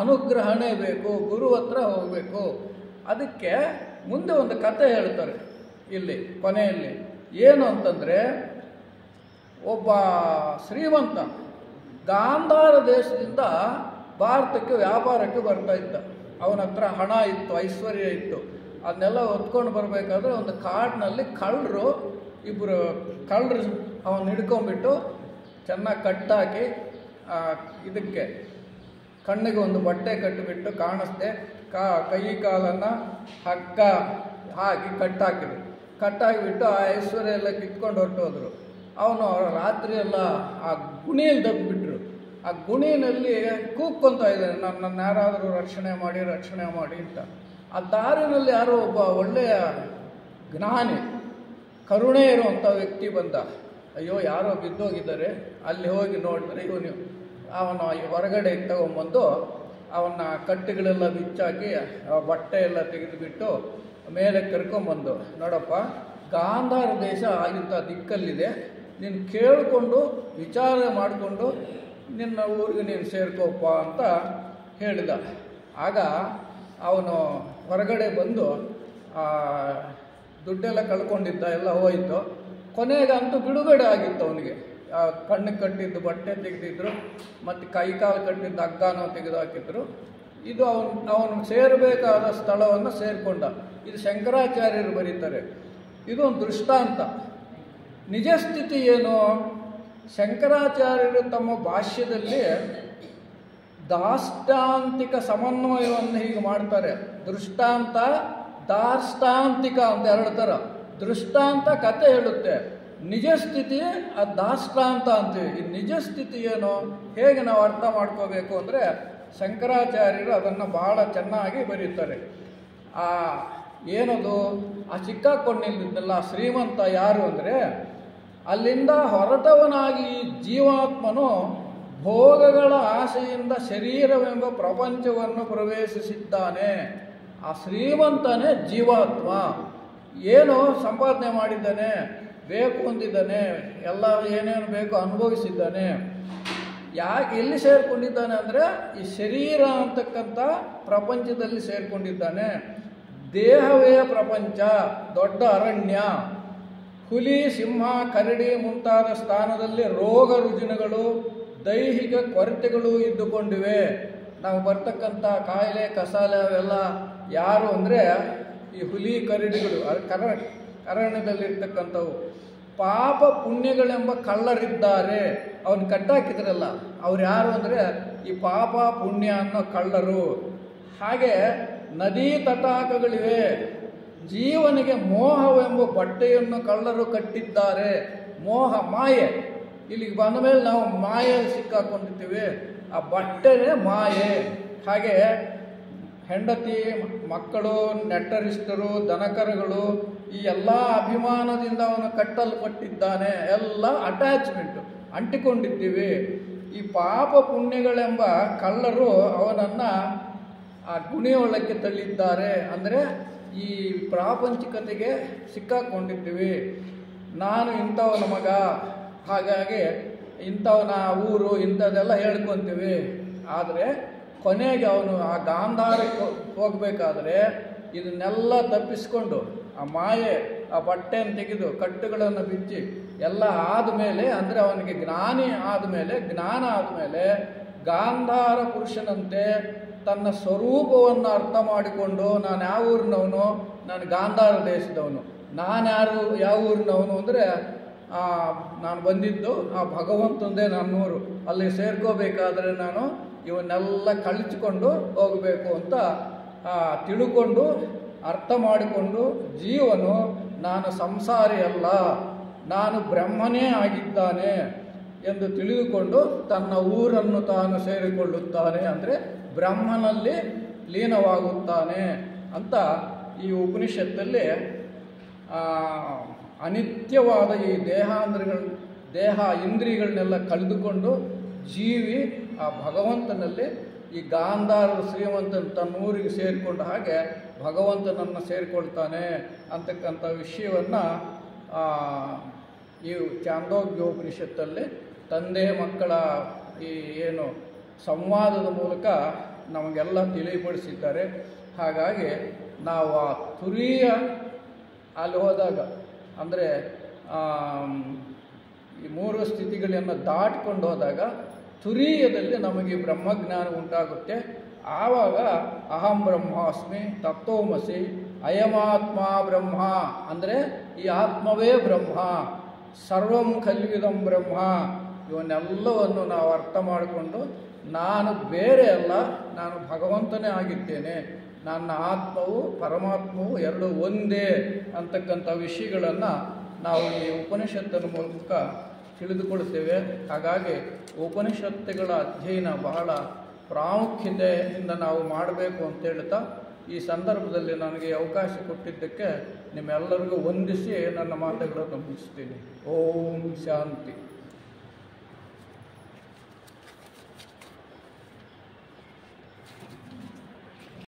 ಅನುಗ್ರಹಣೆ ಬೇಕು, ಗುರು ಹತ್ರ ಹೋಗಬೇಕು. ಅದಕ್ಕೆ ಮುಂದೆ ಒಂದು ಕತೆ ಹೇಳ್ತಾರೆ ಇಲ್ಲಿ ಕೊನೆಯಲ್ಲಿ. ಏನು ಅಂತಂದರೆ, ಒಬ್ಬ ಶ್ರೀಮಂತ ಗಾಂಧಾರ ದೇಶದಿಂದ ಭಾರತಕ್ಕೆ ವ್ಯಾಪಾರಕ್ಕೆ ಬರ್ತಾ ಇದ್ದ. ಅವನ ಹತ್ರ ಹಣ ಇತ್ತು, ಐಶ್ವರ್ಯ ಇತ್ತು. ಅದನ್ನೆಲ್ಲ ಹೊತ್ಕೊಂಡು ಬರಬೇಕಾದ್ರೆ ಒಂದು ಕಾಡಿನಲ್ಲಿ ಇಬ್ಬರು ಕಳ್ಳರು ಅವನು ಹಿಡ್ಕೊಂಡ್ಬಿಟ್ಟು ಚೆನ್ನಾಗಿ ಕಟ್ಟಾಕಿ ಇದಕ್ಕೆ ಕಣ್ಣಿಗೆ ಒಂದು ಬಟ್ಟೆ ಕಟ್ಟಿಬಿಟ್ಟು ಕಾಣಿಸ್ದೆ ಕೈ ಕಾಲನ್ನು ಹಗ್ಗ ಹಾಕಿ ಕಟ್ಟಾಕಿಬಿಟ್ಟು ಆ ಐಶ್ವರ್ಯ ಎಲ್ಲ ಕಿತ್ಕೊಂಡು ಹೊರಟೋದ್ರು. ಅವನು ರಾತ್ರಿ ಎಲ್ಲ ಆ ಗುಣಿಯಲ್ಲಿ ದಬ್ಬಿಬಿಟ್ರು. ಆ ಗುಣಿನಲ್ಲಿ ಕೂಗ್ಕೊಂತ ಇದ್ದಾನೆ, ನನ್ನ ಯಾರಾದರೂ ರಕ್ಷಣೆ ಮಾಡಿ ಅಂತ. ಆ ದಾರಿನಲ್ಲಿ ಯಾರೋ ಒಬ್ಬ ಒಳ್ಳೆಯ ಜ್ಞಾನಿ, ಕರುಣೆ ಇರುವಂಥ ವ್ಯಕ್ತಿ ಬಂದ. ಅಯ್ಯೋ ಯಾರೋ ಬಿದ್ದೋಗಿದ್ದಾರೆ, ಅಲ್ಲಿ ಹೋಗಿ ನೋಡಿದ್ರೆ ಅವನು ಹೊರಗಡೆ ತಗೊಂಬಂದು ಅವನ ಕಟ್ಟುಗಳೆಲ್ಲ ಬಿಚ್ಚಾಕಿ ಬಟ್ಟೆ ಎಲ್ಲ ತೆಗೆದುಬಿಟ್ಟು ಮೇಲೆ ಕರ್ಕೊಂಬಂದು, ನೋಡಪ್ಪ ಗಾಂಧಾರ ದೇಶ ಇಂಥ ದಿಕ್ಕಲ್ಲಿದೆ, ನೀನು ಕೇಳಿಕೊಂಡು ವಿಚಾರ ಮಾಡಿಕೊಂಡು ನಿನ್ನ ಊರಿಗೆ ನೀನು ಸೇರ್ಕೋಪ್ಪ ಅಂತ ಹೇಳಿದ. ಆಗ ಅವನು ಹೊರಗಡೆ ಬಂದು ದುಡ್ಡೆಲ್ಲ ಕಳ್ಕೊಂಡಿದ್ದ, ಎಲ್ಲ ಹೋಯಿತು. ಕೊನೆಗಂತೂ ಬಿಡುಗಡೆ ಆಗಿತ್ತು ಅವನಿಗೆ. ಕಣ್ಣಿಗೆ ಕಟ್ಟಿದ್ದು ಬಟ್ಟೆ ತೆಗೆದಿದ್ರು, ಮತ್ತು ಕೈ ಕಾಲು ಕಟ್ಟಿದ್ದ ಹಗ್ಗನೂ ತೆಗೆದು ಹಾಕಿದ್ರು. ಇದು ಅವನು ಸೇರಬೇಕಾದ ಸ್ಥಳವನ್ನು ಸೇರಿಕೊಂಡ. ಇದು ಶಂಕರಾಚಾರ್ಯರು ಬರೀತಾರೆ. ಇದು ಒಂದು ದೃಷ್ಟಾಂತ. ನಿಜ ಸ್ಥಿತಿ ಏನು? ಶಂಕರಾಚಾರ್ಯರು ತಮ್ಮ ಭಾಷ್ಯದಲ್ಲಿ ದಾಷ್ಟಾಂತಿಕ ಸಮನ್ವಯವನ್ನು ಹೀಗೆ ಮಾಡ್ತಾರೆ. ದೃಷ್ಟಾಂತ, ದಾಷ್ಟಾಂತಿಕ ಅಂತ ಎರಡು ಥರ. ದೃಷ್ಟಾಂತ ಕತೆ ಹೇಳುತ್ತೆ, ನಿಜ ಸ್ಥಿತಿ ಅದು ದಾಷ್ಟಾಂತ ಅಂತೀವಿ. ಈ ನಿಜ ಸ್ಥಿತಿ ಏನು, ಹೇಗೆ ನಾವು ಅರ್ಥ ಮಾಡ್ಕೋಬೇಕು ಅಂದರೆ ಶಂಕರಾಚಾರ್ಯರು ಅದನ್ನು ಭಾಳ ಚೆನ್ನಾಗಿ ಬರೀತಾರೆ. ಏನದು ಆ ಸಿಕ್ಕಾಕೊಂಡಿದ್ದಲ್ಲ ಶ್ರೀಮಂತ ಯಾರು ಅಂದರೆ, ಅಲ್ಲಿಂದ ಹೊರಟವನಾಗಿ ಜೀವಾತ್ಮನು ಭೋಗಗಳ ಆಸೆಯಿಂದ ಶರೀರವೆಂಬ ಪ್ರಪಂಚವನ್ನು ಪ್ರವೇಶಿಸಿದ್ದಾನೆ. ಆ ಶ್ರೀಮಂತನೇ ಜೀವಾತ್ಮ. ಏನು ಸಂಪಾದನೆ ಮಾಡಿದ್ದಾನೆ, ಬೇಕು ಹೊಂದಿದ್ದಾನೆ, ಎಲ್ಲ ಏನೇನು ಬೇಕು ಅನುಭವಿಸಿದ್ದಾನೆ. ಯಾಕೆ ಎಲ್ಲಿ ಸೇರಿಕೊಂಡಿದ್ದಾನೆ ಅಂದರೆ ಈ ಶರೀರ ಅಂತಕ್ಕಂಥ ಪ್ರಪಂಚದಲ್ಲಿ ಸೇರಿಕೊಂಡಿದ್ದಾನೆ. ದೇಹವೇ ಪ್ರಪಂಚ, ದೊಡ್ಡ ಅರಣ್ಯ. ಹುಲಿ, ಸಿಂಹ, ಕರಡಿ ಮುಂತಾದ ಸ್ಥಾನದಲ್ಲಿ ರೋಗ ರುಜಿನಗಳು, ದೈಹಿಕ ಕೊರತೆಗಳು ಇದ್ದುಕೊಂಡಿವೆ. ನಾವು ಬರ್ತಕ್ಕಂಥ ಕಾಯಿಲೆ ಕಸಾಲೆ ಅವೆಲ್ಲ ಯಾರು ಅಂದರೆ ಈ ಹುಲಿ ಕರಡಿಗಳು, ಅರಣ್ಯದಲ್ಲಿರ್ತಕ್ಕಂಥವು. ಪಾಪ ಪುಣ್ಯಗಳೆಂಬ ಕಳ್ಳರಿದ್ದಾರೆ. ಅವನು ಕಟ್ಟಾಕಿದ್ರಲ್ಲ, ಅವ್ರು ಯಾರು ಅಂದರೆ ಈ ಪಾಪ ಪುಣ್ಯ ಅನ್ನೋ ಕಳ್ಳರು. ಹಾಗೆ ನದಿ ತಟಾಕಗಳಿವೆ. ಜೀವನಿಗೆ ಮೋಹವೆಂಬ ಬಟ್ಟೆಯನ್ನು ಕಳ್ಳರು ಕಟ್ಟಿದ್ದಾರೆ. ಮೋಹ, ಮಾಯೆ. ಇಲ್ಲಿಗೆ ಬಂದ ಮೇಲೆ ನಾವು ಮಾಯೆಯಲ್ಲಿ ಸಿಕ್ಕಾಕೊಂಡಿರ್ತೀವಿ. ಆ ಬಟ್ಟೆನೇ ಮಾಯೆ. ಹಾಗೆ ಹೆಂಡತಿ, ಮಕ್ಕಳು, ನೆಟ್ಟರಿಷ್ಟರು, ದನಕರುಗಳು, ಈ ಎಲ್ಲ ಅಭಿಮಾನದಿಂದ ಅವನು ಕಟ್ಟಲ್ಪಟ್ಟಿದ್ದಾನೆ. ಎಲ್ಲ ಅಟ್ಯಾಚ್ಮೆಂಟು, ಅಂಟಿಕೊಂಡಿದ್ದೀವಿ. ಈ ಪಾಪ ಪುಣ್ಯಗಳೆಂಬ ಕಳ್ಳರು ಅವನನ್ನು ಆ ಗುಣಿಯೊಳಕ್ಕೆ ತಳ್ಳಿದ್ದಾರೆ. ಅಂದರೆ ಈ ಪ್ರಾಪಂಚಿಕತೆಗೆ ಸಿಕ್ಕಾಕೊಂಡಿದ್ದೀವಿ. ನಾನು ಇಂಥವನ ಮಗ, ಹಾಗಾಗಿ ಇಂಥವನ ಊರು ಇಂಥದ್ದೆಲ್ಲ ಹೇಳ್ಕೊತೀವಿ. ಆದರೆ ಕೊನೆಗೆ ಅವನು ಆ ಗಾಂಧಾರಕ್ಕೆ ಹೋಗಬೇಕಾದ್ರೆ ಇದನ್ನೆಲ್ಲ ತಪ್ಪಿಸ್ಕೊಂಡು ಆ ಮಾಯೆ ಆ ಬಟ್ಟೆಯನ್ನು ತೆಗೆದು ಕಟ್ಟುಗಳನ್ನು ಬಿಚ್ಚಿ ಎಲ್ಲ ಆದಮೇಲೆ, ಅಂದರೆ ಅವನಿಗೆ ಜ್ಞಾನ ಆದಮೇಲೆ ಗಾಂಧಾರ ಪುರುಷನಂತೆ ತನ್ನ ಸ್ವರೂಪವನ್ನು ಅರ್ಥ ಮಾಡಿಕೊಂಡು ನಾನು ಯಾವ ಊರಿನವನು, ನಾನು ಗಾಂಧಾರ ದೇಶದವನು, ಯಾವ ಊರಿನವನು ಅಂದರೆ ನಾನು ಬಂದಿದ್ದು ಆ ಭಗವಂತಂದೇ ನನ್ನೂರು, ಅಲ್ಲಿ ಸೇರ್ಕೋಬೇಕಾದ್ರೆ ನಾನು ಇವನ್ನೆಲ್ಲ ಕಳಿಸಿಕೊಂಡು ಹೋಗಬೇಕು ಅಂತ ತಿಳ್ಕೊಂಡು ಅರ್ಥ ಮಾಡಿಕೊಂಡು ಜೀವನು ನಾನು ಸಂಸಾರಿ ಅಲ್ಲ, ನಾನು ಬ್ರಹ್ಮನೇ ಆಗಿದ್ದಾನೆ ಎಂದು ತಿಳಿದುಕೊಂಡು ತನ್ನ ಊರನ್ನು ತಾನು ಸೇರಿಕೊಳ್ಳುತ್ತಾನೆ, ಅಂದರೆ ಬ್ರಹ್ಮನಲ್ಲಿ ಲೀನವಾಗುತ್ತಾನೆ ಅಂತ ಈ ಉಪನಿಷತ್ತಲ್ಲಿ ಅನಿತ್ಯವಾದ ಈ ದೇಹ ಇಂದ್ರಿಯಗಳನ್ನೆಲ್ಲ ಕಳೆದುಕೊಂಡು ಜೀವಿ ಆ ಭಗವಂತನಲ್ಲಿ ಈ ಗಾಂಧಾರದ ಶ್ರೀಮಂತನ ತನ್ನ ಊರಿಗೆ ಸೇರಿಕೊಂಡ ಹಾಗೆ ಭಗವಂತನನ್ನು ಸೇರಿಕೊಳ್ತಾನೆ ಅಂತಕ್ಕಂಥ ವಿಷಯವನ್ನು ಈ ಚಾಂದೋಗ್ಯೋಪನಿಷತ್ತಲ್ಲಿ ತಂದೆ ಮಕ್ಕಳ ಈ ಏನು ಸಂವಾದದ ಮೂಲಕ ನಮಗೆಲ್ಲ ತಿಳಿಪಡಿಸಿದ್ದಾರೆ. ಹಾಗಾಗಿ ನಾವು ಆ ತುರಿಯ ಅಲ್ಲಿ ಹೋದಾಗ, ಅಂದರೆ ಈ ಮೂರು ಸ್ಥಿತಿಗಳನ್ನು ದಾಟಿಕೊಂಡು ಹೋದಾಗ ತುರೀಯದಲ್ಲಿ ನಮಗೆ ಬ್ರಹ್ಮಜ್ಞಾನ ಉಂಟಾಗುತ್ತೆ. ಆವಾಗ ಅಹಂ ಬ್ರಹ್ಮಾಸ್ಮಿ ತತ್ವಮಸಿ ಅಯಮಾತ್ಮ ಬ್ರಹ್ಮ, ಅಂದರೆ ಈ ಆತ್ಮವೇ ಬ್ರಹ್ಮ, ಸರ್ವಂ ಖಲ್ವಿದಂ ಬ್ರಹ್ಮ, ಇವನ್ನೆಲ್ಲವನ್ನು ನಾವು ಅರ್ಥ ಮಾಡಿಕೊಂಡು ನಾನು ಬೇರೆ ಅಲ್ಲ, ನಾನು ಭಗವಂತನೇ ಆಗಿದ್ದೇನೆ, ನನ್ನ ಆತ್ಮವು ಪರಮಾತ್ಮವು ಎರಡು ಒಂದೇ ಅಂತಕ್ಕಂಥ ವಿಷಯಗಳನ್ನು ನಾವು ಈ ಉಪನಿಷತ್ತಿನ ಮೂಲಕ ತಿಳಿದುಕೊಳ್ಳುತ್ತೇವೆ. ಹಾಗಾಗಿ ಉಪನಿಷತ್ತುಗಳ ಅಧ್ಯಯನ ಬಹಳ ಪ್ರಾಮುಖ್ಯತೆಯಿಂದ ನಾವು ಮಾಡಬೇಕು ಅಂತ ಹೇಳ್ತಾ ಈ ಸಂದರ್ಭದಲ್ಲಿ ನನಗೆ ಅವಕಾಶ ಕೊಟ್ಟಿದ್ದಕ್ಕೆ ನಿಮ್ಮೆಲ್ಲರಿಗೂ ವಂದಿಸಿ ನನ್ನ ಮಾತುಗಳನ್ನು ಮುಗಿಸ್ತೀನಿ. ಓಂ ಶಾಂತಿ.